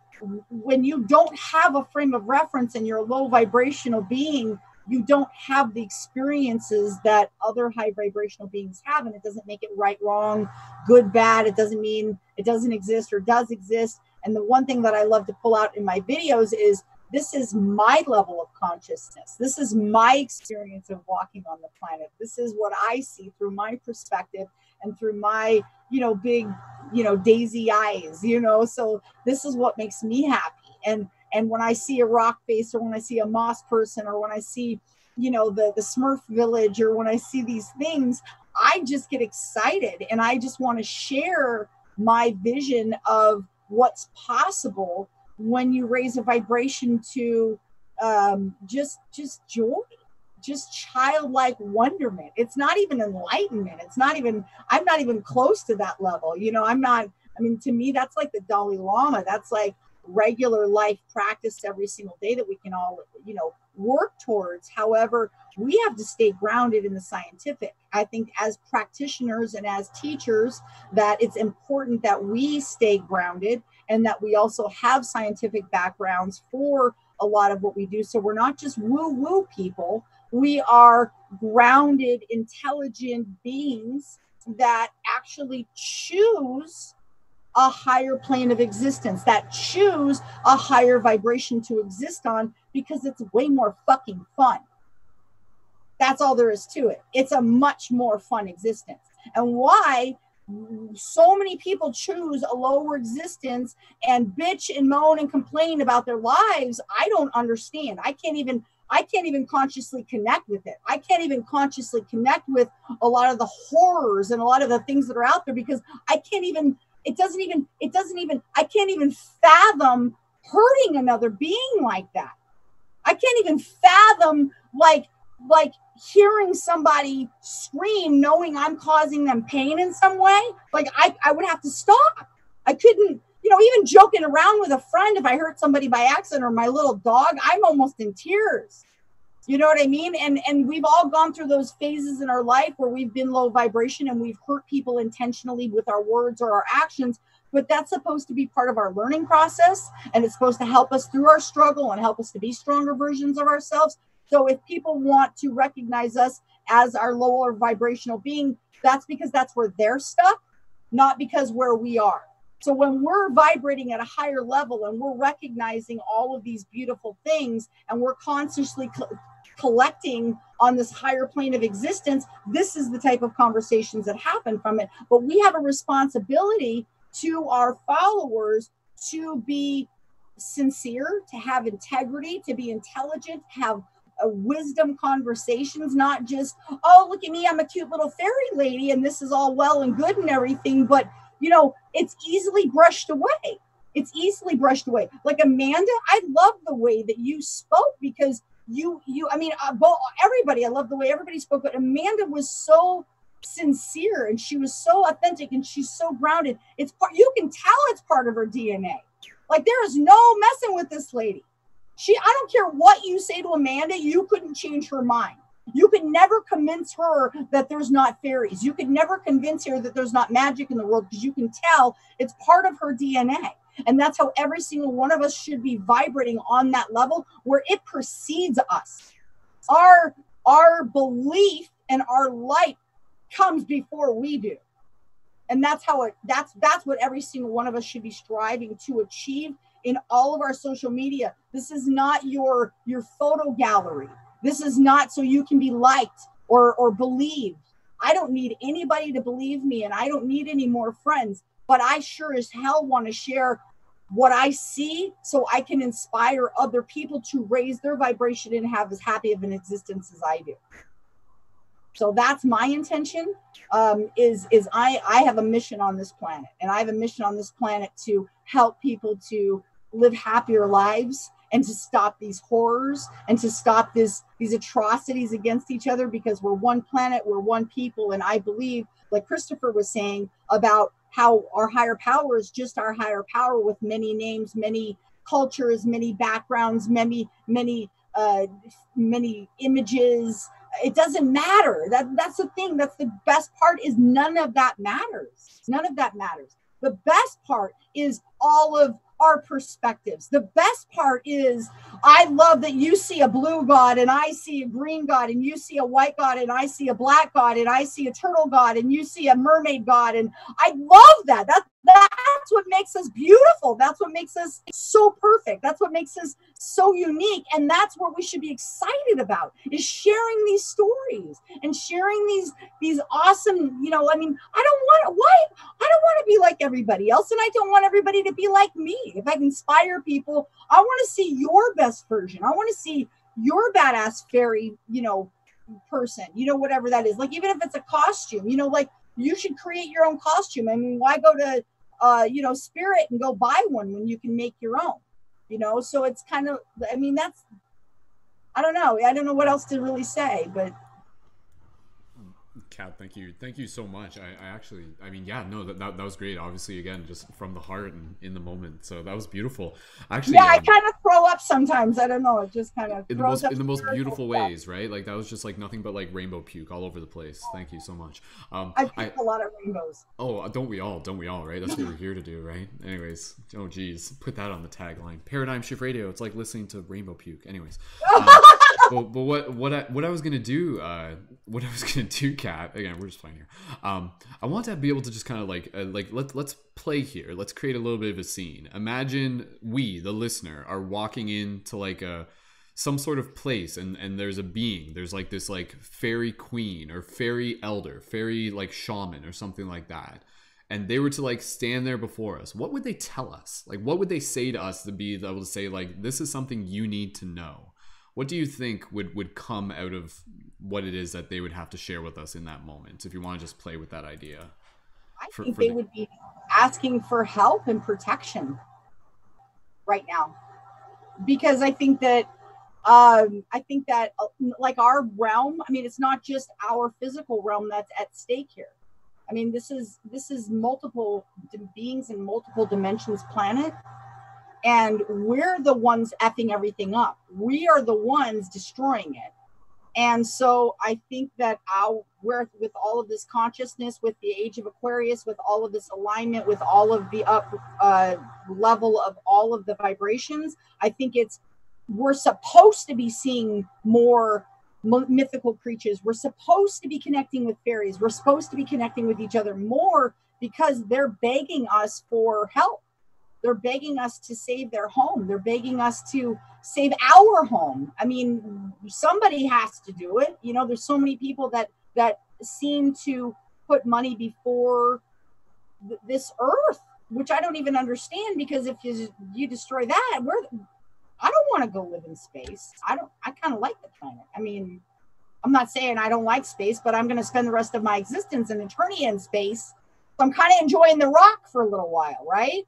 when you don't have a frame of reference and you're a low vibrational being, you don't have the experiences that other high vibrational beings have, and it doesn't make it right, wrong, good, bad. It doesn't mean it doesn't exist or does exist. And the one thing that I love to pull out in my videos is, this is my level of consciousness. This is my experience of walking on the planet. This is what I see through my perspective and through my, big, daisy eyes, so this is what makes me happy. And when I see a rock face, or when I see a moss person, or when I see, the Smurf village, or when I see these things, I just get excited, and I just want to share my vision of what's possible when you raise a vibration to just joy, just childlike wonderment. It's not even enlightenment. I'm not even close to that level. To me, that's like the Dalai Lama. That's like regular life practice every single day that we can all, work towards. However, we have to stay grounded in the scientific. I think as practitioners and as teachers, that it's important that we stay grounded, and that we also have scientific backgrounds for a lot of what we do. So we're not just woo-woo people. We are grounded, intelligent beings that actually choose a higher plane of existence, that choose a higher vibration to exist on, because it's way more fucking fun. That's all there is to it. It's a much more fun existence. And why so many people choose a lower existence and bitch and moan and complain about their lives, I don't understand. I can't even consciously connect with it. I can't even consciously connect with a lot of the horrors and a lot of the things that are out there, because I can't even fathom hurting another being like that. I can't even fathom like hearing somebody scream, knowing I'm causing them pain in some way. Like I would have to stop. I couldn't, even joking around with a friend, if I hurt somebody by accident, or my little dog, I'm almost in tears. You know what I mean? And we've all gone through those phases in our life where we've been low vibration and we've hurt people intentionally with our words or our actions. But that's supposed to be part of our learning process, and it's supposed to help us through our struggle and help us to be stronger versions of ourselves. So if people want to recognize us as our lower vibrational being, that's because that's where they're stuck, not because where we are. So when we're vibrating at a higher level and we're recognizing all of these beautiful things, and we're consciously collecting on this higher plane of existence, this is the type of conversations that happen from it. But we have a responsibility to our followers to be sincere, to have integrity, to be intelligent, have wisdom conversations, not just, oh, look at me, I'm a cute little fairy lady and this is all well and good and everything, but you know, it's easily brushed away. It's easily brushed away. Like Amanda, I love the way that you spoke, because I mean, everybody, I love the way everybody spoke, but Amanda was so sincere and she was so authentic and she's so grounded. It's part, you can tell it's part of her DNA. Like there is no messing with this lady. I don't care what you say to Amanda, you couldn't change her mind. You could never convince her that there's not fairies. You could never convince her that there's not magic in the world, because you can tell it's part of her DNA. And that's how every single one of us should be vibrating on that level where it precedes us. Our belief and our light comes before we do. And that's what every single one of us should be striving to achieve in all of our social media. This is not your photo gallery. This is not so you can be liked or believed. I don't need anybody to believe me, and I don't need any more friends, but I sure as hell want to share what I see so I can inspire other people to raise their vibration and have as happy of an existence as I do. So that's my intention. I have a mission on this planet, and I have a mission on this planet to help people to live happier lives and to stop these horrors and to stop these atrocities against each other, because we're one planet, we're one people. And I believe, like Christopher was saying about how our higher power is just our higher power with many names, many cultures, many backgrounds, many images. It doesn't matter. That's the thing. That's the best part, is none of that matters. None of that matters. The best part is all of our perspectives. The best part is, I love that you see a blue god and I see a green god, and you see a white god and I see a black god, and I see a turtle god and you see a mermaid god. And I love that. That's what makes us beautiful. That's what makes us so perfect. That's what makes us so unique. And that's what we should be excited about, is sharing these stories and sharing these awesome, you know, I mean, I don't want to be like everybody else, and I don't want everybody to be like me. If I can inspire people, I want to see your best version. I want to see your badass fairy, you know, person, you know, whatever that is. Like, even if it's a costume, you know, like, you should create your own costume. I mean, why go to you know, Spirit and go buy one when you can make your own, you know? So it's kind of, I mean, I don't know what else to really say, but Kat, thank you so much. I mean, yeah, no, that was great. Obviously, again, just from the heart and in the moment. So that was beautiful. Actually, yeah, I kind of throw up sometimes. I don't know. It just kind of in the most beautiful ways, right? Like, that was just like nothing but like rainbow puke all over the place. Thank you so much. I puke a lot of rainbows. Oh, don't we all, right? That's what we're here to do, right? Anyways, oh geez, put that on the tagline. Paradigm Shift Radio. It's like listening to rainbow puke. Anyways. But what I was gonna do, Kat, again, we're just playing here. I want to be able to just kind of like let's play here. Let's create a little bit of a scene. Imagine we, the listener, are walking into like some sort of place, and there's a being. There's like this like fairy queen or fairy elder, fairy like shaman or something like that. And they were to like stand there before us. What would they tell us? Like, what would they say to us to be able to say like, this is something you need to know? What do you think would come out of what it is that they would have to share with us in that moment, if you want to just play with that idea? I think they would be asking for help and protection right now, because I think that like our realm, I mean, it's not just our physical realm that's at stake here. I mean, this is multiple beings in multiple dimensions planet. And we're the ones effing everything up. We are the ones destroying it. And so I think that we're, with all of this consciousness, with the age of Aquarius, with all of this alignment, with all of the up level of all of the vibrations, I think we're supposed to be seeing more mythical creatures. We're supposed to be connecting with fairies. We're supposed to be connecting with each other more, because they're begging us for help. They're begging us to save their home. They're begging us to save our home. I mean, somebody has to do it. You know, there's so many people that seem to put money before this earth. which I don't even understand, because if you destroy that, I don't want to go live in space. I kind of like the planet. I mean, I'm not saying I don't like space, but I'm going to spend the rest of my existence and eternity in space. So I'm kind of enjoying the rock for a little while, right?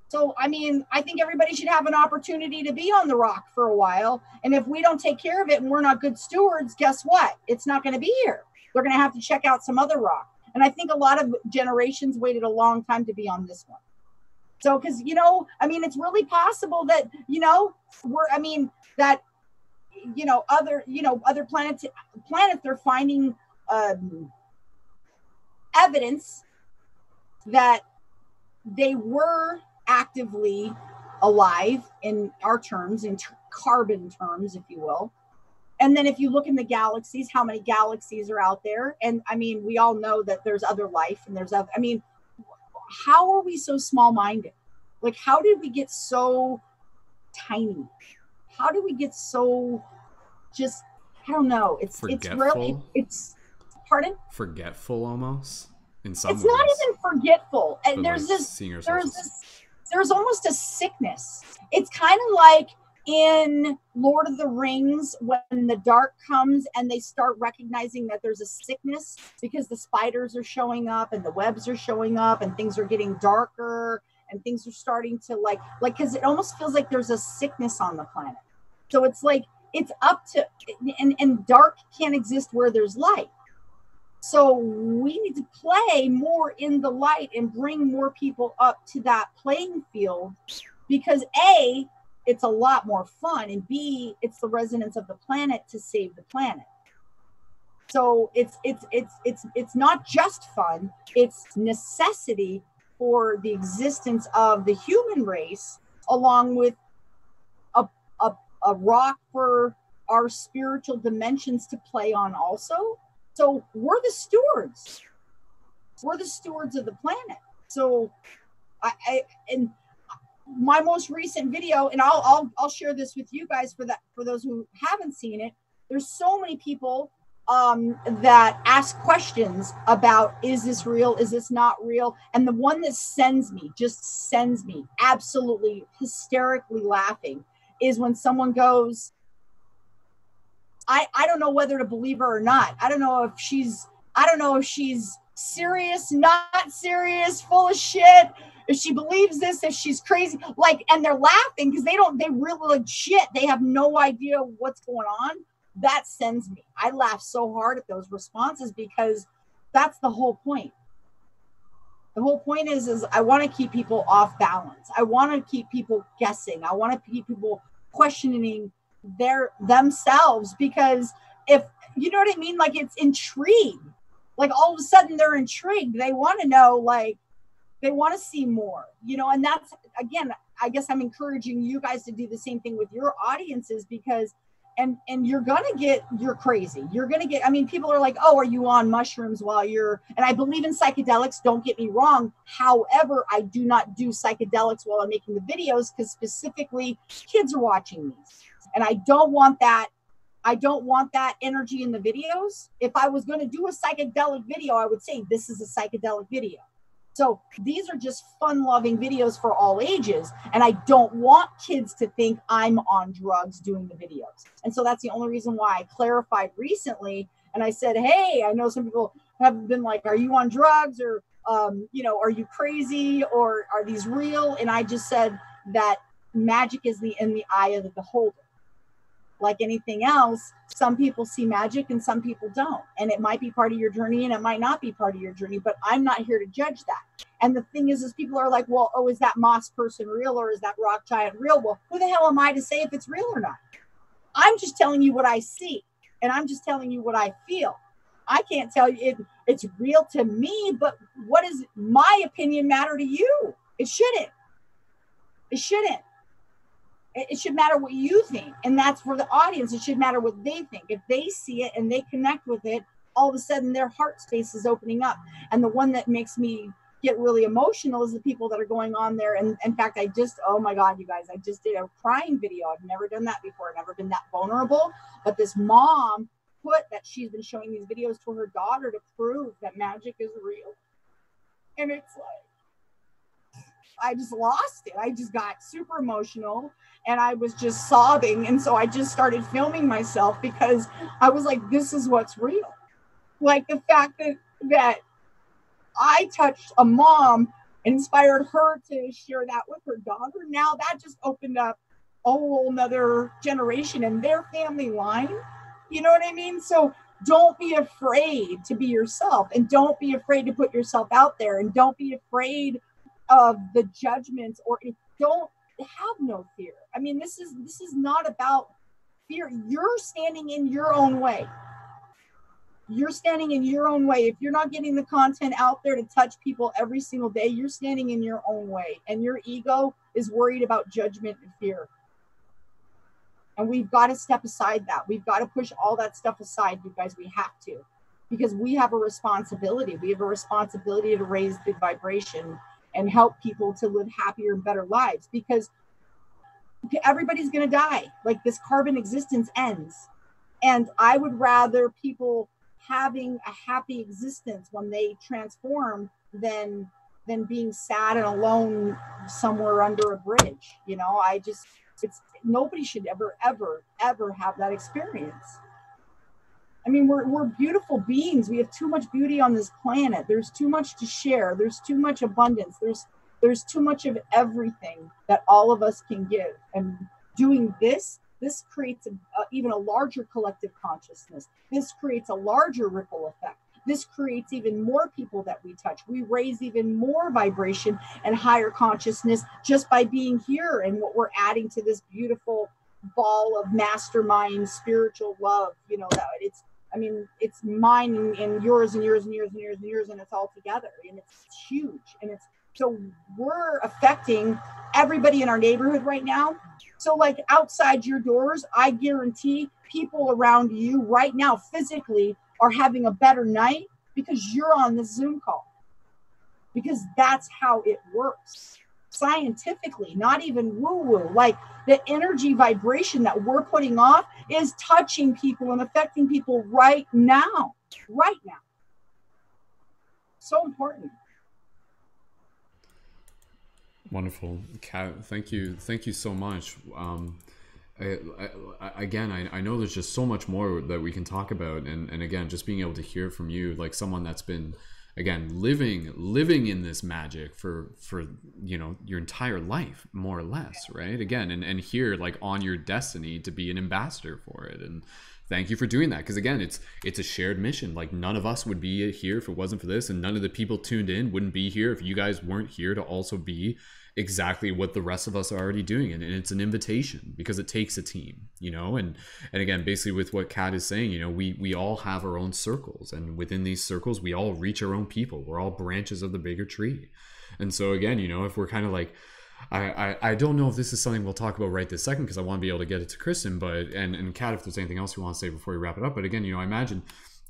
So, I mean, I think everybody should have an opportunity to be on the rock for a while. And if we don't take care of it and we're not good stewards, guess what? It's not going to be here. They're going to have to check out some other rock. And I think a lot of generations waited a long time to be on this one. So, because, you know, I mean, it's really possible that, you know, other planets, they're finding evidence that they were actively alive in our terms, in carbon terms, if you will. And then if you look in the galaxies, how many galaxies are out there? And I mean, we all know that there's other life and there's other, I mean, how are we so small-minded? Like, how did we get so tiny? How do we get so just, I don't know. It's really, it's, pardon? Forgetful almost in some ways. It's not even forgetful. And But, there's like, this, there's almost a sickness. It's kind of like in Lord of the Rings when the dark comes and they start recognizing that there's a sickness because the spiders are showing up and the webs are showing up and things are getting darker and things are starting to like because it almost feels like there's a sickness on the planet. So it's like it's up to and dark can't exist where there's light. So we need to play more in the light and bring more people up to that playing field because A, it's a lot more fun, and B, it's the resonance of the planet to save the planet. So it's not just fun, it's necessity for the existence of the human race, along with a rock for our spiritual dimensions to play on also. So we're the stewards. We're the stewards of the planet. So and my most recent video, and I'll share this with you guys for those who haven't seen it. There's so many people that ask questions about, is this real? Is this not real? And the one that sends me absolutely hysterically laughing is when someone goes, I don't know whether to believe her or not. I don't know if she's serious, not serious, full of shit. If she believes this, if she's crazy, like, and they're laughing because they really legit, they have no idea what's going on. That sends me. I laugh so hard at those responses because that's the whole point. The whole point is I want to keep people off balance. I want to keep people guessing. I want to keep people questioning themselves, because if you know what I mean, like, it's intrigue. Like, all of a sudden they're intrigued. They want to know, like, they want to see more, you know. And that's, again, I guess I'm encouraging you guys to do the same thing with your audiences, because and you're crazy. You're gonna get, I mean, people are like, oh, are you on mushrooms while you're, and I believe in psychedelics, don't get me wrong. However, I do not do psychedelics while I'm making the videos, because specifically kids are watching these, and I don't want that energy in the videos. If I was going to do a psychedelic video, I would say this is a psychedelic video. So these are just fun-loving videos for all ages, and I don't want kids to think I'm on drugs doing the videos. And so that's the only reason why I clarified recently, and I said, hey, I know some people have been like, are you on drugs, or are you crazy, or are these real? And I just said that magic is in the eye of the beholder. Like anything else, some people see magic and some people don't. And it might be part of your journey and it might not be part of your journey, but I'm not here to judge that. And the thing is people are like, well, oh, is that moss person real, or is that rock giant real? Well, who the hell am I to say if it's real or not? I'm just telling you what I see, and I'm just telling you what I feel. I can't tell you if it's real to me, but what does my opinion matter to you? It shouldn't. It shouldn't. It should matter what you think, and that's for the audience. It should matter what they think. If they see it and they connect with it, all of a sudden their heart space is opening up. And the one that makes me get really emotional is the people that are going on there. And in fact, oh my God, you guys, I just did a crying video. I've never done that before. I've never been that vulnerable. But this mom put that she's been showing these videos to her daughter to prove that magic is real. And it's like, lost it. I just got super emotional and I was just sobbing. And so I just started filming myself because I was like, this is what's real. Like the fact that I touched a mom, inspired her to share that with her daughter. Now that just opened up a whole nother generation in their family line. You know what I mean? So don't be afraid to be yourself, and don't be afraid to put yourself out there, and don't be afraid of the judgments, or don't have no fear. I mean, this is not about fear. You're standing in your own way. You're standing in your own way. If you're not getting the content out there to touch people every single day, you're standing in your own way, and your ego is worried about judgment and fear. And we've got to step aside that. We've got to push all that stuff aside, you guys. We have to, because we have a responsibility. We have a responsibility to raise the vibration and help people to live happier and better lives, because everybody's going to die. Like, this carbon existence ends. And I would rather people having a happy existence when they transform than being sad and alone somewhere under a bridge. You know, nobody should ever have that experience. I mean, we're beautiful beings. We have too much beauty on this planet. There's too much to share. There's too much abundance. There's too much of everything that all of us can give. And doing this creates even a larger collective consciousness. This creates a larger ripple effect. This creates even more people that we touch. We raise even more vibration and higher consciousness just by being here, and what we're adding to this beautiful ball of mastermind spiritual love. You know, that it's mine and yours and yours and yours and yours and yours, and it's all together, and it's huge. And so we're affecting everybody in our neighborhood right now. So like outside your doors, I guarantee people around you right now physically are having a better night because you're on this Zoom call, because that's how it works scientifically, not even woo-woo. Like, the energy vibration that we're putting off is touching people and affecting people right now. So important. Wonderful, Kat. Thank you so much. I know there's just so much more that we can talk about, and again, just being able to hear from you, like someone that's been, again, living in this magic for you know, your entire life, more or less, right? Again, and here, like, on your destiny to be an ambassador for it. And thank you for doing that, because again, it's a shared mission. Like, none of us would be here if it wasn't for this, and none of the people tuned in wouldn't be here if you guys weren't here to also be exactly what the rest of us are already doing. And it's an invitation, because it takes a team, you know. And again, basically with what Kat is saying, you know, we all have our own circles, and within these circles we all reach our own people. We're all branches of the bigger tree. And so again, you know, if we're kind of like, I don't know if this is something we'll talk about right this second, because I want to be able to get it to Kristen, but and Kat, if there's anything else you want to say before we wrap it up. But again, you know, I imagine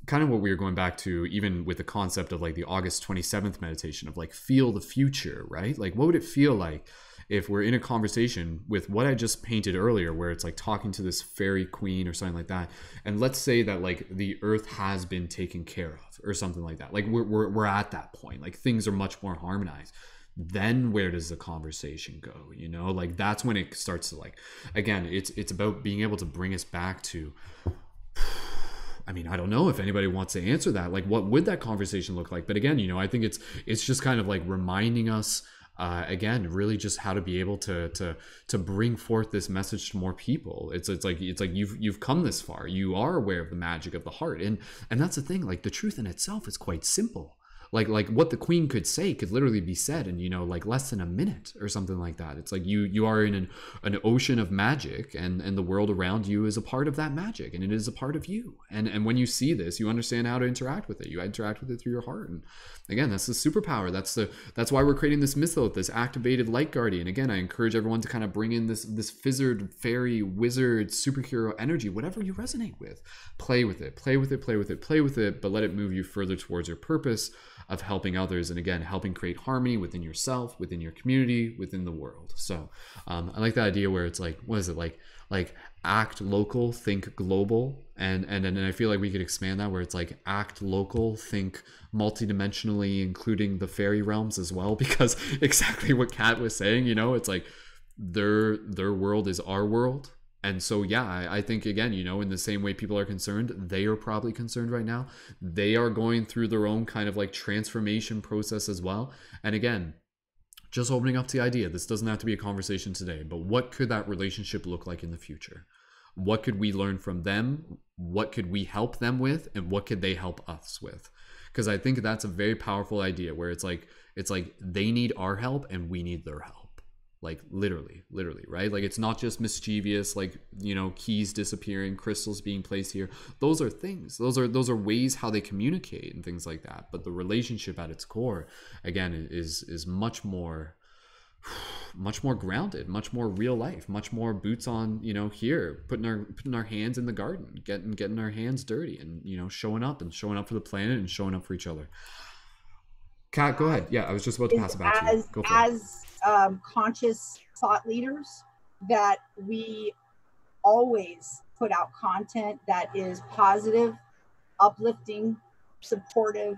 kind of what we were going back to, even with the concept of like the August 27th meditation of like, feel the future, right? Like, what would it feel like if we're in a conversation with what I just painted earlier, where it's like talking to this fairy queen or something like that, and let's say that like the earth has been taken care of or something like that. Like, we're at that point, like things are much more harmonized. Then where does the conversation go? You know, like that's when it starts to, like, again, it's about being able to bring us back to, I mean, I don't know if anybody wants to answer that. Like, what would that conversation look like? But again, you know, I think it's just kind of like reminding us, again, really just how to be able to bring forth this message to more people. It's like you've come this far. You are aware of the magic of the heart, and that's the thing. Like, the truth in itself is quite simple. Like what the queen could say could literally be said in, you know, like less than a minute or something like that. It's like you are in an ocean of magic, and the world around you is a part of that magic, and it is a part of you. And when you see this, you understand how to interact with it. You interact with it through your heart. And again, that's the superpower. That's why we're creating this mythos, this activated light guardian. Again, I encourage everyone to kind of bring in this fizzard, fairy, wizard, superhero energy, whatever you resonate with. Play with it, but let it move you further towards your purpose of helping others, and again, helping create harmony within yourself, within your community, within the world. So I like that idea where it's like, what is it, like act local, think global, And I feel like we could expand that where it's like act local, think multidimensionally, including the fairy realms as well, because exactly what Kat was saying, you know, it's like their world is our world. And so, yeah, I think, again, you know, in the same way people are concerned, they are probably concerned right now. They are going through their own kind of like transformation process as well. And again, just opening up to the idea, this doesn't have to be a conversation today, but what could that relationship look like in the future? What could we learn from them? What could we help them with? And what could they help us with? Because I think that's a very powerful idea where it's like they need our help and we need their help. Like literally, right? Like it's not just mischievous, like, you know, keys disappearing, crystals being placed here. Those are things. Those are ways how they communicate and things like that. But the relationship at its core, again, is much more grounded, much more real life, much more boots on, you know, here, putting our hands in the garden, getting our hands dirty, and, you know, showing up for the planet and showing up for each other. Kat, go ahead. Yeah, I was just about to pass it back to you. Go for it. Conscious thought leaders, that we always put out content that is positive, uplifting, supportive.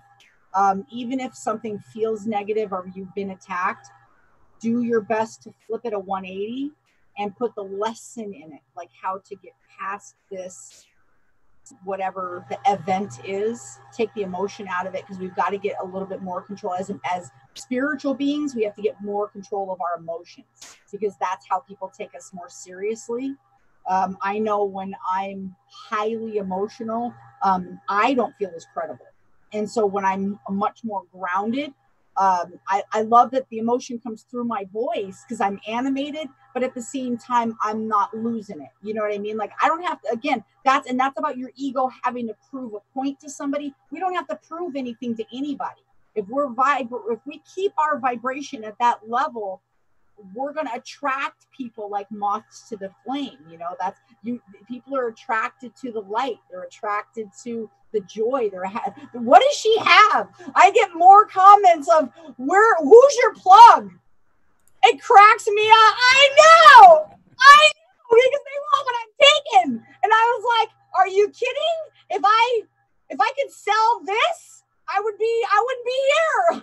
Even if something feels negative or you've been attacked, do your best to flip it a 180 and put the lesson in it, like how to get past this, whatever the event is. Take the emotion out of it, because we've got to get a little bit more control as spiritual beings. We have to get more control of our emotions, because that's how people take us more seriously. I know when I'm highly emotional, I don't feel as credible. And so when I'm much more grounded, I love that the emotion comes through my voice because I'm animated, but at the same time, I'm not losing it. You know what I mean? Like, I don't have to, again, that's about your ego having to prove a point to somebody. We don't have to prove anything to anybody. If we keep our vibration at that level, we're going to attract people like moths to the flame. You know, people are attracted to the light. They're attracted to the joy. What does she have? I get more comments of who's your plug? It cracks me up. I know, because they want what I'm taking. And I was like, are you kidding? If I could sell this, I wouldn't be here.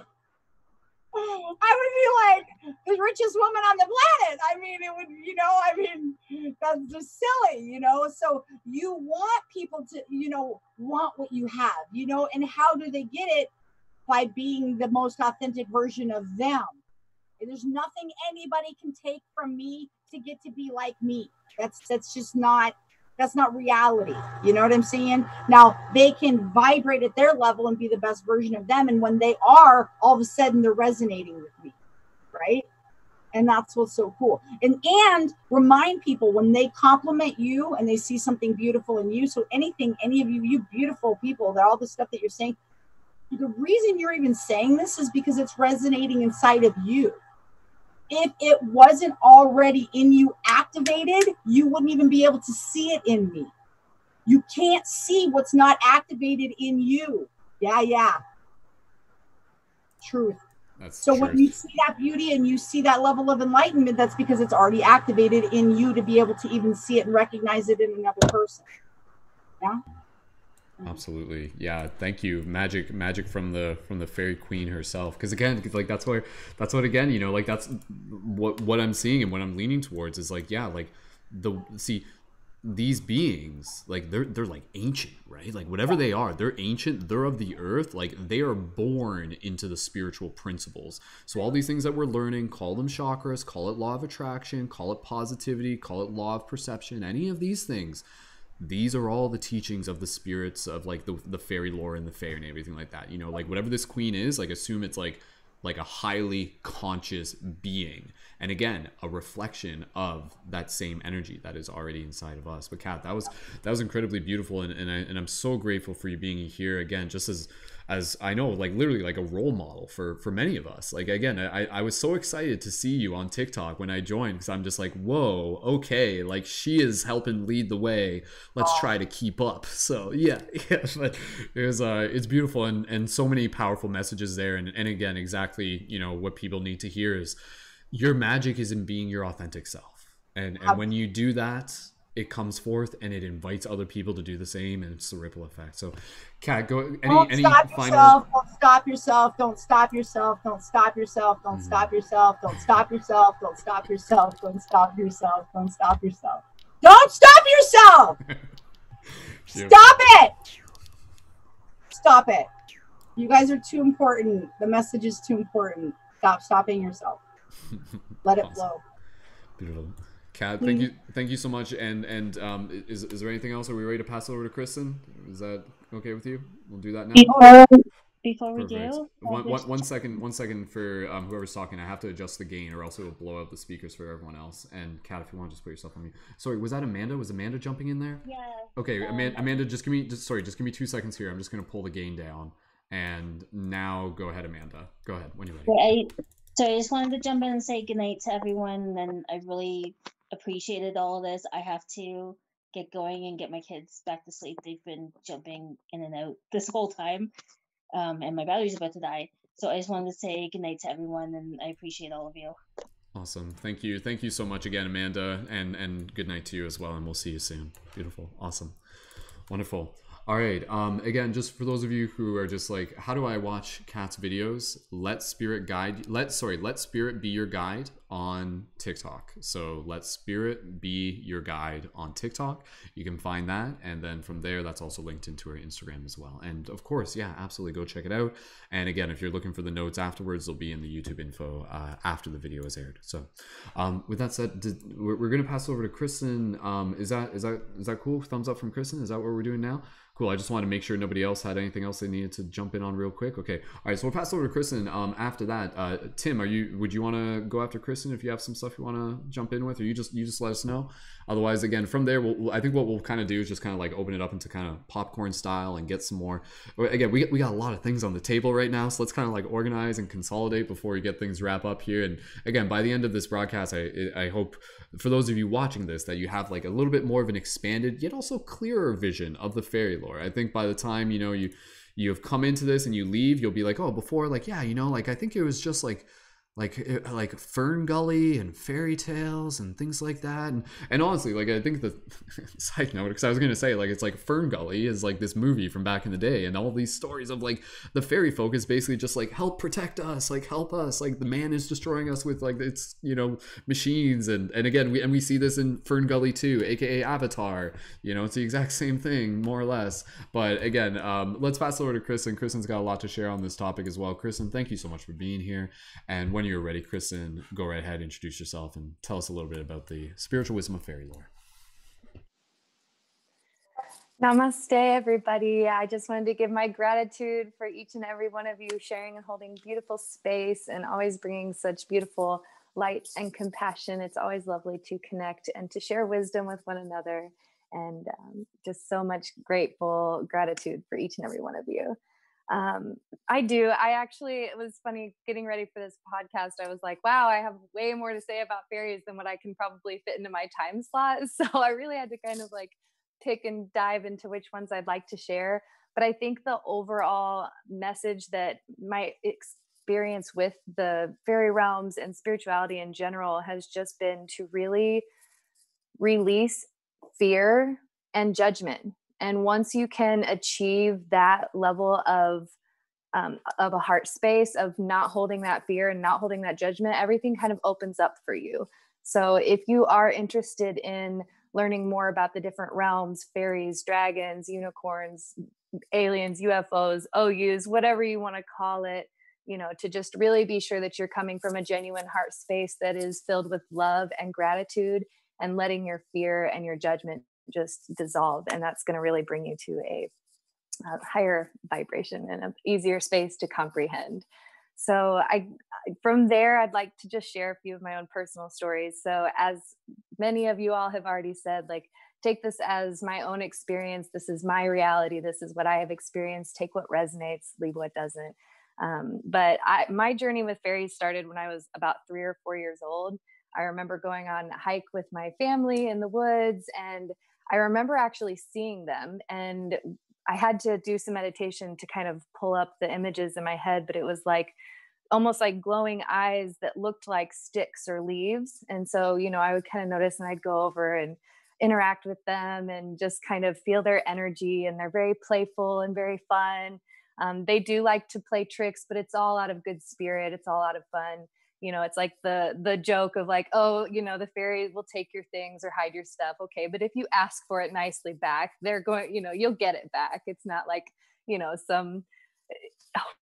I would be like the richest woman on the planet. I mean, it would, you know, that's just silly, you know? So you want people to, you know, want what you have, you know, and how do they get it? By being the most authentic version of them. There's nothing anybody can take from me to get to be like me. That's not reality. You know what I'm saying? Now they can vibrate at their level and be the best version of them. And when they are, all of a sudden they're resonating with me. Right. And that's what's so cool. And remind people when they compliment you and they see something beautiful in you. So any of you beautiful people, that all the stuff that you're saying, the reason you're even saying this is because it's resonating inside of you. If it wasn't already in you activated, you wouldn't even be able to see it in me. You can't see what's not activated in you. Yeah. Truth. So when you see that beauty and you see that level of enlightenment, that's because it's already activated in you to be able to even see it and recognize it in another person. Yeah. Absolutely. Yeah. Thank you. Magic from the fairy queen herself. Because again, like that's what again, you know, like that's what I'm seeing and what I'm leaning towards is like, yeah, like these beings, like they're like ancient, right? Like whatever they are, they're ancient, they're of the earth, like they are born into the spiritual principles. So all these things that we're learning, call them chakras, call it law of attraction, call it positivity, call it law of perception, any of these things, these are all the teachings of the spirits of like the fairy lore and the fae and everything like that. You know, like whatever this queen is, like assume it's like a highly conscious being, and again a reflection of that same energy that is already inside of us. But Kat, that was incredibly beautiful, and I'm so grateful for you being here again, just as I know, like literally like a role model for many of us. Like again, I was so excited to see you on TikTok when I joined, because I'm just like, whoa, okay, like she is helping lead the way, let's try to keep up. So yeah, but it's beautiful, and so many powerful messages there, and again, exactly, you know, what people need to hear is your magic is in being your authentic self, and when you do that, it comes forth and it invites other people to do the same, and it's the ripple effect. So Kat, go any Stop final yourself, don't stop yourself, don't stop yourself, don't stop yourself, don't stop yourself, don't stop yourself, don't stop yourself, don't stop yourself, don't stop yourself. Don't stop yourself! Stop it! Stop it. You guys are too important. The message is too important. Stop stopping yourself. Let it flow. Beautiful. Kat, thank you so much. And is there anything else? Are we ready to pass it over to Kristen? Is that okay with you? We'll do that now. Before we Perfect. do, One second for whoever's talking. I have to adjust the gain, or else it will blow out the speakers for everyone else. And Kat, if you want, just put yourself on mute. Sorry, was that Amanda? Was Amanda jumping in there? Yeah. Okay, Amanda, just give me 2 seconds here. I'm just gonna pull the gain down. And now go ahead, Amanda. Go ahead when you're ready. So I just wanted to jump in and say goodnight to everyone, and I really appreciated all of this. I have to get going and get my kids back to sleep. They've been jumping in and out this whole time, and my battery's about to die. So I just wanted to say goodnight to everyone, and I appreciate all of you. Awesome. Thank you so much again, Amanda, and good night to you as well, and we'll see you soon. Beautiful. Awesome. Wonderful. All right. Again, just for those of you who are just like, how do I watch Kat's videos? Let Spirit be your guide on TikTok. So let Spirit be your guide on TikTok. You can find that, and then from there, that's also linked into her Instagram as well. And of course, yeah, absolutely go check it out. And again, if you're looking for the notes afterwards, they'll be in the YouTube info after the video is aired. So, with that said, we're gonna pass over to Kristen. Is that cool? Thumbs up from Kristen. Is that what we're doing now? Cool. I just wanted to make sure nobody else had anything else they needed to jump in on real quick. Okay. All right. So we'll pass over to Kristen. After that, Tim, would you want to go after Kristen if you have some stuff you want to jump in with, or you just let us know. Otherwise, again, from there, I think what we'll kind of do is just kind of like open it up into kind of popcorn style and get some more. Again, we got a lot of things on the table right now, so let's kind of like organize and consolidate before we get things wrap up here. And again, by the end of this broadcast, I hope for those of you watching this that you have like a little bit more of an expanded yet also clearer vision of the fairy lore. I think by the time you have come into this and you leave, you'll be like, oh, before, like, yeah, like I think it was just like Fern Gully and fairy tales and things like that, and honestly, like I think the side note, because I was gonna say like it's like Fern Gully is like this movie from back in the day, and all these stories of like the fairy folk is basically just like help protect us, like help us, like the man is destroying us with like its machines, and again we see this in Fern Gully too, aka Avatar. It's the exact same thing more or less. But again, let's pass over to Kristen. Kristen's got a lot to share on this topic as well. Kristen, thank you so much for being here, and when you're ready, Kristen, go right ahead, introduce yourself, and tell us a little bit about the spiritual wisdom of fairy lore. Namaste, everybody. I just wanted to give my gratitude for each and every one of you sharing and holding beautiful space and always bringing such beautiful light and compassion. It's always lovely to connect and to share wisdom with one another, and just so much gratitude for each and every one of you. It was funny getting ready for this podcast. I was like, wow, I have way more to say about fairies than what I can probably fit into my time slot. So I really had to kind of like pick and dive into which ones I'd like to share. But I think the overall message that my experience with the fairy realms and spirituality in general has just been to really release fear and judgment. And once you can achieve that level of a heart space of not holding that fear and not holding that judgment, everything kind of opens up for you. So if you are interested in learning more about the different realms, fairies, dragons, unicorns, aliens, UFOs, OUs, whatever you want to call it, to just really be sure that you're coming from a genuine heart space that is filled with love and gratitude, and letting your fear and your judgment just dissolve. And that's going to really bring you to a higher vibration and an easier space to comprehend. So from there, I'd like to just share a few of my own personal stories. So as many of you all have already said, like, take this as my own experience. This is my reality. This is what I have experienced. Take what resonates, leave what doesn't. But my journey with fairies started when I was about 3 or 4 years old. I remember going on a hike with my family in the woods, and I remember actually seeing them, and I had to do some meditation to kind of pull up the images in my head, but it was like almost like glowing eyes that looked like sticks or leaves. And so, I would kind of notice, and I'd go over and interact with them and just kind of feel their energy. And they're very playful and very fun. They do like to play tricks, but it's all out of good spirit. It's all out of fun. It's like the joke of like, oh, the fairies will take your things or hide your stuff. Okay. But if you ask for it nicely back, they're going, you'll get it back. It's not like, some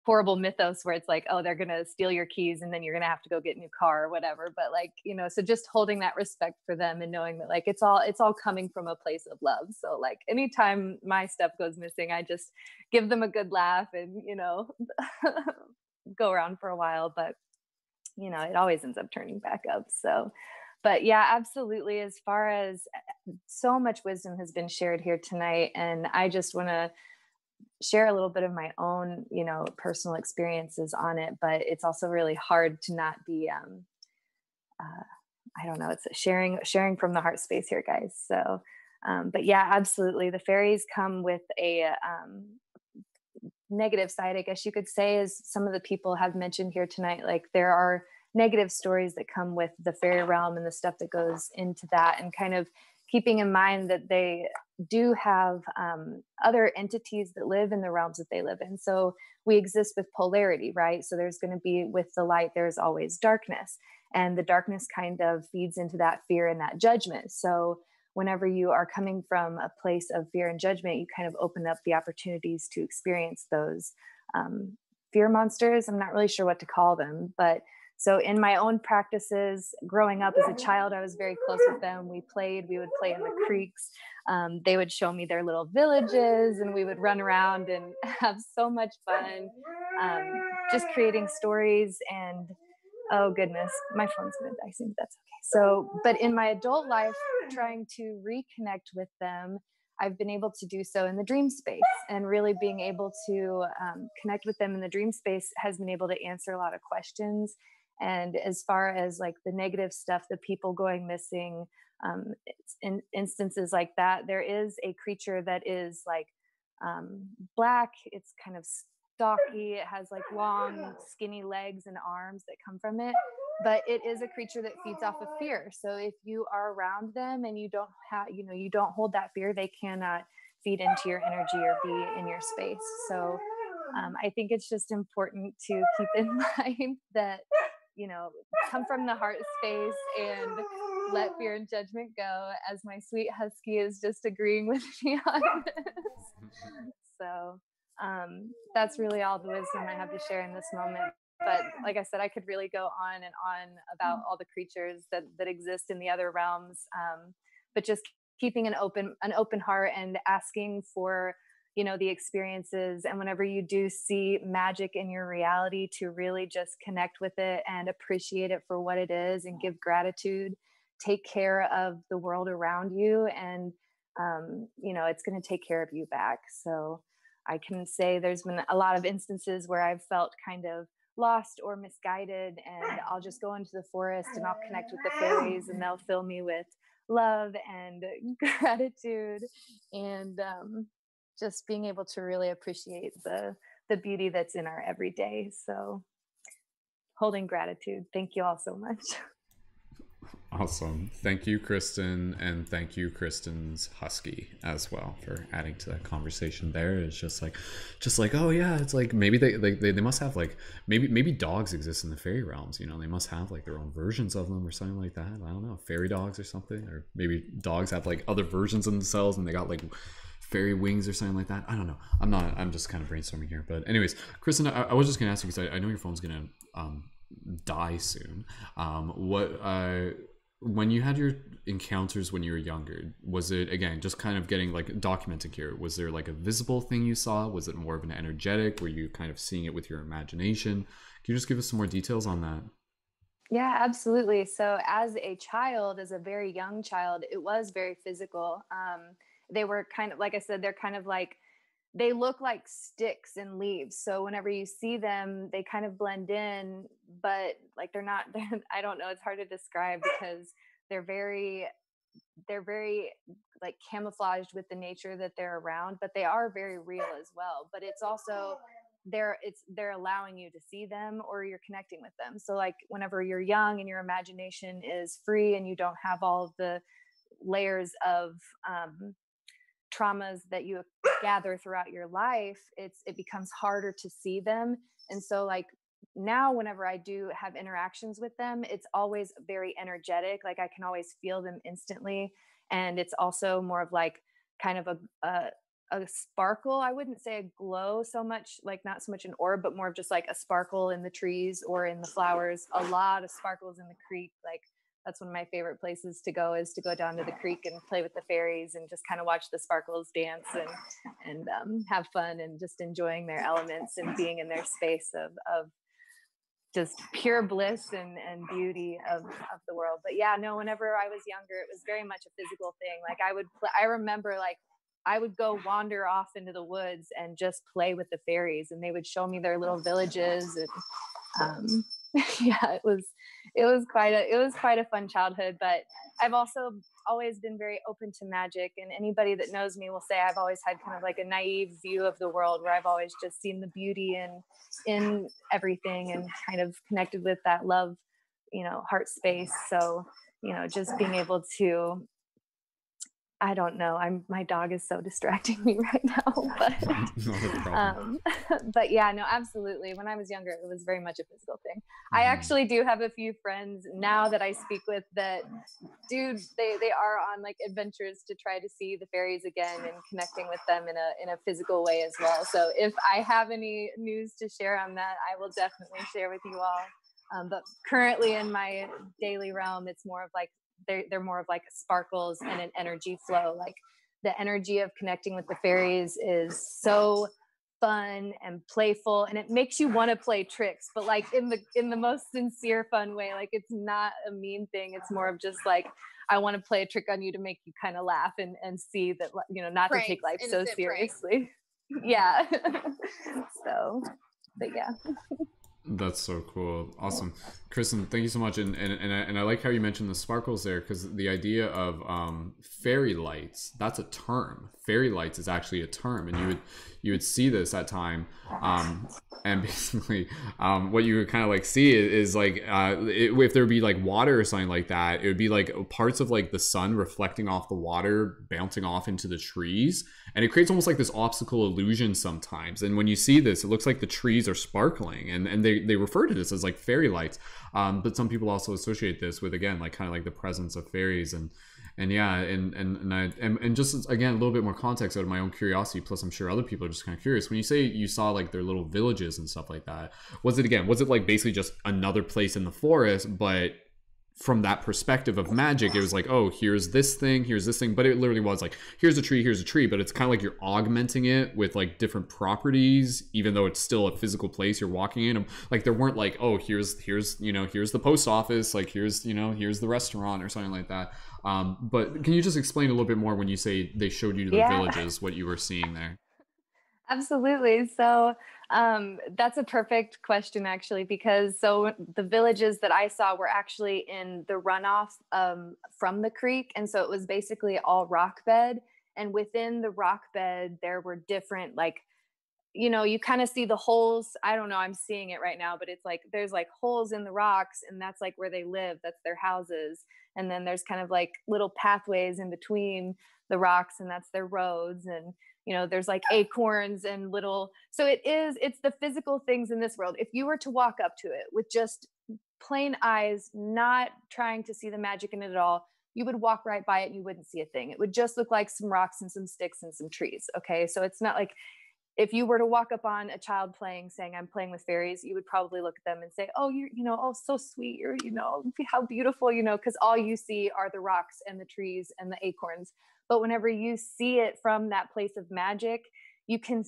horrible mythos where it's like, oh, they're going to steal your keys and then you're going to have to go get a new car or whatever. But like, so just holding that respect for them and knowing that like, it's all coming from a place of love. So like anytime my stuff goes missing, I just give them a good laugh and, go around for a while, but it always ends up turning back up. So, but yeah, absolutely. As far as so much wisdom has been shared here tonight, and I just want to share a little bit of my own, personal experiences on it, but it's also really hard to not be, I don't know, it's sharing from the heart space here, guys. So, but yeah, absolutely. The fairies come with a, negative side, I guess you could say, as some of the people have mentioned here tonight. Like there are negative stories that come with the fairy realm and the stuff that goes into that, and kind of keeping in mind that they do have other entities that live in the realms that they live in. So we exist with polarity, right? So there's going to be, with the light, there's always darkness, and the darkness kind of feeds into that fear and that judgment. So whenever you are coming from a place of fear and judgment, you kind of open up the opportunities to experience those fear monsters. I'm not really sure what to call them, but so in my own practices, growing up as a child, I was very close with them. We would play in the creeks. They would show me their little villages, and we would run around and have so much fun, just creating stories. And oh goodness, my phone's gonna die soon, but that's okay. So, but in my adult life, trying to reconnect with them, I've been able to do so in the dream space, and really being able to connect with them in the dream space has been able to answer a lot of questions. And as far as like the negative stuff, the people going missing, in instances like that, there is a creature that is like black. It's kind of stocky. It has like long, skinny legs and arms that come from it. But it is a creature that feeds off of fear. So if you are around them and you don't have, you don't hold that fear, they cannot feed into your energy or be in your space. So I think it's just important to keep in mind that, come from the heart space and let fear and judgment go, as my sweet husky is just agreeing with me on this. So that's really all the wisdom I have to share in this moment. But like I said, I could really go on and on about all the creatures that exist in the other realms. But just keeping an open heart and asking for, the experiences. And whenever you do see magic in your reality, to really just connect with it and appreciate it for what it is, and give gratitude, take care of the world around you. And, it's going to take care of you back. So I can say there's been a lot of instances where I've felt kind of lost or misguided, and I'll just go into the forest and I'll connect with the fairies, and they'll fill me with love and gratitude, and just being able to really appreciate the beauty that's in our everyday. So holding gratitude. Thank you all so much. Awesome. Thank you, Kristen, and thank you, Kristen's husky, as well, for adding to that conversation there. It's just like, oh yeah, it's like maybe they must have like, maybe dogs exist in the fairy realms, they must have like their own versions of them or something like that. I don't know, fairy dogs or something, or maybe dogs have like other versions of themselves and they got like fairy wings or something like that. I don't know. I'm just kind of brainstorming here. But anyways, Kristen, I was just gonna ask you, because I know your phone's gonna die soon. When you had your encounters when you were younger, was it, again, just kind of getting like documenting here, was there like a visible thing you saw? Was it more of an energetic? Were you kind of seeing it with your imagination? Can you just give us some more details on that? Yeah, absolutely. So as a child, as a very young child, it was very physical. They were kind of, like I said, they're kind of like, they look like sticks and leaves. So whenever you see them, they kind of blend in, but like they're I don't know, it's hard to describe, because they're very like camouflaged with the nature that they're around, but they are very real as well. But it's also, they're allowing you to see them, or you're connecting with them. So like whenever you're young and your imagination is free and you don't have all of the layers of traumas that you gather throughout your life, it becomes harder to see them. And so like now whenever I do have interactions with them, it's always very energetic. Like I can always feel them instantly. And it's also more of like kind of a sparkle. I wouldn't say a glow so much, like not so much an orb, but more of just like a sparkle in the trees or in the flowers. A lot of sparkles in the creek. Like that's one of my favorite places to go, is to go down to the creek and play with the fairies and just kind of watch the sparkles dance and have fun and just enjoying their elements and being in their space of just pure bliss and beauty of the world. But yeah, no, whenever I was younger, it was very much a physical thing. Like I remember like I would go wander off into the woods and just play with the fairies, and they would show me their little villages. And yeah, it was quite a fun childhood. But I've also always been very open to magic, and anybody that knows me will say I've always had kind of like a naive view of the world, where I've always just seen the beauty in everything and kind of connected with that love, heart space. So, just being able to, I don't know. My dog is so distracting me right now, but yeah, no, absolutely. When I was younger, it was very much a physical thing. I actually do have a few friends now that I speak with that, dude, they are on like adventures to try to see the fairies again and connecting with them in a physical way as well. So if I have any news to share on that, I will definitely share with you all. But currently in my daily realm, it's more of like, they're more of like sparkles and an energy flow. Like the energy of connecting with the fairies is so fun and playful, and it makes you want to play tricks, but like in the most sincere fun way. Like it's not a mean thing. It's more of just like, I want to play a trick on you to make you kind of laugh and see that, not to take life so seriously. Yeah. So, but yeah. That's so cool. Awesome. Kristen, thank you so much. And I like how you mentioned the sparkles there, because the idea of fairy lights, that's a term. Fairy lights is actually a term, and you would see this at time. And basically what you would kind of like see is like if there would be like water or something like that, it would be like parts of like the sun reflecting off the water, bouncing off into the trees, and it creates almost like this optical illusion sometimes. And when you see this, it looks like the trees are sparkling, and they refer to this as like fairy lights. But some people also associate this with, again, like kind of like the presence of fairies. And yeah, and just again, a little bit more context out of my own curiosity, plus I'm sure other people are just kind of curious. When you say you saw like their little villages and stuff like that, was it like basically just another place in the forest, but from that perspective of magic, it was like, oh, here's this thing, but it literally was like, here's a tree, but it's kind of like you're augmenting it with like different properties, even though it's still a physical place you're walking in. Like there weren't like, oh, here's the post office, like here's the restaurant or something like that. But can you just explain a little bit more when you say they showed you the villages, what you were seeing there? Absolutely. So that's a perfect question, actually, because the villages that I saw were actually in the runoff from the creek. And so it was basically all rock bed. And within the rock bed, there were different, like, you kind of see the holes. I don't know, I'm seeing it right now, but it's like there's like holes in the rocks, and that's like where they live. That's their houses. And then there's kind of like little pathways in between the rocks, and that's their roads. And there's like acorns and so it's the physical things in this world. If you were to walk up to it with just plain eyes, not trying to see the magic in it at all, you would walk right by it and you wouldn't see a thing. It would just look like some rocks and some sticks and some trees. Okay. So it's not like, if you were to walk up on a child saying, I'm playing with fairies, you would probably look at them and say, oh, you're, oh, so sweet. You're, how beautiful, because all you see are the rocks and the trees and the acorns. But whenever you see it from that place of magic, you can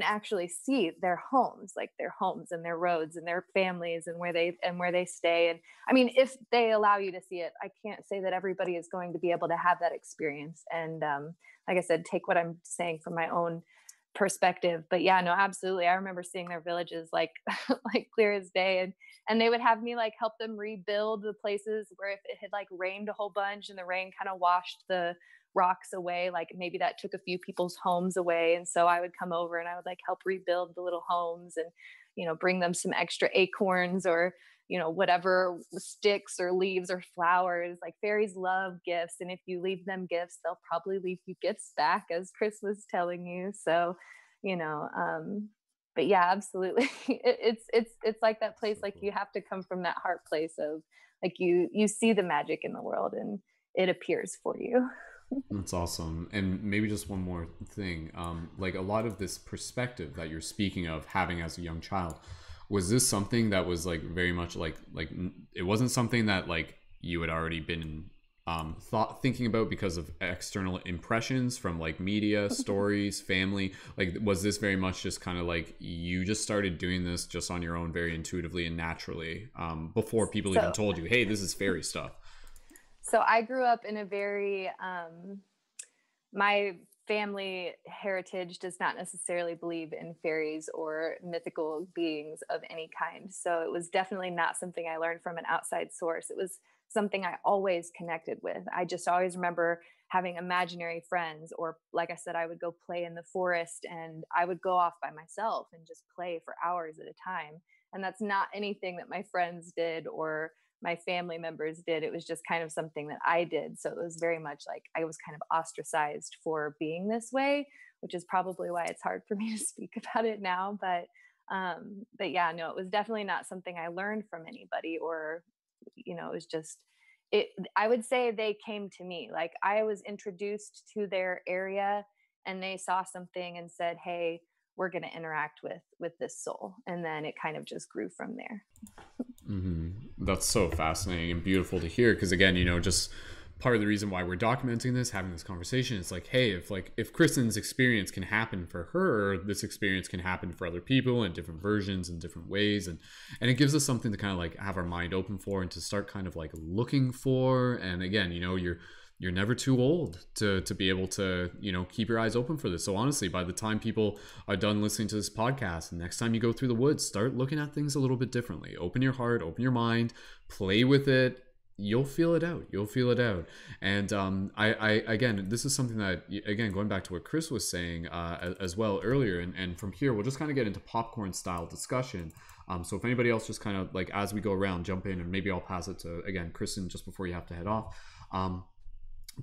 actually see their homes and their roads and their families and where they stay. And I mean, if they allow you to see it, I can't say that everybody is going to be able to have that experience. And like I said, take what I'm saying from my own perspective. But yeah, no, absolutely. I remember seeing their villages like clear as day, and they would have me like help them rebuild the places where if it had like rained a whole bunch and the rain kind of washed the rocks away, like maybe that took a few people's homes away, and so I would come over and I would like help rebuild the little homes and bring them some extra acorns or you know, whatever sticks or leaves or flowers. Like fairies love gifts, and if you leave them gifts, they'll probably leave you gifts back, as Chris was telling you. So, you know, but yeah, absolutely. It's like that place, like you have to come from that heart place of like you see the magic in the world and it appears for you. That's awesome. And maybe just one more thing, like a lot of this perspective that you're speaking of having as a young child, was this something that was like very much like it wasn't something that like you had already been thinking about because of external impressions from like media, stories, family? Like, was this very much just kind of like you just started doing this just on your own, very intuitively and naturally, before people even told you, hey, this is fairy stuff? So I grew up in a very, my family heritage does not necessarily believe in fairies or mythical beings of any kind. So it was definitely not something I learned from an outside source. It was something I always connected with. I just always remember having imaginary friends, or like I said, I would go play in the forest and I would go off by myself and just play for hours at a time. And that's not anything that my friends did or my family members did. It was just kind of something that I did. So it was very much like I was kind of ostracized for being this way, which is probably why it's hard for me to speak about it now. But yeah, no, it was definitely not something I learned from anybody, or, you know, it was just, I would say they came to me. Like I was introduced to their area and they saw something and said, hey, we're going to interact with this soul. And then it kind of just grew from there. Mm-hmm. That's so fascinating and beautiful to hear. Because again, you know, just part of the reason why we're documenting this, having this conversation, is like, hey, if Kristen's experience can happen for her, this experience can happen for other people in different versions and different ways. And it gives us something to kind of like have our mind open for and to start kind of like looking for. And again, you know, you're never too old to be able to, you know, keep your eyes open for this. So honestly, by the time people are done listening to this podcast, and next time you go through the woods, start looking at things a little bit differently. Open your heart, open your mind, play with it. You'll feel it out. You'll feel it out. And I again, this is something that, again, going back to what Chris was saying as well earlier, and from here, we'll just kind of get into popcorn style discussion. So if anybody else just kind of like, as we go around, jump in, and maybe I'll pass it to, again, Kristen, just before you have to head off.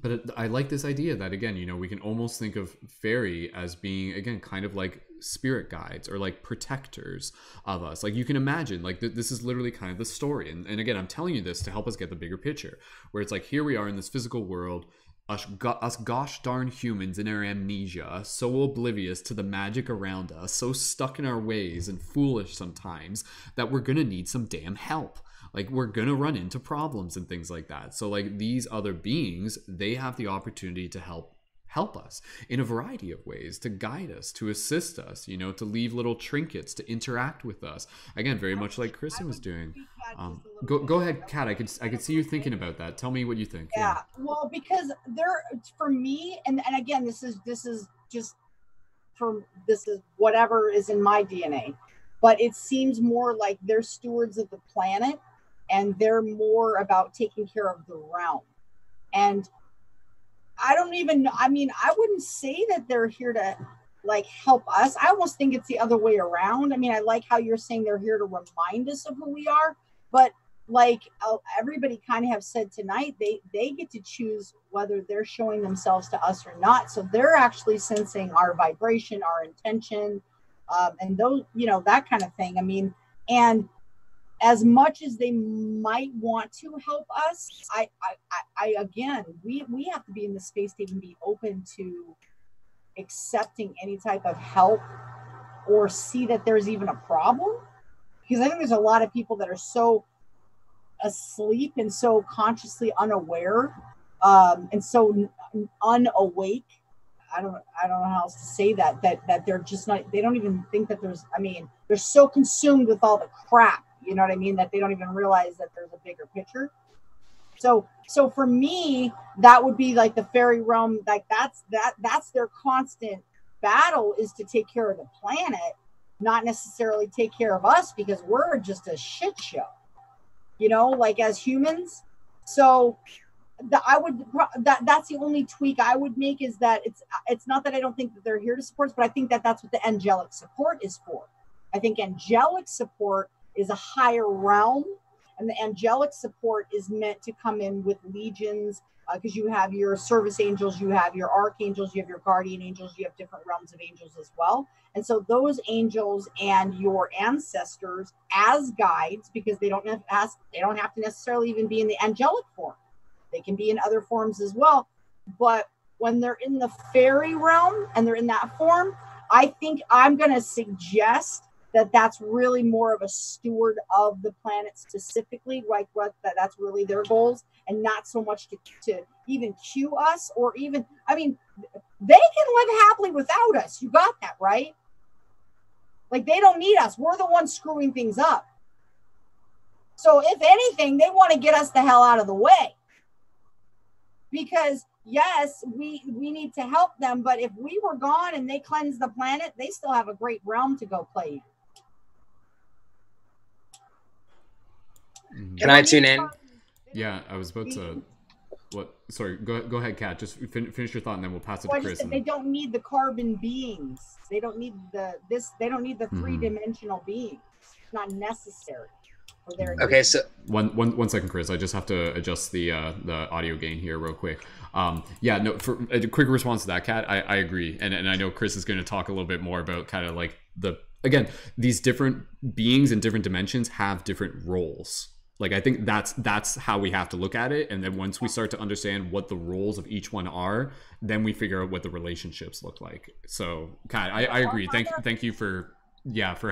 But I like this idea that, again, you know, we can almost think of fairy as being, again, kind of like spirit guides or like protectors of us. Like you can imagine, like this is literally kind of the story. And again, I'm telling you this to help us get the bigger picture, where it's like, here we are in this physical world, us gosh darn humans in our amnesia, so oblivious to the magic around us, so stuck in our ways and foolish sometimes that we're going to need some damn help. Like we're going to run into problems and things like that. So like these other beings, they have the opportunity to help us in a variety of ways, to guide us, to assist us, you know, to leave little trinkets, to interact with us. Again, very much like Kristen was doing. Go ahead, Kat. I could see you thinking about that. Tell me what you think. Yeah. Well, because for me, and again, this is just this is whatever is in my DNA, but it seems more like they're stewards of the planet, and they're more about taking care of the realm. And I wouldn't say that they're here to like help us. I almost think it's the other way around. I mean, I like how you're saying they're here to remind us of who we are, but like everybody kind of have said tonight, they get to choose whether they're showing themselves to us or not. So they're actually sensing our vibration, our intention, and those, you know, that kind of thing. I mean, and as much as they might want to help us, I again, we have to be in the space to even be open to accepting any type of help or see that there's even a problem. Because I think there's a lot of people that are so asleep and so consciously unaware, and so unawake. I don't know how else to say that they're just not, they don't even think that there's, I mean, they're so consumed with all the crap, you know what I mean, that they don't even realize that there's a bigger picture. So for me, that would be like the fairy realm, like that's their constant battle, is to take care of the planet, not necessarily take care of us, because we're just a shit show, you know, like as humans. So that's the only tweak I would make, is that it's not that I don't think that they're here to support us, but I think that that's what the angelic support is for. I think angelic support is a higher realm And the angelic support is meant to come in with legions, because you have your service angels, you have your archangels, you have your guardian angels, you have different realms of angels as well. And so those angels and your ancestors as guides, because they don't have to necessarily even be in the angelic form. They can be in other forms as well. But when they're in the fairy realm and they're in that form, I think I'm going to suggest that that's really more of a steward of the planet specifically, like that's really their goals, and not so much to even cue us, or even, I mean, they can live happily without us. You got that, right? Like, they don't need us. We're the ones screwing things up. So if anything, they want to get us the hell out of the way. Because yes, we need to help them, but if we were gone and they cleanse the planet, they still have a great realm to go play in. Can I tune in? Yeah, I was about to. What? Sorry, go ahead, Kat. Just finish your thought, and then we'll pass it to Chris. They don't need the carbon beings. They don't need They don't need the three-dimensional beings. It's not necessary. Okay, so one second, Chris. I just have to adjust the audio gain here real quick. Yeah, no. For a quick response to that, Kat, I agree, and I know Chris is going to talk a little bit more about kind of like these different beings in different dimensions have different roles. Like, I think that's how we have to look at it, and then once we start to understand what the roles of each one are, then we figure out what the relationships look like. So, Kat, I agree. Thank you for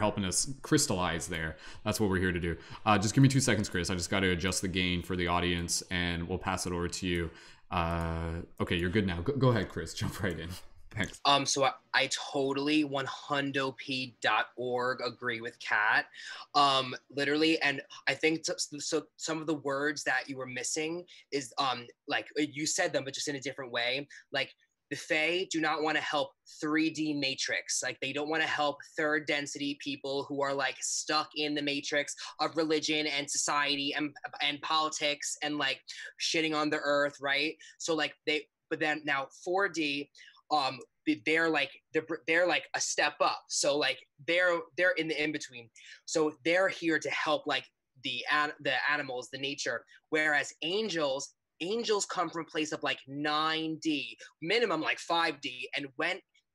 helping us crystallize there. That's what we're here to do. Just give me 2 seconds, Chris. I just got to adjust the gain for the audience, and we'll pass it over to you. Okay, you're good now. Go ahead, Chris. Jump right in. Thanks. So I totally 100p.org agree with Kat. Literally, and I think so some of the words that you were missing is like you said them, but just in a different way. Like, the Fae do not want to help 3D matrix. Like, they don't want to help third density people who are like stuck in the matrix of religion and society and politics and like shitting on the earth, right? So like but then now 4D, they're like a step up. So like they're in the in between. So they're here to help like the animals, the nature. Whereas angels come from a place of like 9D, minimum like 5D. And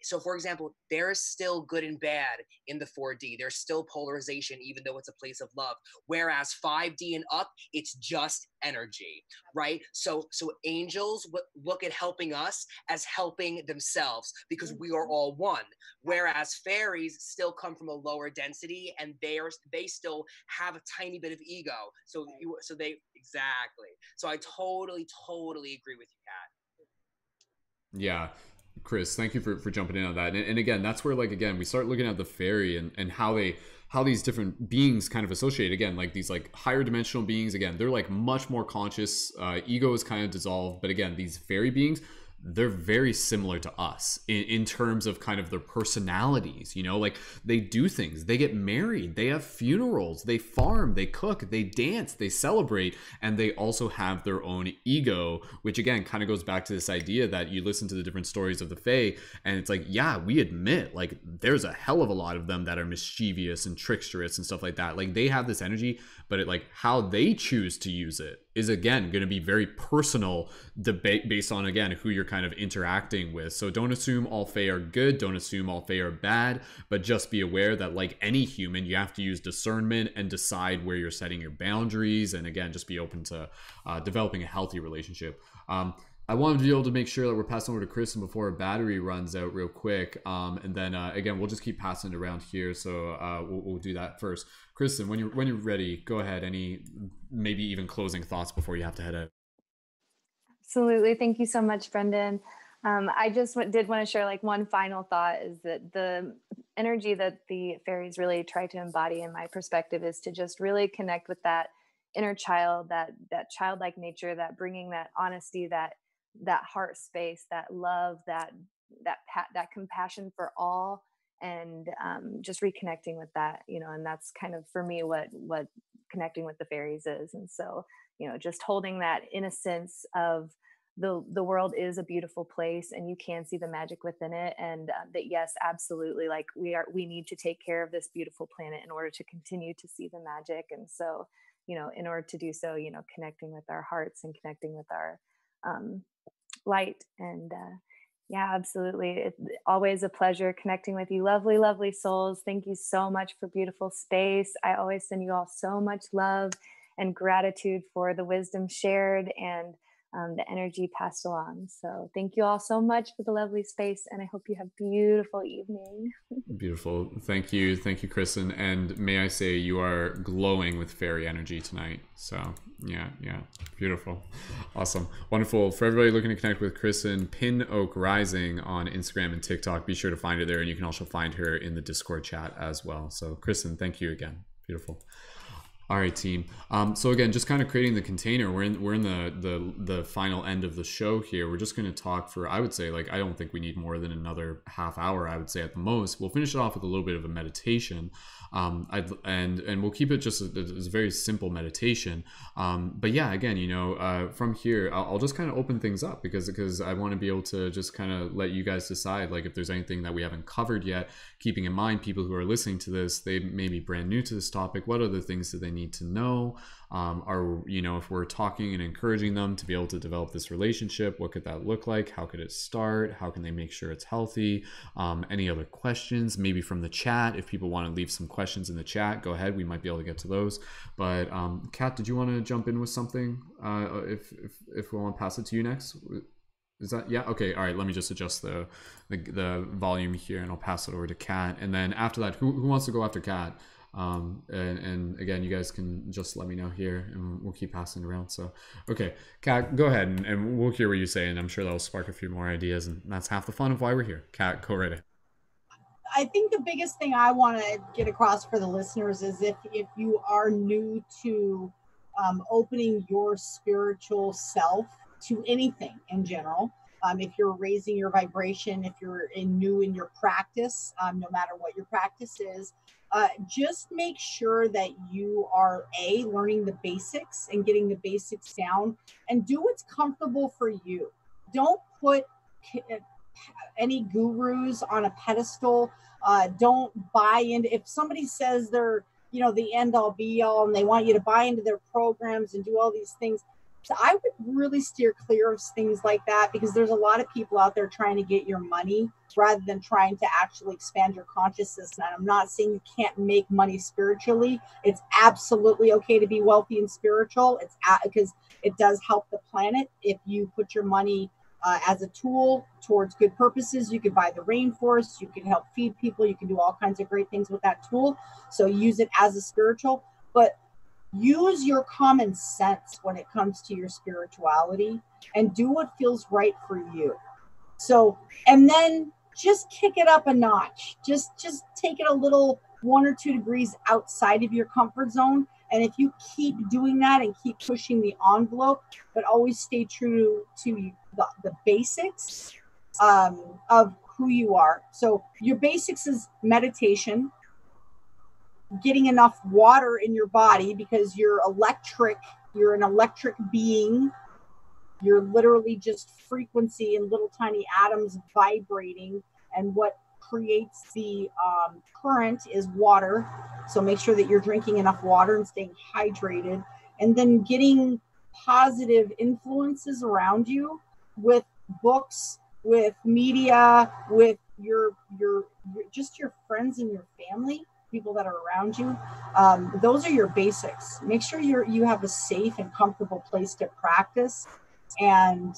so for example, there's still good and bad in the 4D. There's still polarization, even though it's a place of love. Whereas 5D and up, it's just energy, right? So angels look at helping us as helping themselves, because we are all one. Whereas fairies still come from a lower density, and they still have a tiny bit of ego. So they exactly. So I totally agree with you, Kat. Yeah. Chris, thank you for jumping in on that. And again, that's where, like, again, we start looking at the fairy and how these different beings kind of associate. Again, like these like higher dimensional beings, again, they're like much more conscious. Ego is kind of dissolved. But again, these fairy beings, they're very similar to us in terms of kind of their personalities. You know, like, they do things, they get married, they have funerals, they farm, they cook, they dance, they celebrate, and they also have their own ego, which again kind of goes back to this idea that you listen to the different stories of the Fae, and it's like, yeah, we admit, like, there's a hell of a lot of them that are mischievous and tricksterous and stuff like that. Like, they have this energy, but like how they choose to use it is again going to be very personal debate based on, again, who you're kind of interacting with. So don't assume all Fae are good, don't assume all Fae are bad, but just be aware that, like any human, you have to use discernment and decide where you're setting your boundaries, and again, just be open to developing a healthy relationship. I wanted to be able to make sure that we're passing over to Kristen before our battery runs out real quick. And then again, we'll just keep passing it around here. So we'll do that first. Kristen, when you're ready, go ahead. Any maybe even closing thoughts before you have to head out? Absolutely. Thank you so much, Brendon. I just did want to share like one final thought, is that the energy that the fairies really try to embody, in my perspective, is to just really connect with that inner child, that childlike nature, that bringing that honesty, that heart space, that love, that compassion for all, and just reconnecting with that, you know. And that's kind of, for me, what connecting with the fairies is. And so, you know, just holding that innocence of the world is a beautiful place, and you can see the magic within it, and that, yes, absolutely, like we need to take care of this beautiful planet in order to continue to see the magic. And so, in order to do so, connecting with our hearts and connecting with our light. And yeah, absolutely. It's always a pleasure connecting with you. Lovely, lovely souls. Thank you so much for beautiful space. I always send you all so much love and gratitude for the wisdom shared and the energy passed along. So thank you all so much for the lovely space, and I hope you have a beautiful evening. Beautiful. Thank you, Kristen. And may I say, you are glowing with fairy energy tonight. So yeah, beautiful, awesome, wonderful. For everybody looking to connect with Kristen, Pin Oak Rising on Instagram and TikTok, be sure to find her there, and you can also find her in the Discord chat as well. So Kristen, thank you again. Beautiful. All right, team. So again, just kind of creating the container. We're in the final end of the show here. We're just going to talk for, I would say, like, I don't think we need more than another half hour. I would say at the most. We'll finish it off with a little bit of a meditation, and we'll keep it just as a very simple meditation. But yeah, again, from here, I'll just kind of open things up because I want to be able to just kind of let you guys decide, like, if there's anything that we haven't covered yet. Keeping in mind, people who are listening to this, they may be brand new to this topic. What other things do they need to know? If we're talking and encouraging them to be able to develop this relationship, what could that look like? How could it start? How can they make sure it's healthy? Any other questions, maybe from the chat? If people want to leave some questions in the chat, go ahead. We might be able to get to those. But Kat, did you want to jump in with something? If we want to pass it to you next. Is that, yeah? Okay. All right. Let me just adjust the volume here, and I'll pass it over to Kat. And then after that, who wants to go after Kat? And again, you guys can just let me know here, and we'll keep passing around. So, okay, Kat, go ahead, and we'll hear what you say, and I'm sure that'll spark a few more ideas, and that's half the fun of why we're here. Kat, go right ahead. I think the biggest thing I want to get across for the listeners is if you are new to opening your spiritual self to anything in general, if you're raising your vibration, if you're new in your practice, no matter what your practice is, just make sure that you are learning the basics and getting the basics down, and do what's comfortable for you. Don't put any gurus on a pedestal. Don't buy into, if somebody says they're the end all be all and they want you to buy into their programs and do all these things. So I would really steer clear of things like that, because there's a lot of people out there trying to get your money rather than trying to actually expand your consciousness. And I'm not saying you can't make money spiritually. It's absolutely okay to be wealthy and spiritual. It's because it does help the planet. If you put your money as a tool towards good purposes, you could buy the rainforest, you can help feed people, you can do all kinds of great things with that tool. So use it as a spiritual, but use your common sense when it comes to your spirituality, and do what feels right for you. So, and then just kick it up a notch. Just take it a little 1 or 2 degrees outside of your comfort zone. And if you keep doing that and keep pushing the envelope, but always stay true to the basics of who you are. So your basics is meditation, getting enough water in your body, because you're an electric being. You're literally just frequency and little tiny atoms vibrating, and what creates the current is water. So make sure that you're drinking enough water and staying hydrated, and then getting positive influences around you with books, with media, with your just your friends and your family, people that are around you. Those are your basics. Make sure you have a safe and comfortable place to practice, and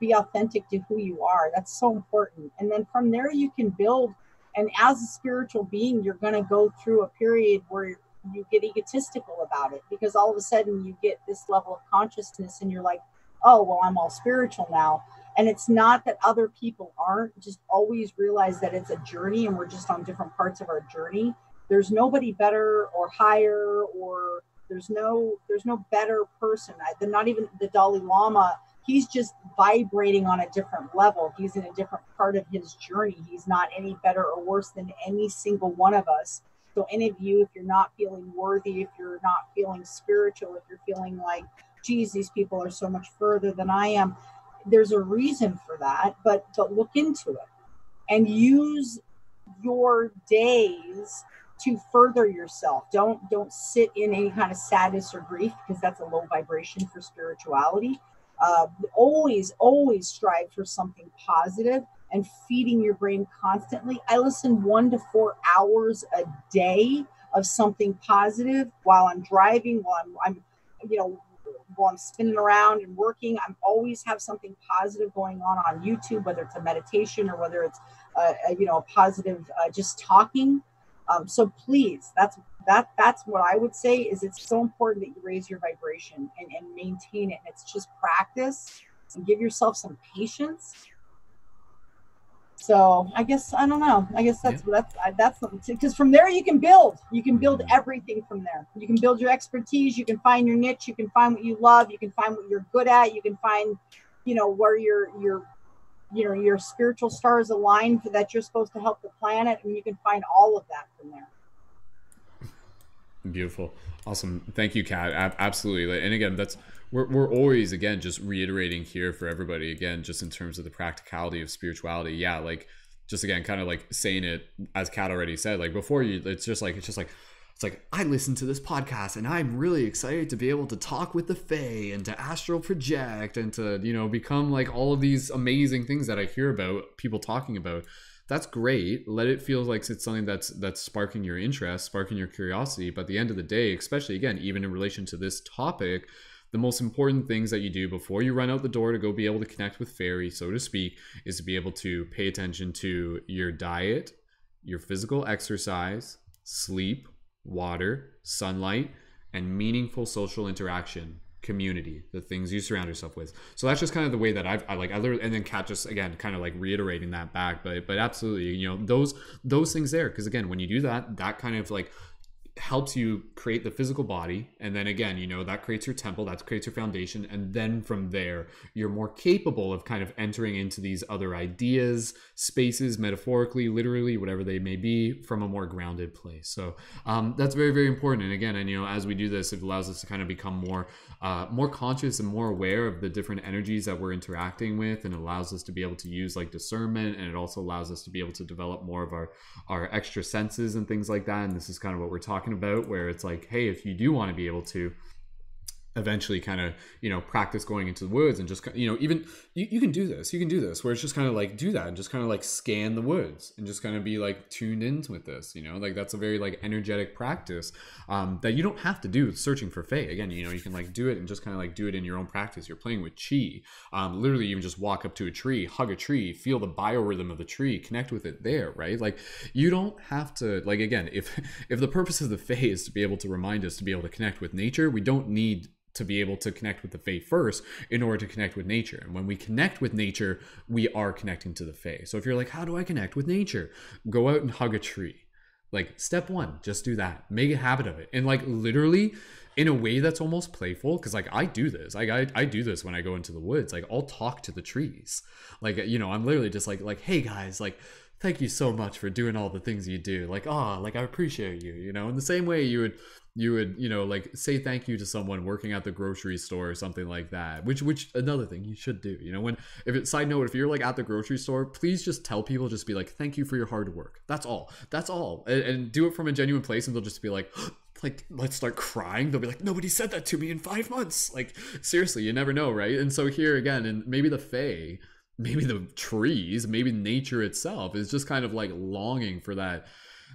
be authentic to who you are. That's so important. And then from there you can build. And as a spiritual being, you're going to go through a period where you get egotistical about it, because all of a sudden you get this level of consciousness and you're like, oh, well, I'm all spiritual now. And it's not that other people aren't. Just always realize that it's a journey, and we're just on different parts of our journey. There's nobody better or higher, or there's no better person. Not even the Dalai Lama. He's just vibrating on a different level. He's in a different part of his journey. He's not any better or worse than any single one of us. So any of you, if you're not feeling worthy, if you're not feeling spiritual, if you're feeling like, geez, these people are so much further than I am, there's a reason for that. But look into it and use your days to further yourself. Don't sit in any kind of sadness or grief, because that's a low vibration for spirituality. Always strive for something positive and feeding your brain constantly. I listen 1 to 4 hours a day of something positive while I'm driving, while I'm while I'm spinning around and working. I'm always have something positive going on YouTube, whether it's a meditation or whether it's a positive just talking. So please, that's what I would say, is it's so important that you raise your vibration and maintain it. And it's just practice and give yourself some patience. So I guess, I don't know. I guess that's because from there you can build everything from there. You can build your expertise. You can find your niche. You can find what you love. You can find what you're good at. You can find, where your spiritual stars align for that you're supposed to help the planet. And you can find all of that from there. Beautiful. Awesome. Thank you, Kat. Absolutely. And again, we're always, again, just reiterating here for everybody, again, just in terms of the practicality of spirituality. Yeah. Like, just again, kind of like saying it, as Kat already said, like before you, it's like, I listened to this podcast and I'm really excited to be able to talk with the Fae and to astral project and to, become like all of these amazing things that I hear about people talking about. That's great. Let it feel like it's something that's sparking your interest, sparking your curiosity. But at the end of the day, especially again, even in relation to this topic, the most important things that you do before you run out the door to go be able to connect with fairy, so to speak, is to be able to pay attention to your diet, your physical exercise, sleep, water, sunlight, and meaningful social interaction. Community, the things you surround yourself with. So that's just kind of the way that I literally, and then Kat just again kind of like reiterating that back, but absolutely, those things there, because again, when you do that kind of like helps you create the physical body, and then again, that creates your temple, that creates your foundation, and then from there you're more capable of kind of entering into these other ideas, spaces, metaphorically, literally, whatever they may be, from a more grounded place. So that's very, very important. And again, and as we do this, it allows us to kind of become more conscious and more aware of the different energies that we're interacting with, and it allows us to be able to use like discernment, and it also allows us to be able to develop more of our extra senses and things like that. And this is kind of what we're talking about, where it's like, hey, if you do want to be able to eventually kind of practice going into the woods and just even you can do this where it's just kind of like do that and just kind of like scan the woods and just kind of be like tuned in with this, like that's a very like energetic practice that you don't have to do searching for fae. Again, you can like do it and just kind of like do it in your own practice. You're playing with chi. Literally, you can just walk up to a tree, hug a tree, feel the biorhythm of the tree, connect with it there, right? Like you don't have to, like, again, if the purpose of the fae is to be able to remind us to be able to connect with nature, we don't need to be able to connect with the Fae first in order to connect with nature. And when we connect with nature, we are connecting to the Fae. So if you're like, how do I connect with nature? Go out and hug a tree. Like step one, just do that. Make a habit of it. And like literally in a way that's almost playful, because like I do this. Like I do this when I go into the woods. Like I'll talk to the trees. Like, I'm literally just like, hey guys, like thank you so much for doing all the things you do. Like, like I appreciate you, in the same way you would like say thank you to someone working at the grocery store or something like that, which another thing you should do, side note, if you're like at the grocery store, please just tell people, just be like, thank you for your hard work. That's all. And do it from a genuine place, and they'll just be like, let's start crying. They'll be like, nobody said that to me in 5 months. Like seriously, you never know, right? And so here again, and maybe the Fae, maybe the trees, maybe nature itself is just kind of like longing for that.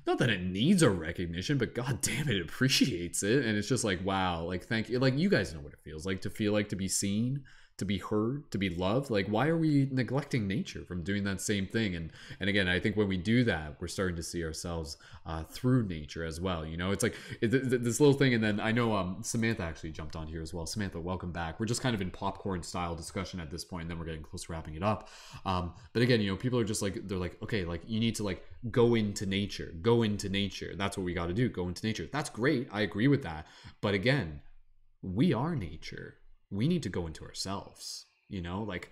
Not that it needs a recognition, but god damn it appreciates it. And it's just like, wow, like thank you. Like you guys know what it feels like to be seen, to be heard, to be loved. Like why are we neglecting nature from doing that same thing? And again, I think when we do that, we're starting to see ourselves through nature as well. It's like this little thing. And then I know Samantha actually jumped on here as well. Samantha, welcome back. We're just kind of in popcorn style discussion at this point, and then we're getting close to wrapping it up. But again, people are just like, they're like, okay, like you need to like go into nature. That's what we got to do. Go into nature. That's great. I agree with that. But again, we are nature. We need to go into ourselves, like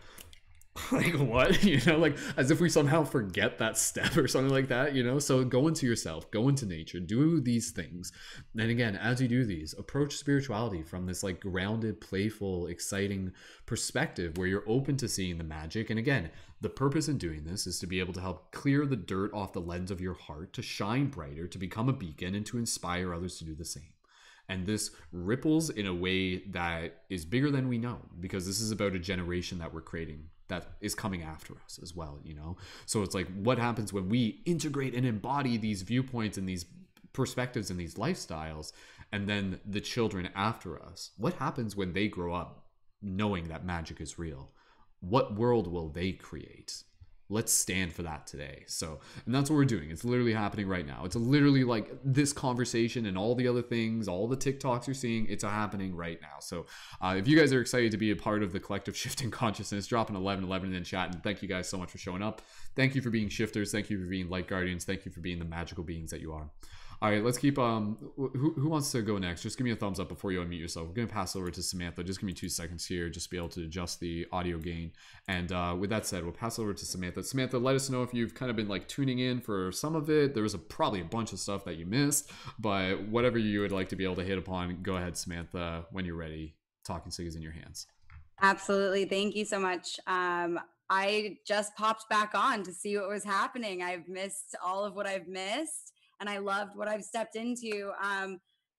Like what? You know, like as if we somehow forget that step or something like that, you know? So go into yourself, go into nature, do these things. And again, as you do these, approach spirituality from this like grounded, playful, exciting perspective where you're open to seeing the magic. And again, the purpose in doing this is to be able to help clear the dirt off the lens of your heart, to shine brighter, to become a beacon, and to inspire others to do the same. And this ripples in a way that is bigger than we know, because this is about a generation that we're creating that is coming after us as well, you know? So it's like, what happens when we integrate and embody these viewpoints and these perspectives and these lifestyles, and then the children after us? What happens when they grow up knowing that magic is real? What world will they create? Let's stand for that today. So, and that's what we're doing. It's literally happening right now. It's literally like this conversation and all the other things, all the TikToks you're seeing, it's happening right now. So if you guys are excited to be a part of the collective shifting consciousness, drop an 1111 in chat. And thank you guys so much for showing up. Thank you for being shifters. Thank you for being light guardians. Thank you for being the magical beings that you are. All right, let's keep, who wants to go next? Just give me a thumbs up before you unmute yourself. We're going to pass over to Samantha. Just give me 2 seconds here, just to be able to adjust the audio gain. And with that said, we'll pass over to Samantha. Samantha, let us know if you've kind of been like tuning in for some of it. There was probably a bunch of stuff that you missed, but whatever you would like to be able to hit upon, go ahead, Samantha, when you're ready. Talking Sig is in your hands. Absolutely. Thank you so much. I just popped back on to see what was happening. I've missed all of what I've missed, and I loved what I've stepped into.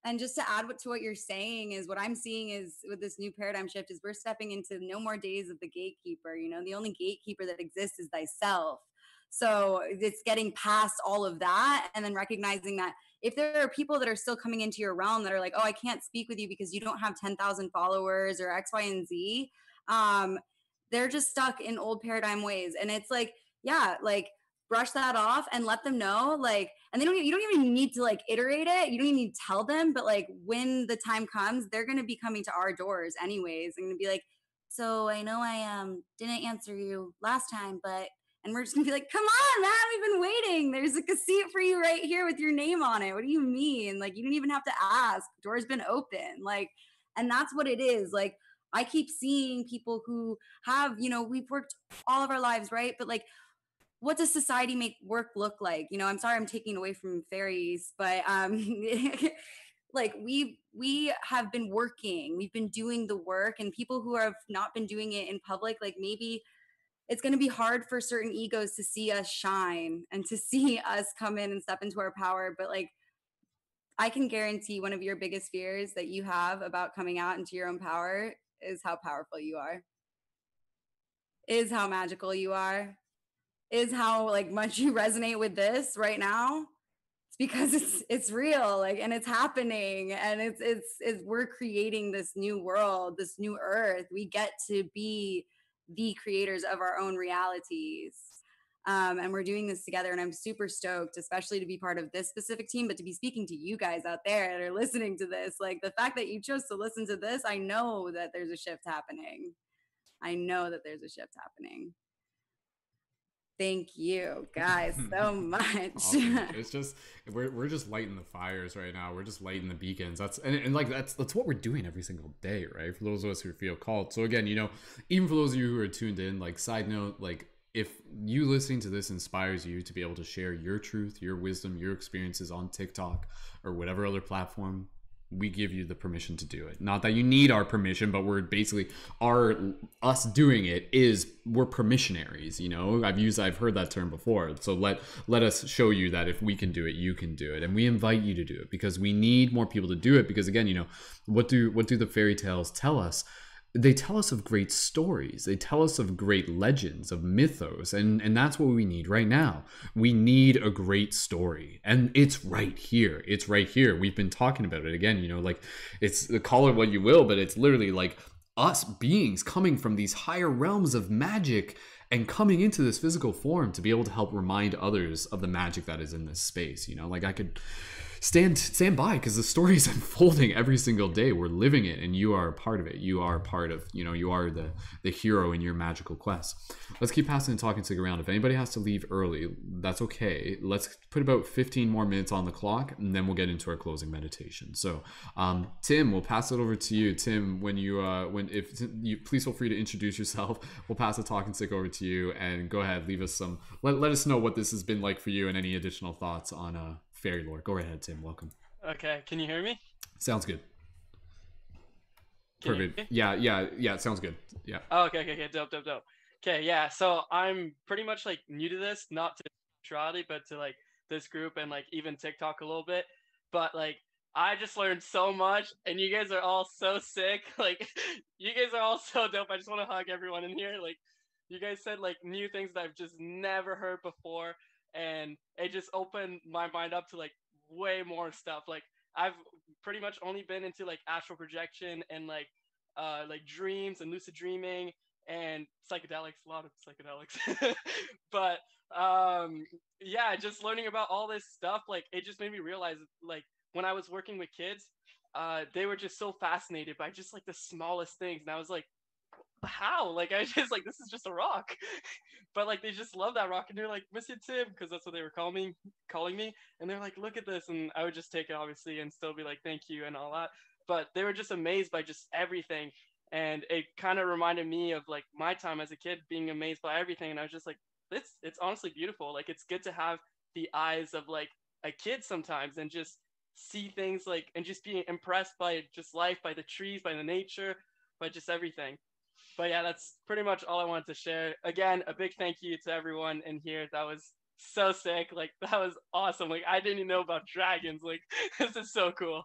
And just to add to what you're saying is what I'm seeing is with this new paradigm shift is we're stepping into no more days of the gatekeeper. You know, the only gatekeeper that exists is thyself. So it's getting past all of that and then recognizing that if there are people that are still coming into your realm that are like, oh, I can't speak with you because you don't have 10,000 followers or X, Y, and Z, they're just stuck in old paradigm ways. And it's like, yeah, like brush that off and let them know, like, and you don't even need to like iterate it. You don't even need to tell them, but like when the time comes, they're going to be coming to our doors anyways. They're going to be like, so I know I didn't answer you last time, but, and we're just gonna be like, come on, man, we've been waiting. There's like a seat for you right here with your name on it. What do you mean? Like, you don't even have to ask. Door's been open. Like, and that's what it is. Like, I keep seeing people who have, you know, we've worked all of our lives, right? But like, what does society make work look like? You know, I'm sorry I'm taking away from fairies, but like we have been working, we've been doing the work, and people who have not been doing it in public, like maybe it's going to be hard for certain egos to see us shine and to see us come in and step into our power. But like, I can guarantee one of your biggest fears that you have about coming out into your own power is how powerful you are, is how magical you are, is how like much you resonate with this right now. It's because it's real, like, and it's happening, and it's we're creating this new world, this new earth. We get to be the creators of our own realities. And we're doing this together, and I'm super stoked, especially to be part of this specific team, but to be speaking to you guys out there that are listening to this. Like, the fact that you chose to listen to this, I know that there's a shift happening. I know that there's a shift happening. Thank you guys so much. Awesome. It's just we're just lighting the fires right now. We're just lighting the beacons. That's what we're doing every single day, right? For those of us who feel called. So again, you know, even for those of you who are tuned in, like, side note, like, if you listening to this inspires you to be able to share your truth, your wisdom, your experiences on TikTok or whatever other platform, we give you the permission to do it. Not that you need our permission, but we're basically us doing it is we're permissionaries. You know, I've heard that term before. So let us show you that if we can do it, you can do it, and we invite you to do it because we need more people to do it. Because again, you know, what do the fairy tales tell us? They tell us of great stories. They tell us of great legends, of mythos. And that's what we need right now. We need a great story. And it's right here. It's right here. We've been talking about it again, you know, like, it's, call it what you will, but it's literally like us beings coming from these higher realms of magic and coming into this physical form to be able to help remind others of the magic that is in this space. You know, like, I could stand by, because the story is unfolding every single day. We're living it, and you are a part of it. You are part of, you are the hero in your magical quest. Let's keep passing and talking, stick around. If anybody has to leave early, that's okay. Let's put about 15 more minutes on the clock, and then we'll get into our closing meditation. So Tim, we'll pass it over to you. Tim, if you please feel free to introduce yourself. We'll pass the talking stick over to you, and go ahead, leave us some, let us know what this has been like for you and any additional thoughts on fairy lore. Go ahead, Tim. Welcome. Okay, can you hear me? Sounds good. Can Perfect. Yeah. Sounds good. Yeah. Oh, okay. Dope. Okay, yeah. So I'm pretty much like new to this, not to spirituality, but to like this group and like even TikTok a little bit. But like I just learned so much, and you guys are all so sick. Like you guys are all so dope. I just want to hug everyone in here. Like you guys said like new things that I've just never heard before, and it just opened my mind up to like way more stuff. Like I've pretty much only been into like astral projection and like dreams and lucid dreaming and psychedelics, a lot of psychedelics. But yeah, just learning about all this stuff, like it just made me realize, like when I was working with kids, they were just so fascinated by just like the smallest things, and I was like, how? Like I just like, this is just a rock. But like they just love that rock, and they're like, Monsieur Tim, because that's what they were calling me, and they're like, look at this, and I would just take it obviously and still be like, thank you and all that. But they were just amazed by just everything, and it kind of reminded me of like my time as a kid being amazed by everything, and I was just like, it's honestly beautiful. Like it's good to have the eyes of like a kid sometimes, and just see things like, and just being impressed by just life, by the trees, by the nature, by just everything. But yeah, that's pretty much all I wanted to share. Again, a big thank you to everyone in here. That was so sick. Like that was awesome. Like I didn't even know about dragons. Like this is so cool.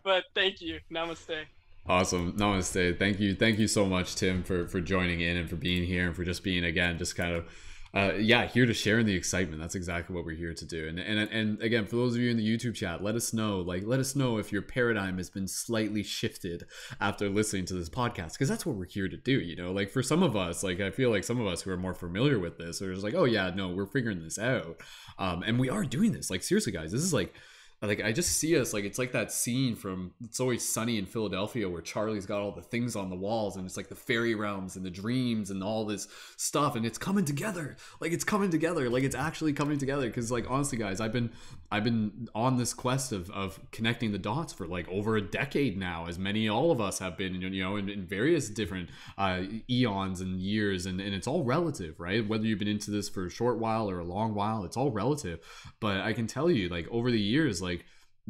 But thank you. Namaste. Awesome. Namaste. Thank you so much, Tim, for joining in and for being here and for just being, again, just kind of here to share in the excitement. That's exactly what we're here to do. And again, for those of you in the YouTube chat, let us know if your paradigm has been slightly shifted after listening to this podcast, because that's what we're here to do. Like for some of us, like I feel like some of us who are more familiar with this are just like, oh yeah, no, we're figuring this out, and we are doing this. Like seriously, guys, this is like I just see us like, it's like that scene from It's Always Sunny in Philadelphia where Charlie's got all the things on the walls, and it's like the fairy realms and the dreams and all this stuff, and it's coming together. Like it's actually coming together. Because like honestly, guys, I've been on this quest of connecting the dots for like over a decade now, as all of us have been, in various different eons and years, and it's all relative, right? Whether you've been into this for a short while or a long while, it's all relative. But I can tell you, like over the years, like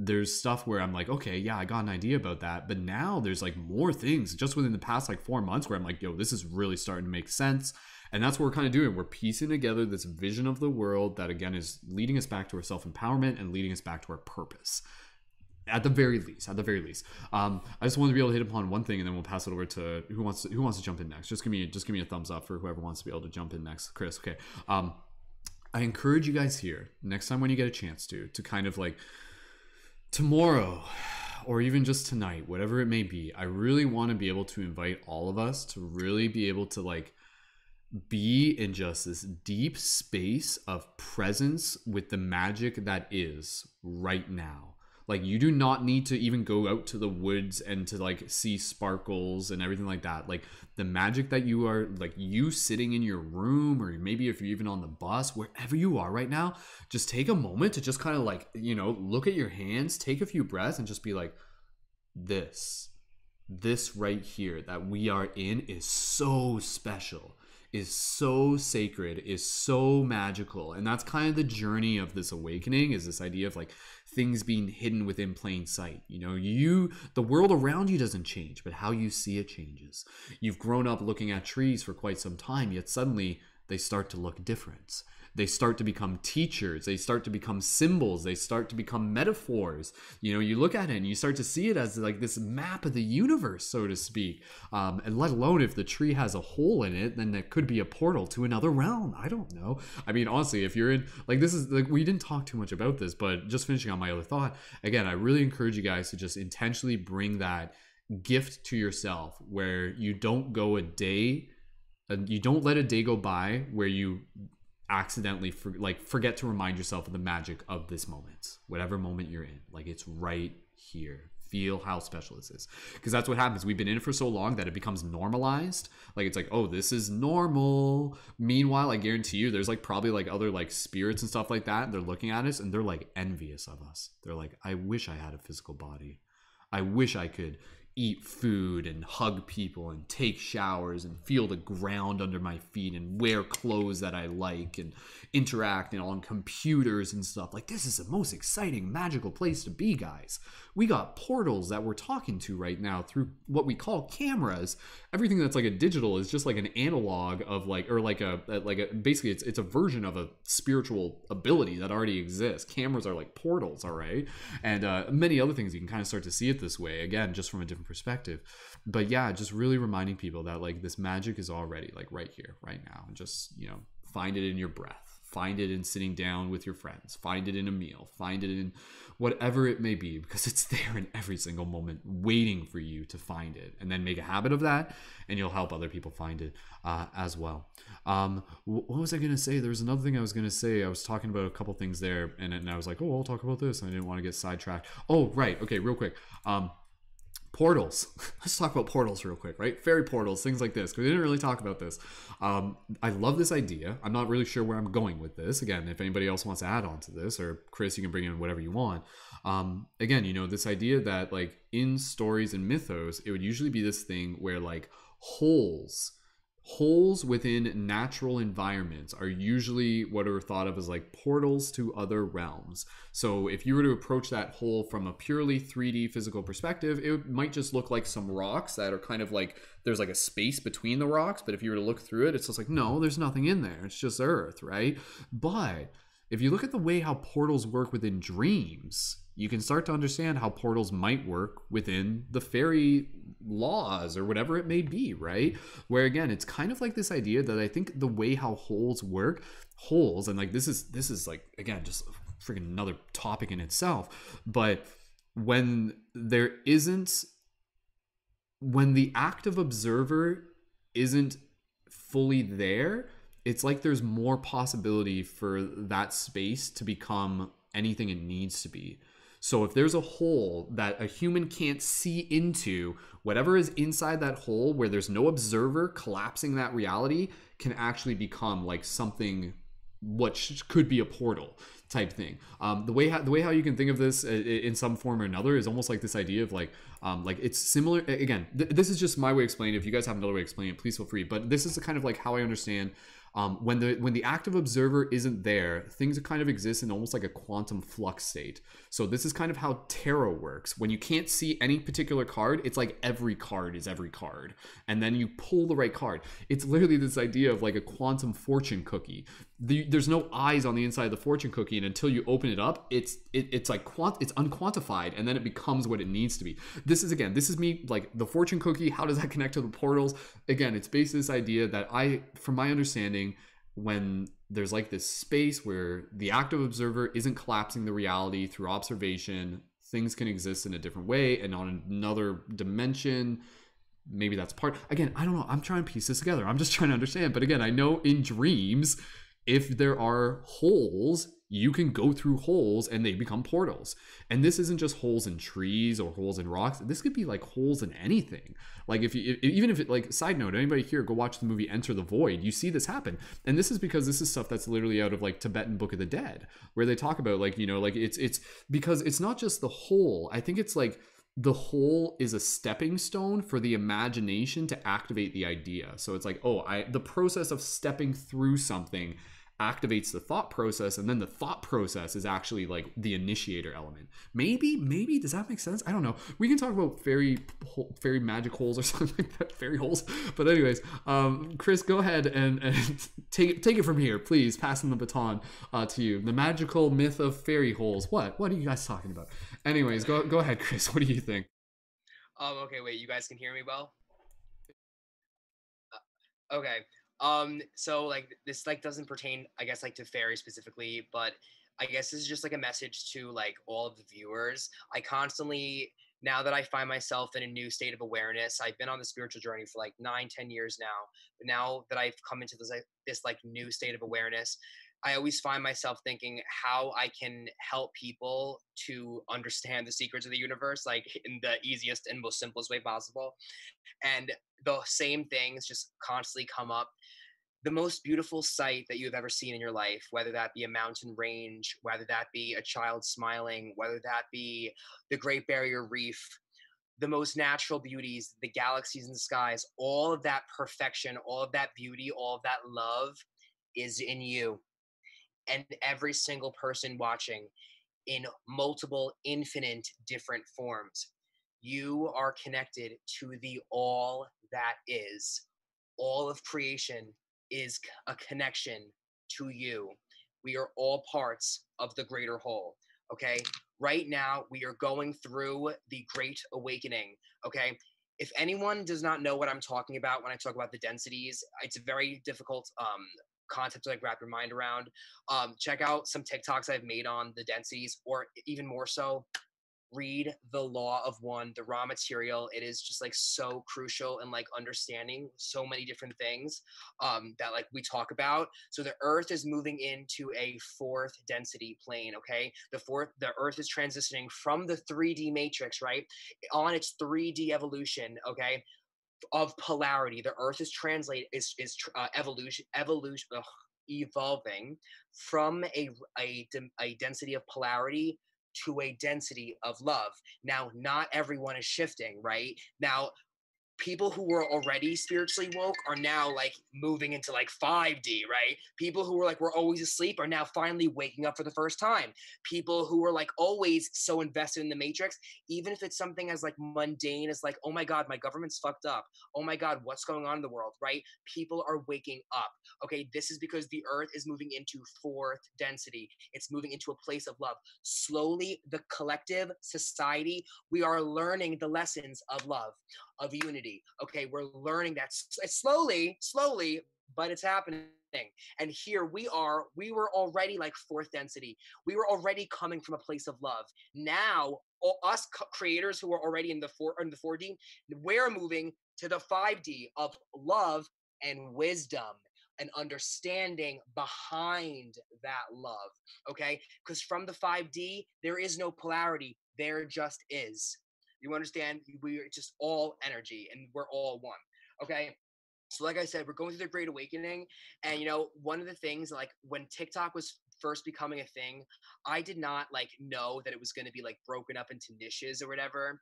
there's stuff where I'm like, okay, yeah, I got an idea about that, but now there's like more things just within the past like 4 months where I'm like, yo, this is really starting to make sense. And that's what we're kind of doing. We're piecing together this vision of the world that, again, is leading us back to our self-empowerment and leading us back to our purpose. At the very least. I just wanted to be able to hit upon one thing, and then we'll pass it over to who wants to jump in next. Just give me a thumbs up for whoever wants to be able to jump in next. Chris, okay. I encourage you guys here, next time when you get a chance to kind of like tomorrow or even just tonight, whatever it may be, I really want to be able to invite all of us to really be able to like be in just this deep space of presence with the magic that is right now. Like you do not need to even go out to the woods and to like see sparkles and everything like that. Like the magic that you are, like you sitting in your room, or maybe if you're even on the bus, wherever you are right now, just take a moment to just kind of like, look at your hands, take a few breaths, and just be like, this right here that we are in is so special, is so sacred, is so magical. And that's kind of the journey of this awakening, is this idea of like things being hidden within plain sight. The world around you doesn't change, but how you see it changes. You've grown up looking at trees for quite some time, yet suddenly they start to look different. They start to become teachers. They start to become symbols. They start to become metaphors. You look at it and you start to see it as like this map of the universe, so to speak. And let alone if the tree has a hole in it, then that could be a portal to another realm. I don't know. I mean, honestly, if you're in, like, this is like, we didn't talk too much about this, but just finishing on my other thought, again, I really encourage you guys to just intentionally bring that gift to yourself, where you don't let a day go by where you accidentally forget to remind yourself of the magic of this moment, whatever moment you're in. Like, it's right here. Feel how special this is, because that's what happens. We've been in it for so long that it becomes normalized. Like, it's like, oh, this is normal. Meanwhile, I guarantee you there's like probably like other like spirits and stuff like that, and they're looking at us and they're like envious of us. They're like, I wish I had a physical body. I wish I could eat food and hug people and take showers and feel the ground under my feet and wear clothes that I like and interact on computers and stuff. Like, this is the most exciting, magical place to be, guys. We got portals that we're talking to right now through what we call cameras. Everything that's like a digital is just like an analog of basically it's a version of a spiritual ability that already exists. Cameras are like portals, all right? And many other things you can kind of start to see it this way, again, just from a different perspective. But yeah, just really reminding people that like this magic is already like right here, right now. And just, find it in your breath. Find it in sitting down with your friends. Find it in a meal. Find it in whatever it may be, because it's there in every single moment waiting for you to find it. And then make a habit of that, and you'll help other people find it as well. What was I going to say? There was another thing I was going to say. I was talking about a couple things there, and I was like, oh, I'll talk about this. And I didn't want to get sidetracked. Oh, right. Okay, real quick. Portals. Let's talk about portals real quick, right? Fairy portals, things like this, because we didn't really talk about this. I love this idea. I'm not really sure where I'm going with this. Again, if anybody else wants to add on to this, or Chris, you can bring in whatever you want. Again, this idea that like in stories and mythos, it would usually be this thing where like holes within natural environments are usually what are thought of as like portals to other realms. So if you were to approach that hole from a purely 3D physical perspective, it might just look like some rocks that are kind of like, there's like a space between the rocks. But if you were to look through it, it's just like, no, there's nothing in there. It's just earth, right? But if you look at the way how portals work within dreams, you can start to understand how portals might work within the fairy laws or whatever it may be, right? Where again, it's kind of like this idea that I think the way how holes work, and like this is like, again, just freaking another topic in itself, but when the active observer isn't fully there, it's like there's more possibility for that space to become anything it needs to be. So if there's a hole that a human can't see into, whatever is inside that hole where there's no observer, collapsing that reality can actually become like something what could be a portal type thing. The way how you can think of this in some form or another is almost like this idea of like it's similar. Again, this is just my way of explaining it. If you guys have another way of explaining it, please feel free. But this is the kind of like how I understand. When the active observer isn't there, things kind of exist in almost like a quantum flux state. So this is kind of how tarot works. When you can't see any particular card, it's like every card is every card. And then you pull the right card. It's literally this idea of like a quantum fortune cookie. There's no eyes on the inside of the fortune cookie, and until you open it up, it's like it's unquantified, and then it becomes what it needs to be. This is me, like the fortune cookie. How does that connect to the portals? Again, it's based on this idea that from my understanding, when there's like this space where the active observer isn't collapsing the reality through observation, things can exist in a different way and on another dimension. Maybe that's part. Again, I don't know. I'm trying to piece this together. I'm just trying to understand. But again, I know in dreams, if there are holes, you can go through holes and they become portals. And this isn't just holes in trees or holes in rocks. This could be like holes in anything. Like even if it, like, side note, anybody here, go watch the movie Enter the Void. You see this happen. And this is because this is stuff that's literally out of like Tibetan Book of the Dead, where they talk about like, like it's because it's not just the hole. I think it's like the hole is a stepping stone for the imagination to activate the idea. So it's like, the process of stepping through something activates the thought process, and then the thought process is actually like the initiator element. Maybe does that make sense? I don't know. We can talk about fairy magic holes or something like that, fairy holes. But anyways, Chris, go ahead and take it from here, please. Passing the baton to you. The magical myth of fairy holes. What are you guys talking about? Anyways, go ahead, Chris. What do you think? Okay, wait. You guys can hear me well? Okay. So like this like doesn't pertain, I guess, like to fairies specifically, but I guess this is just like a message to like all of the viewers. I constantly now that I find myself in a new state of awareness, I've been on the spiritual journey for like 9-10 years now, but now that I've come into this like new state of awareness, I always find myself thinking how I can help people to understand the secrets of the universe, like in the easiest and most simplest way possible. And the same things just constantly come up. The most beautiful sight that you've ever seen in your life, whether that be a mountain range, whether that be a child smiling, whether that be the Great Barrier Reef, the most natural beauties, the galaxies in the skies, all of that perfection, all of that beauty, all of that love is in you. And every single person watching, in multiple, infinite different forms. You are connected to the all that is. All of creation is a connection to you. We are all parts of the greater whole, okay? Right now, we are going through the Great Awakening, okay? If anyone does not know what I'm talking about when I talk about the densities, it's a very difficult concept to like wrap your mind around. Check out some TikToks I've made on the densities, or even more so, read the Law of One, the raw material. It is just like so crucial in like understanding so many different things that like we talk about. So the Earth is moving into a fourth density plane, okay? The Earth is transitioning from the 3D matrix, right? On its 3D evolution, okay? Of polarity. The Earth is evolving from a density of polarity to a density of love. Now, not everyone is shifting, right? Now, people who were already spiritually woke are now like moving into like 5D, right? People who were like, were always asleep are now finally waking up for the first time. People who were like always so invested in the matrix, even if it's something as like mundane as like, oh my God, my government's fucked up. Oh my God, what's going on in the world, right? People are waking up. Okay, this is because the Earth is moving into fourth density. It's moving into a place of love. Slowly, the collective society, we are learning the lessons of love, of unity. Okay, we're learning that slowly, but it's happening. And here we were already like fourth density. We were already coming from a place of love. Now, us creators who are already in the 4D, we're moving to the 5D of love and wisdom and understanding behind that love. Okay, because from the 5D, there is no polarity. There just is. You understand? We're just all energy and we're all one. Okay. So like I said, we're going through the Great Awakening. And, you know, one of the things, like when TikTok was first becoming a thing, I did not like know that it was going to be like broken up into niches or whatever.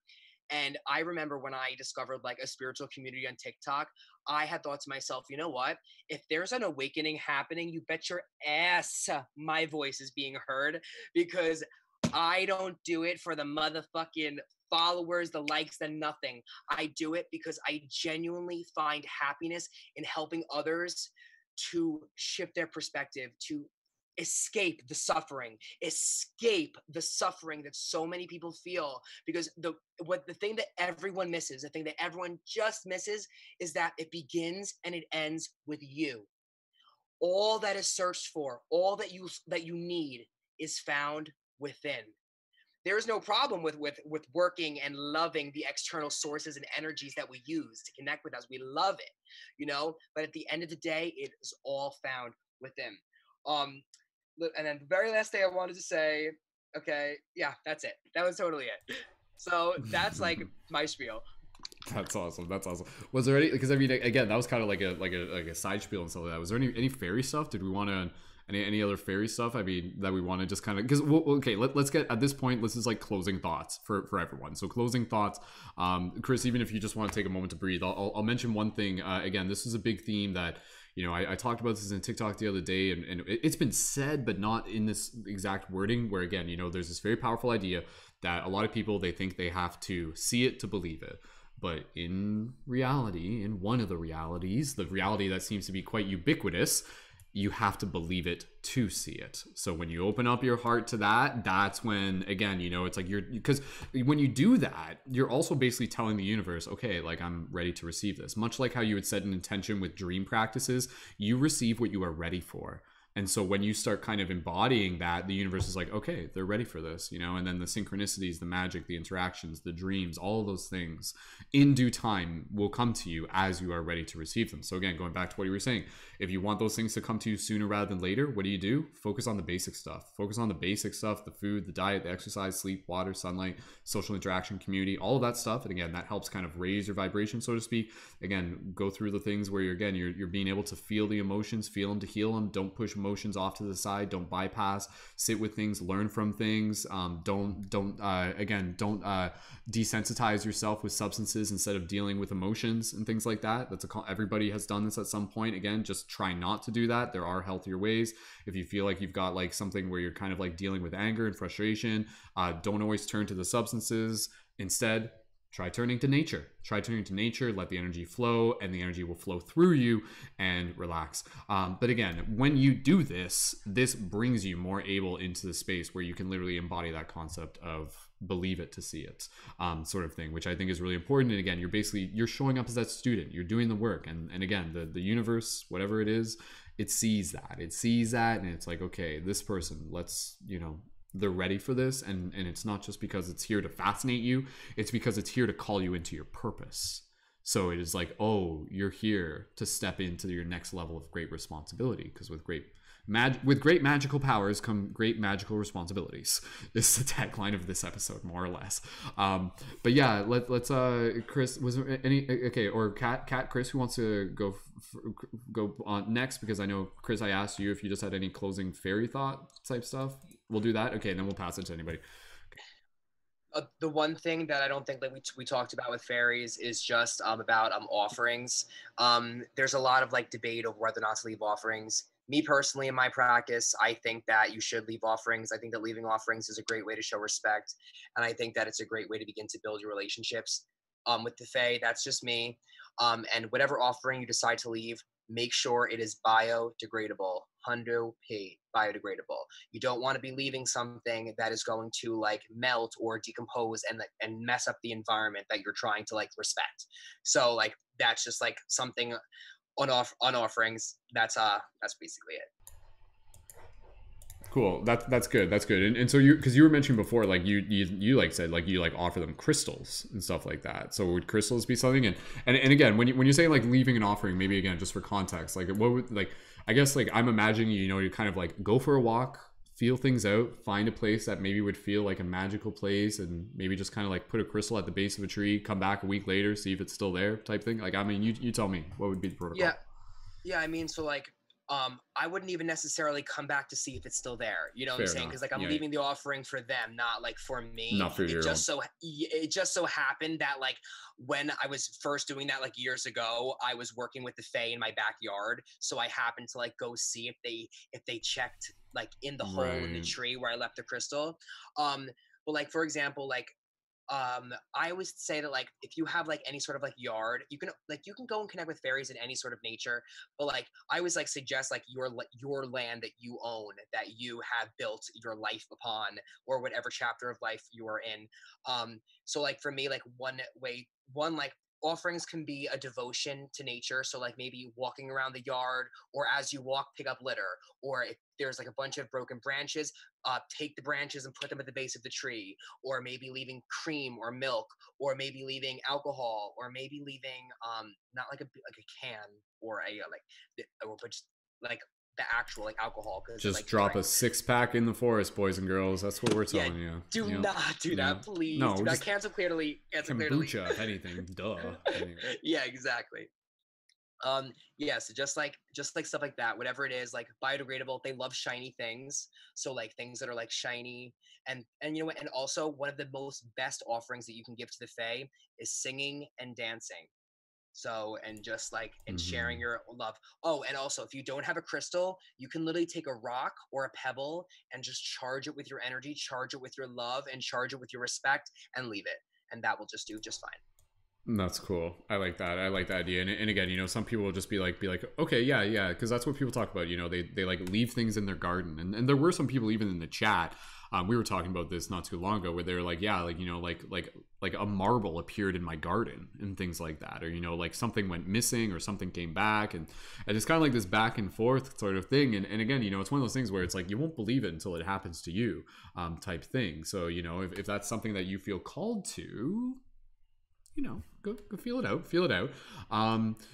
And I remember when I discovered like a spiritual community on TikTok, I had thought to myself, you know what? If there's an awakening happening, you bet your ass my voice is being heard, because I don't do it for the motherfucking followers, the likes, the nothing. I do it because I genuinely find happiness in helping others to shift their perspective, to escape the suffering that so many people feel. Because the thing that everyone misses, the thing that everyone just misses, is that it begins and it ends with you. All that is searched for, all that you need is found within. There is no problem with working and loving the external sources and energies that we use to connect with us. We love it, you know, but at the end of the day, it is all found within. And then the very last thing I wanted to say, okay, yeah, that's it. That was totally it. So that's like my spiel. That's awesome. That's awesome. Was there any, because I mean, again, that was kind of like a side spiel and stuff like that. Was there any fairy stuff? Did we want to, any other fairy stuff? I mean, that we want to just kind of, because okay, let's get at this point. This is like closing thoughts for everyone. So closing thoughts, Chris. Even if you just want to take a moment to breathe, I'll mention one thing. Again, this is a big theme that, you know, I talked about this in TikTok the other day, and it's been said, but not in this exact wording. Where again, you know, there's this very powerful idea that a lot of people, they think they have to see it to believe it. But in reality, in one of the realities, the reality that seems to be quite ubiquitous, you have to believe it to see it. So when you open up your heart to that, that's when, again, you know, it's like because when you do that, you're also basically telling the universe, okay, like I'm ready to receive this. Much like how you would set an intention with dream practices, you receive what you are ready for. And so when you start kind of embodying that, the universe is like, okay, they're ready for this, you know. And then the synchronicities, the magic, the interactions, the dreams, all of those things in due time will come to you as you are ready to receive them. So again, going back to what you were saying, if you want those things to come to you sooner rather than later, what do? Focus on the basic stuff. Focus on the basic stuff, the food, the diet, the exercise, sleep, water, sunlight, social interaction, community, all of that stuff. And again, that helps kind of raise your vibration, so to speak. Again, go through the things where you're being able to feel the emotions, feel them to heal them. Don't push emotions off to the side. Don't bypass. Sit with things. Learn from things. Don't desensitize yourself with substances instead of dealing with emotions and things like that. Everybody has done this at some point. Again, just try not to do that. There are healthier ways. If you feel like you've got like something where you're kind of like dealing with anger and frustration, don't always turn to the substances. Instead, try turning to nature. Let the energy flow, and the energy will flow through you, and relax. But again, when you do this brings you more able into the space where you can literally embody that concept of believe it to see it, sort of thing, which I think is really important. And again, you're showing up as that student. You're doing the work, and again, the universe, whatever it is, it sees that, and it's like, okay, this person, they're ready for this. And it's not just because it's here to fascinate you, it's because it's here to call you into your purpose. So it is like, oh, you're here to step into your next level of great responsibility, because with great magical powers come great magical responsibilities. This is the tagline of this episode, more or less. But yeah, let's Chris, was there any, okay, or Kat, Chris, who wants to go on next? Because I know, Chris, I asked you if you just had any closing fairy thought type stuff. We'll do that. Okay, and then we'll pass it to anybody. The one thing that I don't think that we talked about with fairies is just about offerings. There's a lot of like debate over whether or not to leave offerings. Me personally, in my practice, I think that you should leave offerings. I think that leaving offerings is a great way to show respect, and I think that it's a great way to begin to build your relationships with the Fae. That's just me. And whatever offering you decide to leave, make sure it is biodegradable. 100p biodegradable. You don't want to be leaving something that is going to like melt or decompose and mess up the environment that you're trying to like respect. So like that's just like something on offerings. That's basically it. Cool. That's good. And so because you were mentioning before, like you like said, like you like offer them crystals and stuff like that. So would crystals be something? And again, when you say like leaving an offering, maybe again, just for context, like what would, like, I guess like I'm imagining, you kind of like go for a walk, feel things out, find a place that maybe would feel like a magical place, and maybe just kind of like put a crystal at the base of a tree, come back a week later, see if it's still there type thing. Like, I mean, you tell me, what would be the protocol? Yeah. I mean, so like, I wouldn't even necessarily come back to see if it's still there. You know what I'm saying? Because like I'm leaving the offering for them, not like for me. Not for your own. It just so happened that like when I was first doing that like years ago, I was working with the Fae in my backyard, so I happened to like go see if they checked like in the hole in the tree where I left the crystal. But like for example, like I always say that like if you have like any sort of like yard, you can go and connect with fairies in any sort of nature, but like I always like suggest like your land that you own, that you have built your life upon, or whatever chapter of life you are in. So like for me, like one like offerings can be a devotion to nature. So like maybe walking around the yard, or as you walk, pick up litter, or if there's like a bunch of broken branches, take the branches and put them at the base of the tree, or maybe leaving cream or milk, or maybe leaving alcohol, or maybe leaving not like a can or but just like the actual like alcohol. Just like drop a 6-pack in the forest, boys and girls. That's what we're telling you. Do not do that, please. No, that cancel clearly. Kombucha, if anything. Duh. Anyway. Yeah, exactly. So just like stuff like that, whatever it is, like biodegradable. They love shiny things, so like things that are like shiny, and you know what, and also one of the most best offerings that you can give to the Fae is singing and dancing. So, and just like, and sharing your love. Oh, and also if you don't have a crystal, you can literally take a rock or a pebble and just charge it with your energy, charge it with your love, and charge it with your respect, and leave it, and that will just do just fine. That's cool. I like that. I like the idea. And again, some people will just be like, okay, yeah, because that's what people talk about. They like leave things in their garden, and there were some people even in the chat. We were talking about this not too long ago, where they were like, yeah, like like a marble appeared in my garden and things like that, or like something went missing or something came back, and it's kind of like this back and forth sort of thing. And again, it's one of those things where it's like you won't believe it until it happens to you, type thing. So if that's something that you feel called to, go feel it out.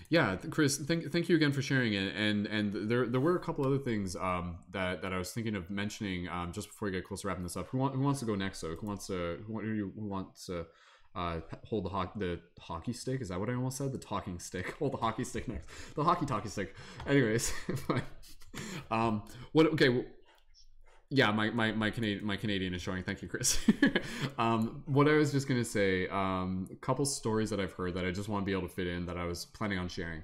Yeah, Chris, thank you again for sharing it. And there were a couple other things that I was thinking of mentioning just before we get close to wrapping this up. Who wants to go next? So who wants to hold the hockey stick? Is that what I almost said? The talking stick. Hold the hockey stick next. The talkie stick. Anyways, what? Okay. Yeah, my Canadian is showing. Thank you, Chris. What I was just gonna say, a couple stories that I've heard that I just want to be able to fit in that I was planning on sharing.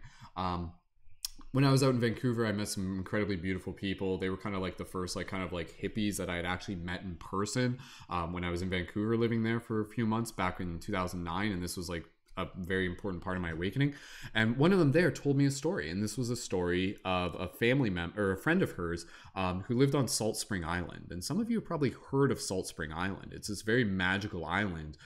When I was out in Vancouver, I met some incredibly beautiful people. They were kind of like the first kind of hippies that I had actually met in person when I was in Vancouver, living there for a few months back in 2009, and this was like a very important part of my awakening. And one of them there told me a story, and this was a story of a family member or a friend of hers who lived on Salt Spring Island. And some of you have probably heard of Salt Spring Island. It's this very magical island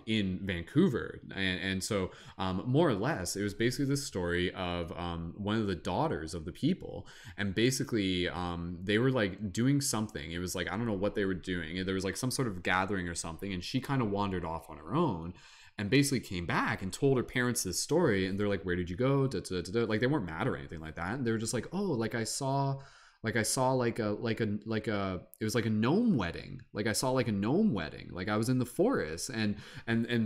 in Vancouver. And so more or less, it was basically this story of one of the daughters of the people. And basically they were like doing something. It was like, I don't know what they were doing. There was like some sort of gathering or something, and she kind of wandered off on her own and basically came back and told her parents this story. And they're like, where did you go? Like, they weren't mad or anything like that. And they were just like, oh, like I saw it was like a gnome wedding. Like I saw like a gnome wedding. Like I was in the forest, and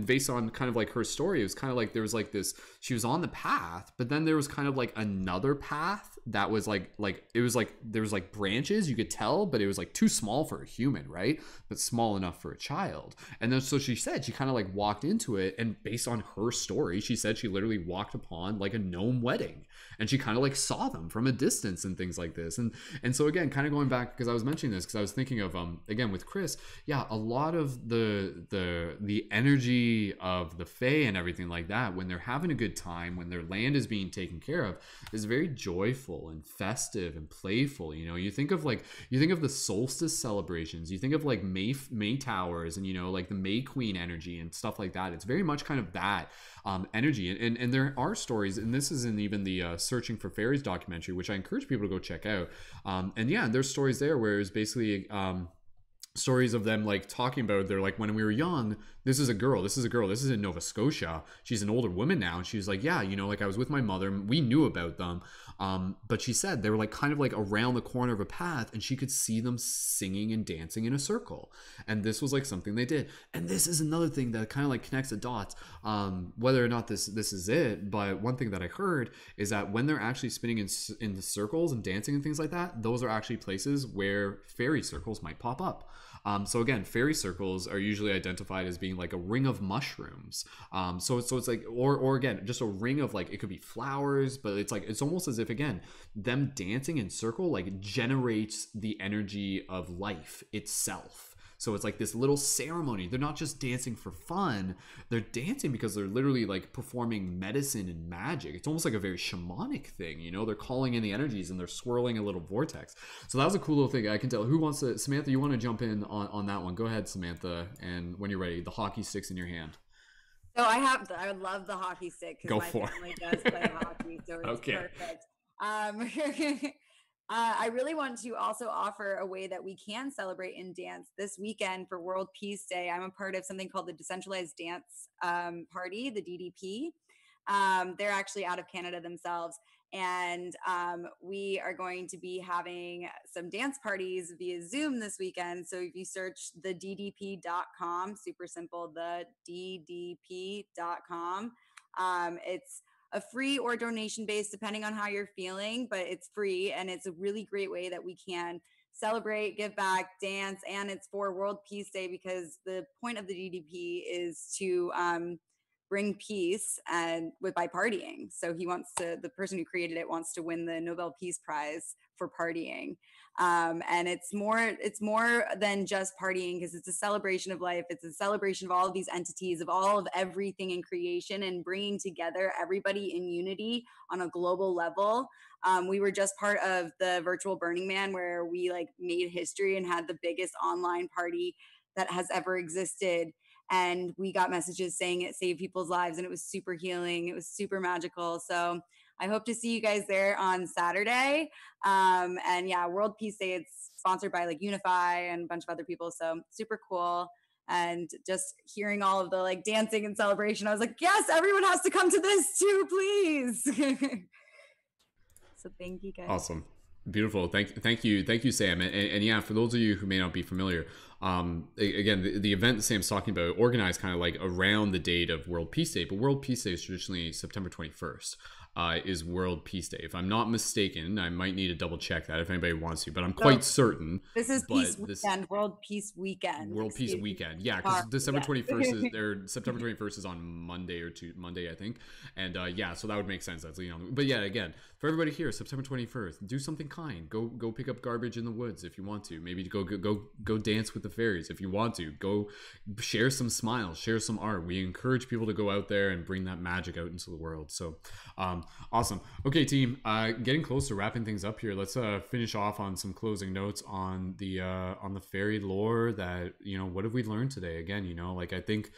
based on kind of like her story, it was kind of like there was like this, she was on the path, but then there was kind of like another path that was like it was like there was like branches, you could tell, but it was like too small for a human, right? But small enough for a child. And then so she said she kind of like walked into it, and based on her story, she said she literally walked upon like a gnome wedding, and she kind of like saw them from a distance and things like this. And so again, kind of going back, because I was mentioning this because I was thinking of again with Chris, yeah, a lot of the energy of the Fae and everything like that, when they're having a good time, when their land is being taken care of, is very joyful and festive and playful. You think of the solstice celebrations, you think of like May towers, and like the May Queen energy and stuff like that. It's very much kind of that energy. And there are stories, and this is in even the Searching for Fairies documentary, which I encourage people to go check out. And yeah, there's stories there where it was basically stories of them like talking about, they're like, when we were young, this is in Nova Scotia, she's an older woman now, and she was like, yeah, like I was with my mother, we knew about them, but she said they were like kind of like around the corner of a path, and she could see them singing and dancing in a circle, and this was like something they did. And this is another thing that kind of like connects the dots, whether or not this is it, but one thing that I heard is that when they're actually spinning in the circles and dancing and things like that, those are actually places where fairy circles might pop up. So again, fairy circles are usually identified as being like a ring of mushrooms. So it's like, or again, just a ring of like, it could be flowers, but it's like, it's almost as if, again, them dancing in circle like generates the energy of life itself. So it's like this little ceremony. They're not just dancing for fun. They're dancing because they're literally like performing medicine and magic. It's almost like a very shamanic thing, They're calling in the energies and they're swirling a little vortex. So that was a cool little thing. I can tell. Who wants to? Samantha, you want to jump in on that one? Go ahead, Samantha. And when you're ready, the hockey stick's in your hand. So I love the hockey stick because my family does play hockey, so it's perfect. I really want to also offer a way that we can celebrate in dance this weekend for World Peace Day. I'm a part of something called the Decentralized Dance Party, the DDP. They're actually out of Canada themselves. And we are going to be having some dance parties via Zoom this weekend. So if you search the ddp.com, super simple, the ddp.com, it's a free or donation based, depending on how you're feeling, but it's free. And it's a really great way that we can celebrate, give back, dance. And it's for World Peace Day, because the point of the DDP is to bring peace and by partying. So the person who created it wants to win the Nobel Peace Prize for partying. And it's more than just partying, because it's a celebration of life. It's a celebration of all of these entities, of all of everything in creation, and bringing together everybody in unity on a global level. We were just part of the virtual Burning Man, where we like made history and had the biggest online party that has ever existed. And we got messages saying it saved people's lives, and it was super healing. It was super magical. So I hope to see you guys there on Saturday. And yeah, World Peace Day, it's sponsored by like Unify and a bunch of other people. So super cool. And just hearing all of the like dancing and celebration, I was like, yes, everyone has to come to this too, please. So thank you guys. Awesome. Beautiful. Thank you, Sam. And yeah, for those of you who may not be familiar, again, the event that Sam's talking about organized kind of like around the date of World Peace Day, but World Peace Day is traditionally September 21st. Is World Peace Day. If I'm not mistaken, I might need to double check that if anybody wants to, but I'm quite certain. This is Peace Weekend, World Peace Weekend. World Peace Weekend, yeah, because December 21st is September 21st is on Monday, I think, and yeah, so that would make sense. That's but yeah, again, for everybody here, September 21st, do something kind. Go pick up garbage in the woods if you want to. Maybe go dance with the fairies if you want to. Go share some smiles, share some art. We encourage people to go out there and bring that magic out into the world. So. Awesome. Okay, team, getting close to wrapping things up here. Let's finish off on some closing notes on the fairy lore. That, what have we learned today? Again, like, I think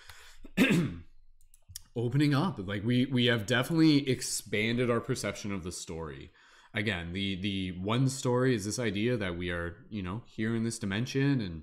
opening up, like we have definitely expanded our perception of the story. Again, the one story is this idea that we are, here in this dimension, and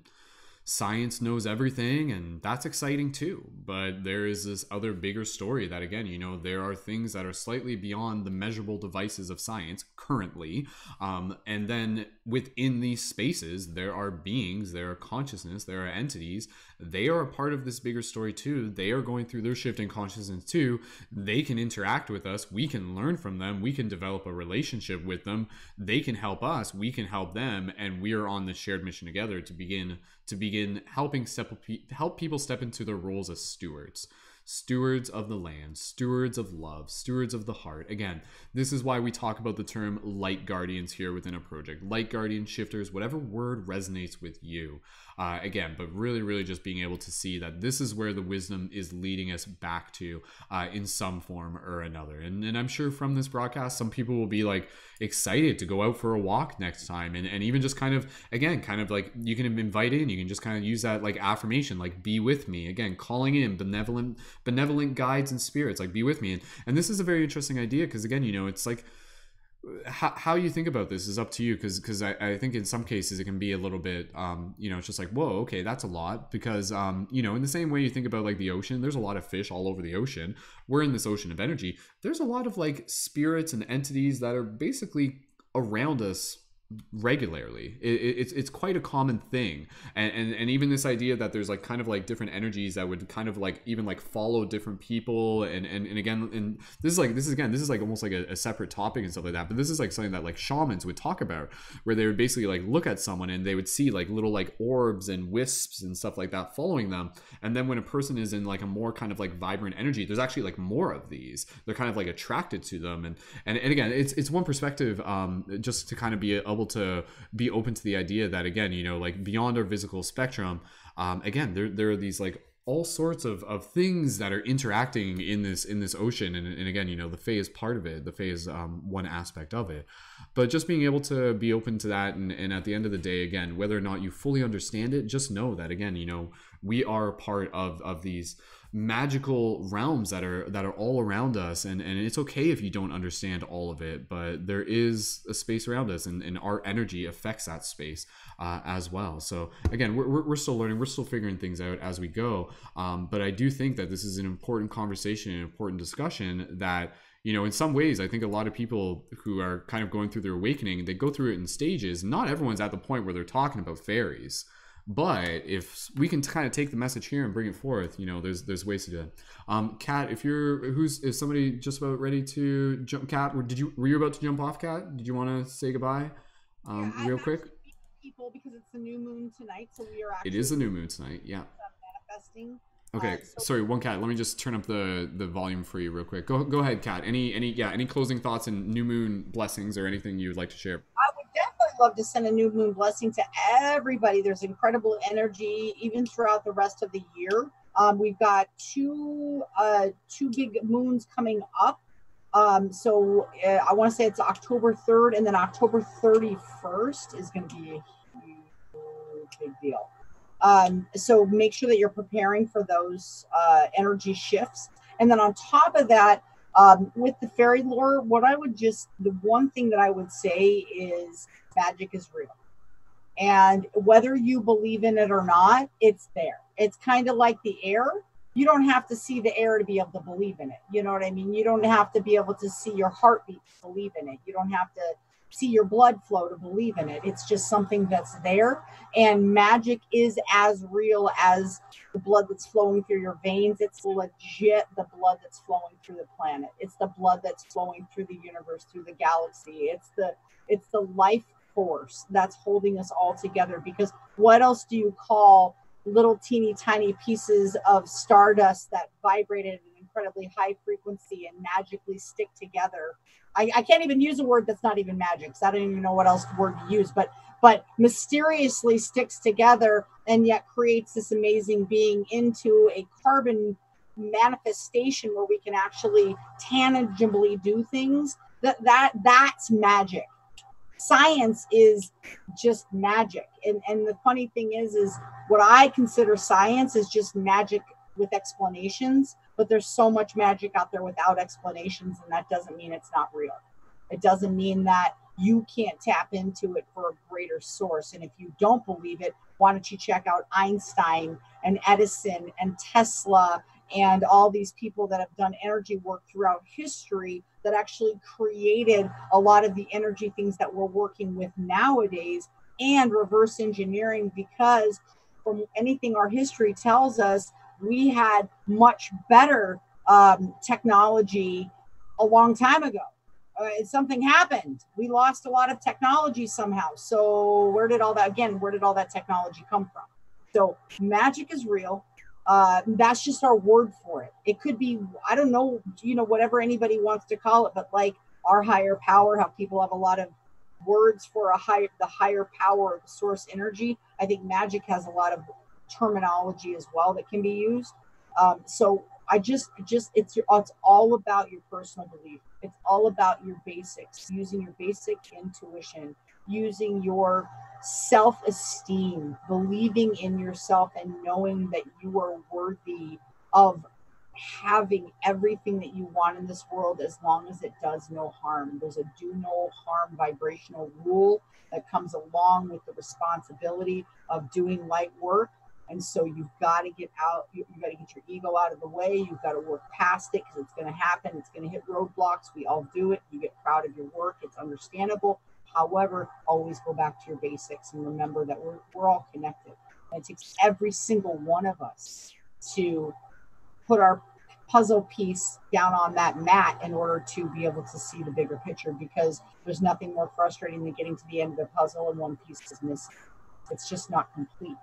science knows everything, and that's exciting too. But there is this other bigger story that, again, there are things that are slightly beyond the measurable devices of science currently, and then within these spaces there are beings, there are consciousness, there are entities. They are a part of this bigger story too. They are going through their shift in consciousness too. They can interact with us. We can learn from them. We can develop a relationship with them. They can help us. We can help them, and we are on this shared mission together to begin helping help people step into their roles as stewards of the land, stewards of love, stewards of the heart. Again, this is why we talk about the term light guardians here within a project. Light guardian, shifters, whatever word resonates with you. Again, but really just being able to see that this is where the wisdom is leading us back to in some form or another. And I'm sure from this broadcast, some people will be like excited to go out for a walk next time, and even just kind of like, you can invite in, you can just kind of use that like affirmation, like, be with me. Again, calling in benevolent guides and spirits, like, be with me. And this is a very interesting idea, because again, it's like, how you think about this is up to you, because I think in some cases it can be a little bit it's just like, whoa, okay, that's a lot, because in the same way you think about like the ocean, there's a lot of fish all over the ocean. We're in this ocean of energy. There's a lot of like spirits and entities that are basically around us regularly. It's quite a common thing, and even this idea that there's like kind of like different energies that would kind of like even like follow different people, and again, and this is like almost like a separate topic and stuff like that, but this is like something that like shamans would talk about, where they would basically like look at someone and they would see like little like orbs and wisps and stuff like that following them, and then when a person is in like a more kind of like vibrant energy, there's actually like more of these. They're kind of like attracted to them, and again, it's one perspective, just to kind of be able to be open to the idea that, again, like beyond our physical spectrum, again, there are these like all sorts of things that are interacting in this ocean, and again, the Fae is part of it. The Fae is one aspect of it, but just being able to be open to that, and at the end of the day, again, whether or not you fully understand it, just know that, again, we are part of these magical realms that are all around us, and it's okay if you don't understand all of it, but there is a space around us, and our energy affects that space as well. So again, we're still learning, we're still figuring things out as we go, but I do think that this is an important conversation, an important discussion that, in some ways, I think a lot of people who are kind of going through their awakening, they go through it in stages. Not everyone's at the point where they're talking about fairies. But if we can kind of take the message here and bring it forth, there's ways to do it. Kat, is somebody just about ready to jump? Kat, were you about to jump off, Kat? Did you want to say goodbye, real quick? People, because it's the new moon tonight, so we are actually. It is the new moon tonight, yeah. Manifesting Okay, sorry, one Kat. Let me just turn up the volume for you real quick. Go ahead, Kat. Any closing thoughts and new moon blessings or anything you would like to share? I would definitely love to send a new moon blessing to everybody. There's incredible energy even throughout the rest of the year. We've got two big moons coming up. So I want to say it's October 3rd and then October 31st is going to be a huge big deal. So make sure that you're preparing for those energy shifts. And then on top of that, with the fairy lore, the one thing that I would say is magic is real. And whether you believe in it or not, it's there. It's kind of like the air. You don't have to see the air to be able to believe in it. You know what I mean? You don't have to be able to see your heartbeat to believe in it. You don't have to see your blood flow to believe in it. It's just something that's there. And magic is as real as the blood that's flowing through your veins. It's legit the blood that's flowing through the planet. It's the blood that's flowing through the universe, through the galaxy. It's the life force that's holding us all together, because what else do you call little teeny tiny pieces of stardust that vibrated at an incredibly high frequency and magically stick together? I can't even use a word that's not even magic, so I don't even know what else word to use, but mysteriously sticks together and yet creates this amazing being into a carbon manifestation where we can actually tangibly do things. That's magic. Science is just magic. And the funny thing is what I consider science is just magic with explanations, but there's so much magic out there without explanations, and that doesn't mean it's not real. It doesn't mean that you can't tap into it for a greater source. And if you don't believe it, why don't you check out Einstein and Edison and Tesla and all these people that have done energy work throughout history that actually created a lot of the energy things that we're working with nowadays, and reverse engineering, because from anything our history tells us, we had much better technology a long time ago. Something happened. We lost a lot of technology somehow. So where did all that technology come from? So magic is real. That's just our word for it. It could be, I don't know, whatever anybody wants to call it, but like our higher power, how people have a lot of words for the higher power of the source energy. I think magic has a lot of terminology as well that can be used. So it's all about your personal belief. It's all about your basics, using your basic intuition, using your self-esteem, believing in yourself and knowing that you are worthy of having everything that you want in this world, as long as it does no harm. There's a do no harm vibrational rule that comes along with the responsibility of doing light work. And so you've got to get out, you've got to get your ego out of the way. You've got to work past it, because it's going to happen. It's going to hit roadblocks. We all do it. You get proud of your work. It's understandable. However, always go back to your basics and remember that we're all connected. And it takes every single one of us to put our puzzle piece down on that mat in order to be able to see the bigger picture, because there's nothing more frustrating than getting to the end of the puzzle and one piece is missing. It's just not complete.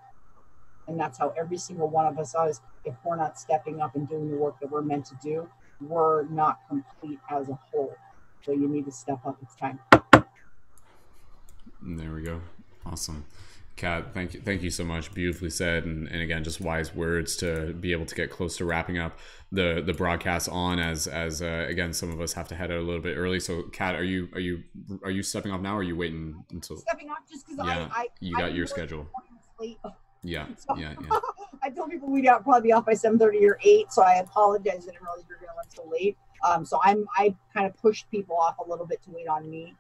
And that's how every single one of us is. If we're not stepping up and doing the work that we're meant to do, we're not complete as a whole. So you need to step up. It's time. There we go. Awesome. Kat, thank you so much. Beautifully said, and again, just wise words to be able to get close to wrapping up the broadcast on as again, some of us have to head out a little bit early. So Kat, are you stepping off now, or are you waiting until stepping off just because you got your schedule? Yeah. I told people we'd probably be off by 7:30 or 8, so I apologize. I didn't realize we were going to run so late. So I kind of pushed people off a little bit to wait on me.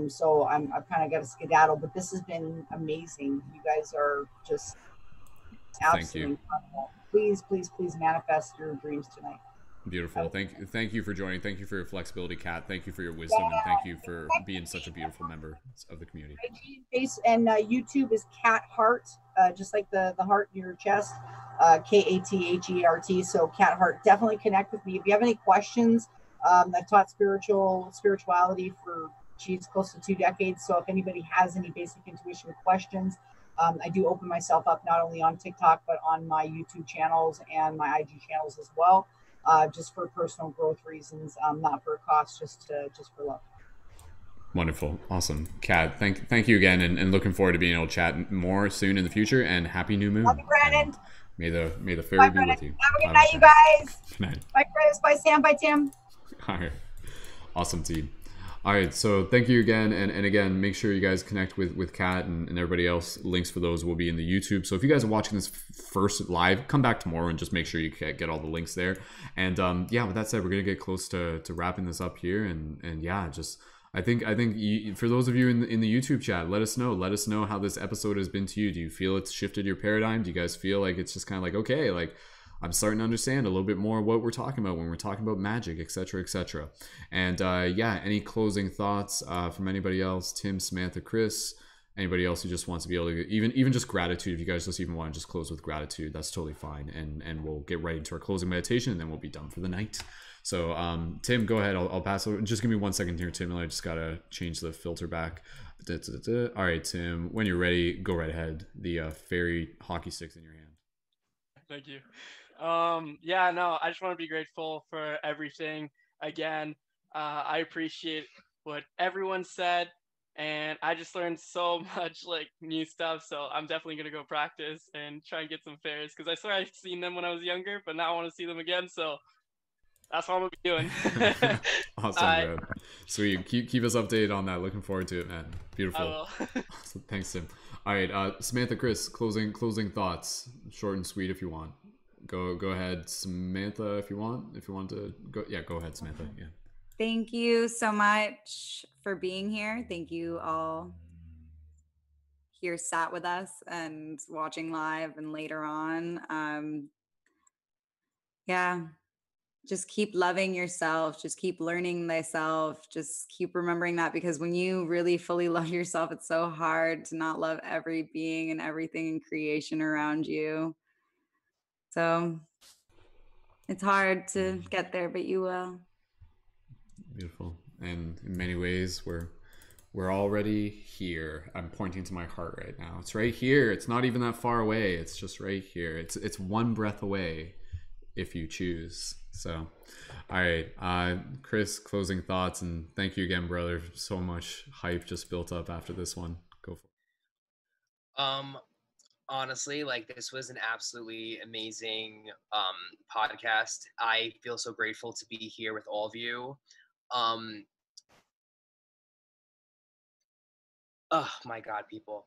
So I've kind of got to skedaddle, but this has been amazing. You guys are just absolutely incredible. Please manifest your dreams tonight. Beautiful. Thank you for joining. Thank you for your flexibility, Kat. Thank you for your wisdom, and thank you for being such a beautiful member of the community. And YouTube is Cat Heart, just like the heart in your chest, KATHERT. So Cat Heart, definitely connect with me if you have any questions. I've taught spirituality for close to 2 decades. So if anybody has any basic intuition questions, I do open myself up not only on TikTok, but on my YouTube channels and my IG channels as well, just for personal growth reasons, not for cost, just for love. Wonderful. Awesome. Kat, thank you again, and looking forward to being able to chat more soon in the future, and happy new moon. Love you, Brandon. May the fairy be with you. Have a good night, you guys. Good night. Bye, Chris. Bye, Sam. Bye, Tim. All right. Awesome, team. All right, so thank you again, and again, make sure you guys connect with Kat and everybody else. Links for those will be in the YouTube. So if you guys are watching this first live, come back tomorrow and just make sure you get all the links there. And yeah, with that said, we're gonna get close to wrapping this up here, and yeah, just I think for those of you in the YouTube chat, let us know how this episode has been to you. Do you feel it's shifted your paradigm? Do you guys feel like it's just kind of like, okay, like I'm starting to understand a little bit more what we're talking about when we're talking about magic, etc., etc. And yeah, any closing thoughts from anybody else? Tim, Samantha, Chris, anybody else who just wants to be able to even just gratitude. If you guys just even want to just close with gratitude, that's totally fine. And we'll get right into our closing meditation, and then we'll be done for the night. So Tim, go ahead. I'll pass over. Just give me 1 second here, Tim. I just gotta change the filter back. All right, Tim, when you're ready, go right ahead. The fairy hockey stick's in your hand. Thank you. Yeah, no, I just want to be grateful for everything. Again, I appreciate what everyone said, and I just learned so much like new stuff. So I'm definitely gonna go practice and try and get some fairies, because I swear I've seen them when I was younger, but now I want to see them again. So that's what I'm gonna be doing. Awesome, man. Sweet. Keep us updated on that. Looking forward to it, man. Beautiful. Awesome. Thanks, Tim. All right, Samantha, Chris, closing thoughts, short and sweet if you want. Go ahead, Samantha, if you want to go. Yeah, go ahead, Samantha. Yeah. Thank you so much for being here. Thank you all here sat with us and watching live and later on. Yeah, just keep loving yourself. Just keep learning thyself. Just keep remembering that, because when you really fully love yourself, it's so hard to not love every being and everything in creation around you. So it's hard to get there, but you will. Beautiful. And in many ways, we're already here. I'm pointing to my heart right now. It's right here. It's not even that far away. It's just right here. It's one breath away if you choose. So, all right, Chris, closing thoughts, and thank you again, brother. So much hype just built up after this one. Go for it. Honestly, like, this was an absolutely amazing podcast. I feel so grateful to be here with all of you. Oh my God, people,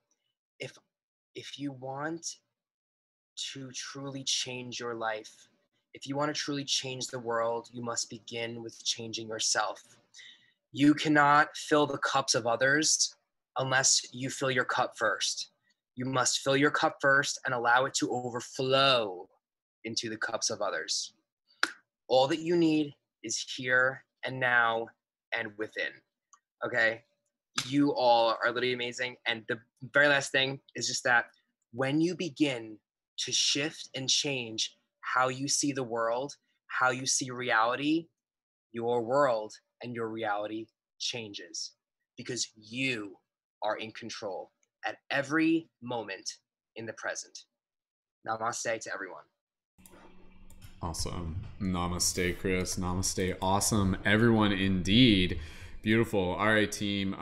if you want to truly change your life, if you want to truly change the world, you must begin with changing yourself. You cannot fill the cups of others unless you fill your cup first. You must fill your cup first and allow it to overflow into the cups of others. All that you need is here and now and within. Okay? You all are literally amazing. And the very last thing is just that when you begin to shift and change how you see the world, how you see reality, your world and your reality changes, because you are in control at every moment in the present. Namaste to everyone. Awesome. Namaste, Chris. Namaste. Awesome. Everyone indeed. Beautiful. All right, team.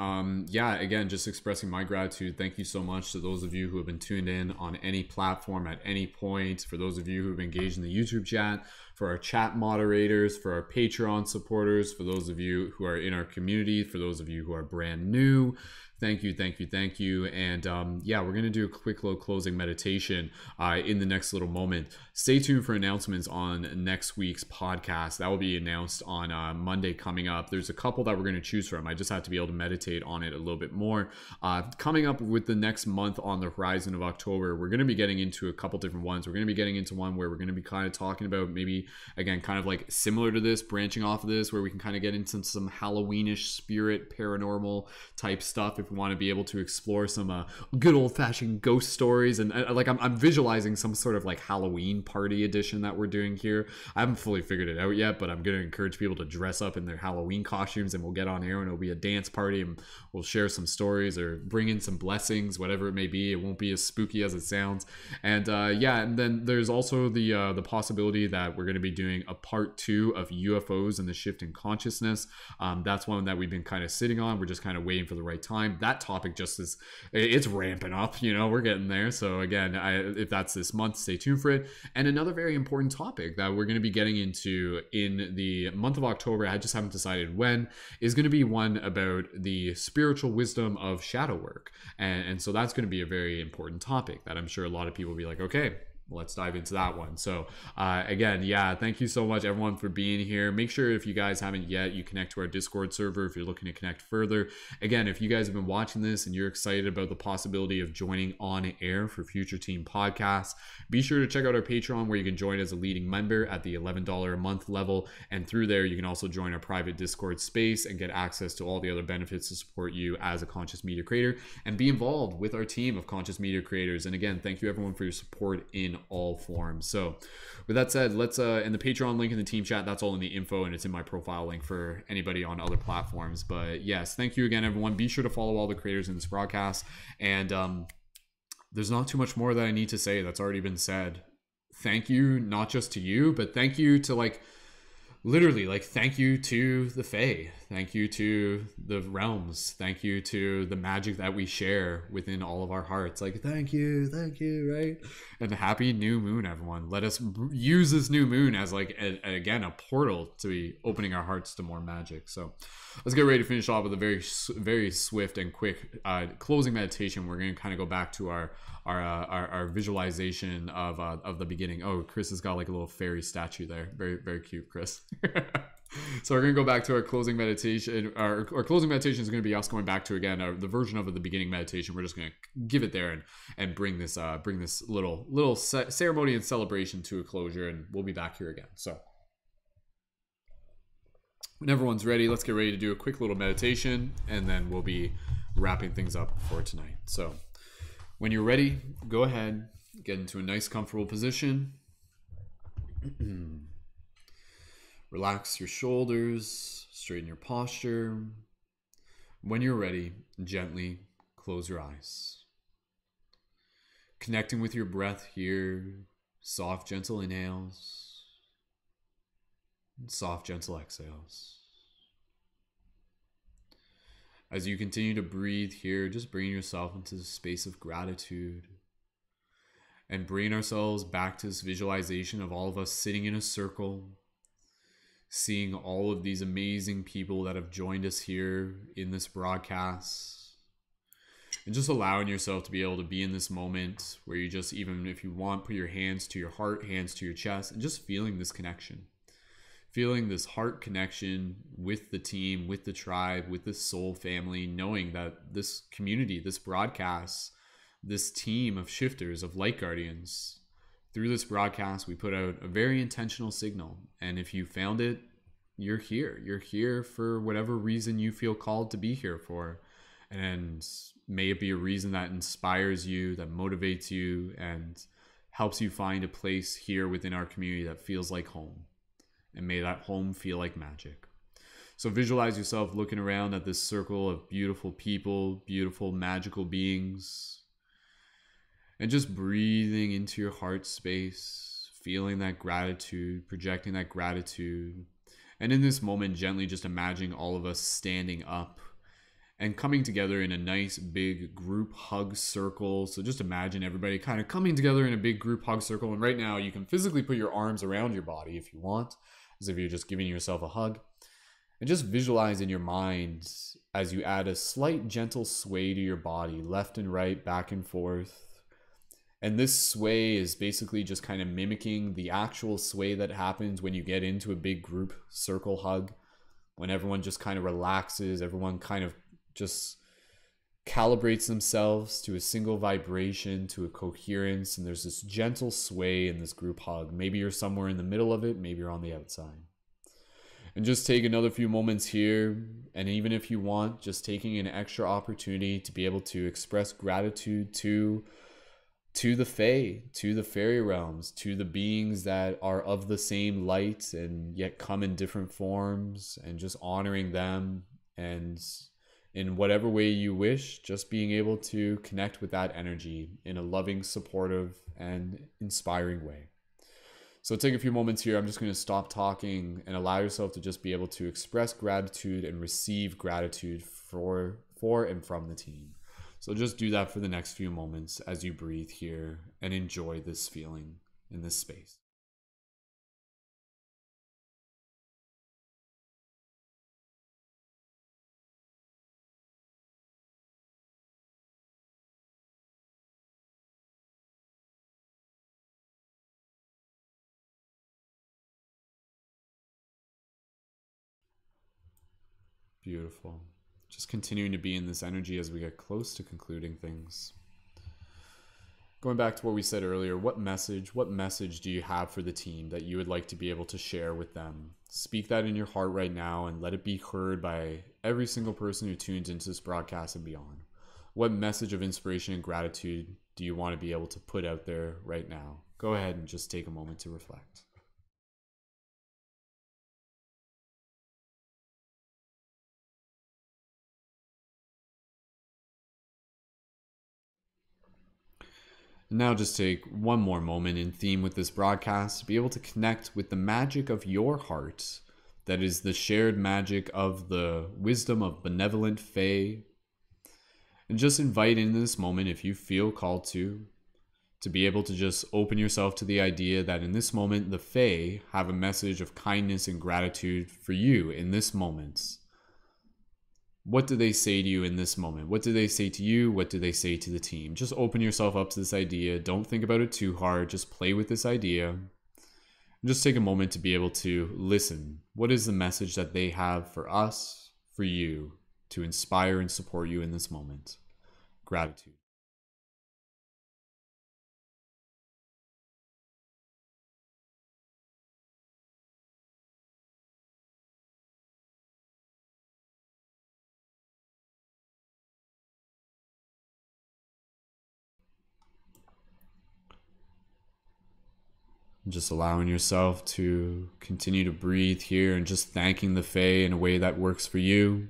Yeah, again, just expressing my gratitude. Thank you so much to those of you who have been tuned in on any platform at any point, for those of you who have engaged in the YouTube chat, for our chat moderators, for our Patreon supporters, for those of you who are in our community, for those of you who are brand new. Thank you, thank you, thank you. And yeah, we're going to do a quick little closing meditation in the next little moment. Stay tuned for announcements on next week's podcast. That will be announced on Monday coming up. There's a couple that we're going to choose from. I just have to be able to meditate on it a little bit more. Coming up with the next month on the horizon of October, we're going to be getting into a couple different ones. We're going to be getting into one where we're going to be kind of talking about maybe, again, kind of like similar to this, branching off of this, where we can kind of get into some Halloweenish spirit, paranormal type stuff if We want to be able to explore some good old-fashioned ghost stories, and like I'm visualizing some sort of like Halloween party edition that we're doing here. I haven't fully figured it out yet, but I'm going to encourage people to dress up in their Halloween costumes, and we'll get on air and it'll be a dance party, and we'll share some stories or bring in some blessings, whatever it may be. It won't be as spooky as it sounds. And yeah, and then there's also the possibility that we're going to be doing a part 2 of UFOs and the shift in consciousness. That's one that we've been kind of sitting on. We're just kind of waiting for the right time. That topic just is, it's ramping up, you know, we're getting there. So again, if that's this month, stay tuned for it. And another very important topic that we're going to be getting into in the month of October, I just haven't decided when, is going to be one about the spiritual wisdom of shadow work. And so that's going to be a very important topic that I'm sure a lot of people will be like, okay, let's dive into that one. So again, yeah, thank you so much everyone for being here. Make sure if you guys haven't yet, you connect to our Discord server if you're looking to connect further. Again, if you guys have been watching this and you're excited about the possibility of joining on air for future team podcasts, be sure to check out our Patreon where you can join as a leading member at the $11 a month level, and through there you can also join our private Discord space and get access to all the other benefits to support you as a conscious media creator and be involved with our team of conscious media creators. And again, thank you everyone for your support in all forms. So with that said, let's in the Patreon link in the team chat, that's all in the info, and it's in my profile link for anybody on other platforms. But yes, thank you again everyone. Be sure to follow all the creators in this broadcast, and there's not too much more that I need to say that's already been said. Thank you, not just to you, but thank you to like literally, like, thank you to the Fae, thank you to the realms, thank you to the magic that we share within all of our hearts. Like, thank you, right? And happy new moon, everyone. Let us use this new moon as like again a portal to be opening our hearts to more magic. So let's get ready to finish off with a very swift and quick closing meditation. We're going to kind of go back to our visualization of the beginning. Oh, Chris has got like a little fairy statue there. Very cute, Chris. So we're going to go back to our closing meditation. Our closing meditation is going to be us going back to, again, the version of the beginning meditation. We're just going to give it there and bring this little ceremony and celebration to a closure, and we'll be back here again. So when everyone's ready, let's get ready to do a quick little meditation, and then we'll be wrapping things up for tonight. So when you're ready, go ahead, get into a nice comfortable position. Relax your shoulders, straighten your posture. When you're ready, gently close your eyes. Connecting with your breath here, soft, gentle inhales, and soft, gentle exhales. As you continue to breathe here, just bringing yourself into the space of gratitude and bringing ourselves back to this visualization of all of us sitting in a circle, seeing all of these amazing people that have joined us here in this broadcast, and just allowing yourself to be able to be in this moment where you just, even if you want, put your hands to your heart, hands to your chest, and just feeling this connection. Feeling this heart connection with the team, with the tribe, with the soul family, knowing that this community, this broadcast, this team of shifters, of light guardians, through this broadcast, we put out a very intentional signal. And if you found it, you're here. You're here for whatever reason you feel called to be here for. And may it be a reason that inspires you, that motivates you, and helps you find a place here within our community that feels like home. And may that home feel like magic. So visualize yourself looking around at this circle of beautiful people, beautiful magical beings, and just breathing into your heart space, feeling that gratitude, projecting that gratitude. And in this moment, gently just imagining all of us standing up and coming together in a nice big group hug circle. So just imagine everybody kind of coming together in a big group hug circle. And right now you can physically put your arms around your body if you want, as if you're just giving yourself a hug. And just visualize in your mind as you add a slight gentle sway to your body, left and right, back and forth. And this sway is basically just kind of mimicking the actual sway that happens when you get into a big group circle hug, when everyone just kind of relaxes, everyone kind of just calibrates themselves to a single vibration, to a coherence, and there's this gentle sway in this group hug. Maybe you're somewhere in the middle of it, maybe you're on the outside. And just take another few moments here, and even if you want, just taking an extra opportunity to be able to express gratitude to the Fae, to the fairy realms, to the beings that are of the same light and yet come in different forms, and just honoring them, and in whatever way you wish, just being able to connect with that energy in a loving, supportive, and inspiring way. So take a few moments here. I'm just going to stop talking and allow yourself to just be able to express gratitude and receive gratitude for and from the team. So just do that for the next few moments as you breathe here and enjoy this feeling in this space. Beautiful. Just continuing to be in this energy as we get close to concluding things. Going back to what we said earlier, what message do you have for the team that you would like to be able to share with them? Speak that in your heart right now and let it be heard by every single person who tunes into this broadcast and beyond. What message of inspiration and gratitude do you want to be able to put out there right now? Go ahead and just take a moment to reflect. Now just take one more moment in theme with this broadcast to be able to connect with the magic of your heart, that is the shared magic of the wisdom of benevolent Fae. And just invite in this moment, if you feel called to be able to just open yourself to the idea that in this moment the Fae have a message of kindness and gratitude for you in this moment. What do they say to you in this moment? What do they say to you? What do they say to the team? Just open yourself up to this idea. Don't think about it too hard. Just play with this idea. And just take a moment to be able to listen. What is the message that they have for us, for you, to inspire and support you in this moment? Gratitude. Just allowing yourself to continue to breathe here and just thanking the Fae in a way that works for you.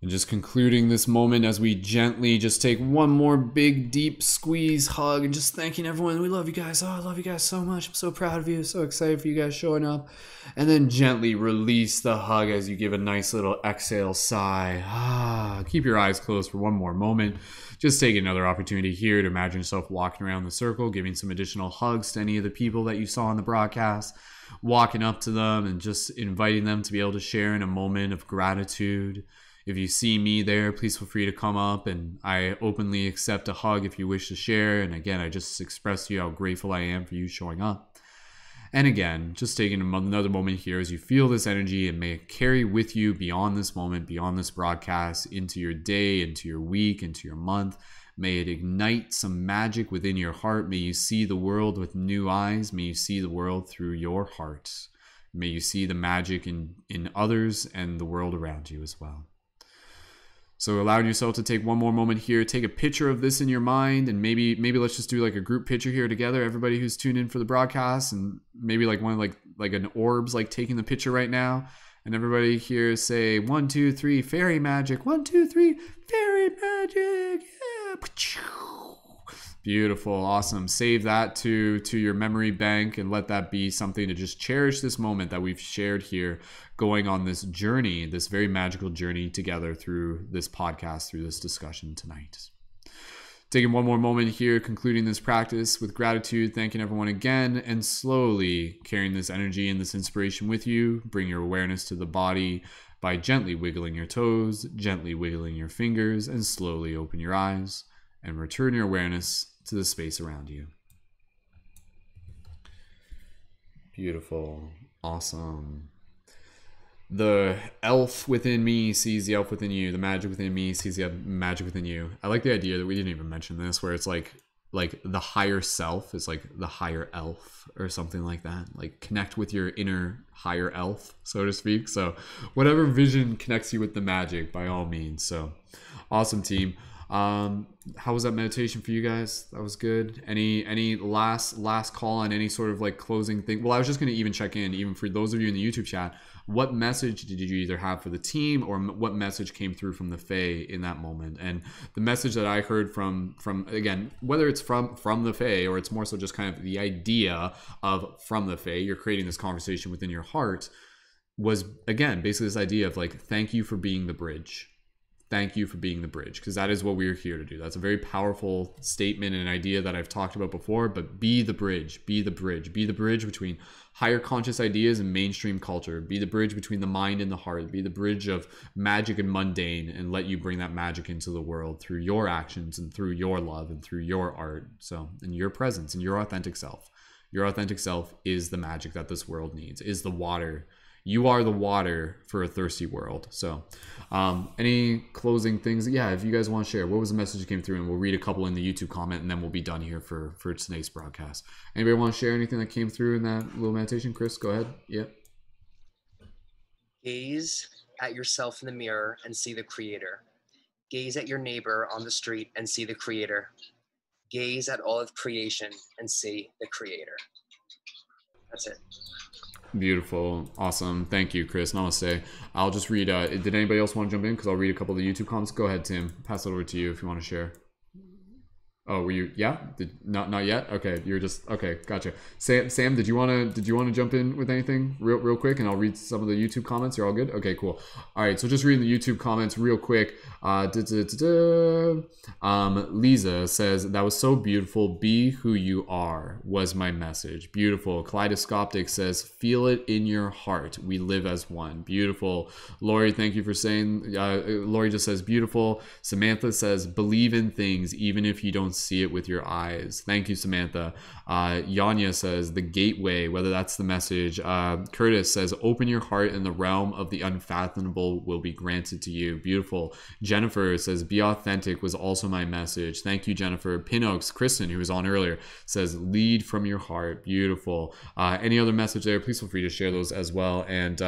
And just concluding this moment as we gently just take one more big, deep squeeze, hug, and just thanking everyone. We love you guys. Oh, I love you guys so much. I'm so proud of you. So excited for you guys showing up. And then gently release the hug as you give a nice little exhale sigh. Keep your eyes closed for one more moment. Just take another opportunity here to imagine yourself walking around the circle, giving some additional hugs to any of the people that you saw in the broadcast, walking up to them and just inviting them to be able to share in a moment of gratitude. If you see me there, please feel free to come up, and I openly accept a hug if you wish to share. And again, I just express to you how grateful I am for you showing up. And again, just taking another moment here as you feel this energy, and may it carry with you beyond this moment, beyond this broadcast, into your day, into your week, into your month. May it ignite some magic within your heart. May you see the world with new eyes. May you see the world through your heart. May you see the magic in others and the world around you as well. So allowing yourself to take one more moment here, take a picture of this in your mind, and maybe let's just do like a group picture here together, everybody who's tuned in for the broadcast, and maybe like one like an orbs like taking the picture right now, and everybody here say 1, 2, 3 fairy magic, 1, 2, 3 fairy magic, yeah. Beautiful, awesome. Save that to your memory bank and let that be something to just cherish this moment that we've shared here, going on this journey, this very magical journey together through this podcast, through this discussion tonight. Taking one more moment here, concluding this practice with gratitude, thanking everyone again, and slowly carrying this energy and this inspiration with you. Bring your awareness to the body by gently wiggling your toes, gently wiggling your fingers, and slowly open your eyes and return your awareness to the space around you. Beautiful. Awesome. The elf within me sees the elf within you. The magic within me sees the magic within you. I like the idea that we didn't even mention this, where it's like like the higher self is like the higher elf or something like that. Like connect with your inner higher elf, so to speak. So whatever vision connects you with the magic, by all means. So awesome, team. How was that meditation for you guys? That was good. Any last call on any sort of like closing thing? Well, I was just going to even check in, even for those of you in the YouTube chat, what message did you either have for the team, or what message came through from the Fae in that moment? And the message that I heard from again, whether it's from the Fae, or it's more so just kind of the idea of from the Fae, you're creating this conversation within your heart, was again basically this idea of like, thank you for being the bridge. Thank you for being the bridge, because that is what we're here to do. That's a very powerful statement and an idea that I've talked about before, but be the bridge, be the bridge, be the bridge between higher conscious ideas and mainstream culture, be the bridge between the mind and the heart, be the bridge of magic and mundane, and let you bring that magic into the world through your actions and through your love and through your art. So, and your presence and your authentic self. Your authentic self is the magic that this world needs, is the water. You are the water for a thirsty world. So any closing things? Yeah, if you guys want to share, what was the message that came through? And we'll read a couple in the YouTube comment, and then we'll be done here for today's broadcast. Anybody want to share anything that came through in that little meditation? Chris, go ahead. Yep. Gaze at yourself in the mirror and see the creator. Gaze at your neighbor on the street and see the creator. Gaze at all of creation and see the creator. That's it. Beautiful. Awesome. Thank you, Chris. Namaste. I'll just read, did anybody else want to jump in? Because I'll read a couple of the YouTube comments. Go ahead, Tim. Pass it over to you if you want to share. Oh, were you? Yeah. Not yet. Okay, you're just okay. Gotcha. Sam, did you want to jump in with anything real quick, and I'll read some of the YouTube comments. You're all good. Okay, cool. All right. So just reading the YouTube comments real quick. Lisa says that was so beautiful. Be who you are was my message. Beautiful. Kaleidoscopic says feel it in your heart. We live as one. Beautiful. Lori, thank you for saying. Lori just says beautiful. Samantha says believe in things even if you don't see it with your eyes. Thank you, Samantha. Yanya says the gateway, whether that's the message. Curtis says open your heart and the realm of the unfathomable will be granted to you. Beautiful. Jennifer says be authentic was also my message. Thank you, Jennifer. Pinox, Kristen, who was on earlier, says lead from your heart. Beautiful. Any other message there, please feel free to share those as well. And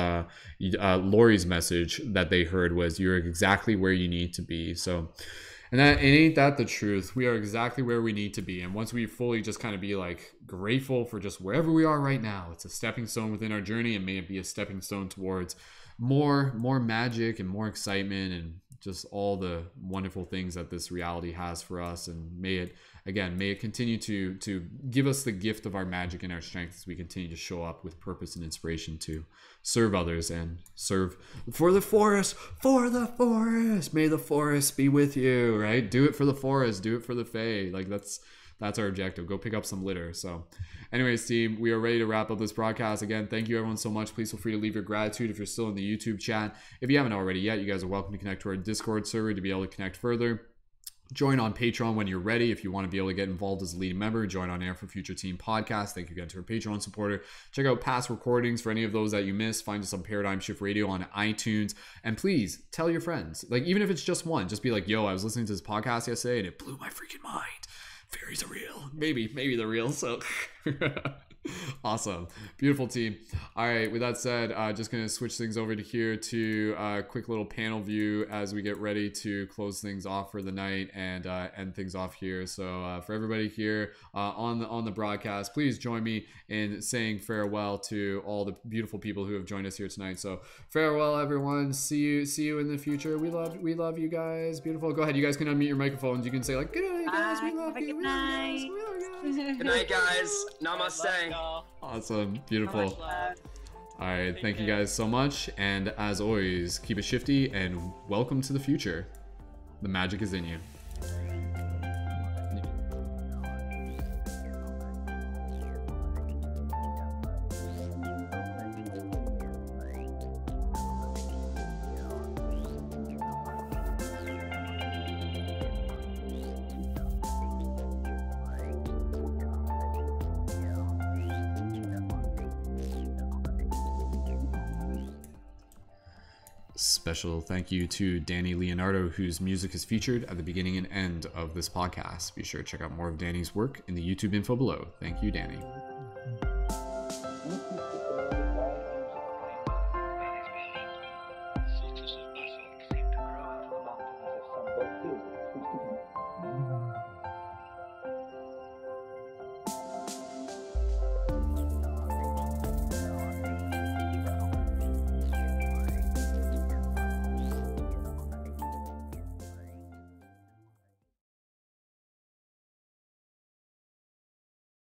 Lori's message that they heard was you're exactly where you need to be. So and ain't that the truth? We are exactly where we need to be. And once we fully just kind of be like grateful for just wherever we are right now, it's a stepping stone within our journey, and may it be a stepping stone towards more magic and more excitement and just all the wonderful things that this reality has for us. And may it continue to give us the gift of our magic and our strength as we continue to show up with purpose and inspiration to serve others and serve for the forest, may the forest be with you, right? Do it for the forest, do it for the Fae. Like that's our objective. Go pick up some litter. So anyways, team, we are ready to wrap up this broadcast. Again, thank you everyone so much. Please feel free to leave your gratitude if you're still in the YouTube chat. If you haven't already yet, you guys are welcome to connect to our Discord server to be able to connect further. Join on Patreon when you're ready. If you want to be able to get involved as a lead member, join on Air for Future Team podcast. Thank you again to our Patreon supporter. Check out past recordings for any of those that you missed. Find us on Paradigm Shift Radio on iTunes. And please tell your friends. Like, even if it's just one, just be like, yo, I was listening to this podcast yesterday and it blew my freaking mind. Fairies are real. Maybe they're real. So awesome. Beautiful, team. All right, with that said, just gonna switch things over to here to a quick little panel view as we get ready to close things off for the night and end things off here. So for everybody here on the broadcast, please join me in saying farewell to all the beautiful people who have joined us here tonight. So farewell, everyone. See you in the future. We love you guys. Beautiful. Go ahead, you guys can unmute your microphones. You can say like, good night, guys. We love you. Good night, guys. Namaste. Awesome. Beautiful. All right. Thank you guys so much. And as always, keep it shifty and welcome to the future. The magic is in you. Special thank you to Danny Leonardo, whose music is featured at the beginning and end of this podcast. Be sure to check out more of Danny's work in the YouTube info below. Thank you, Danny.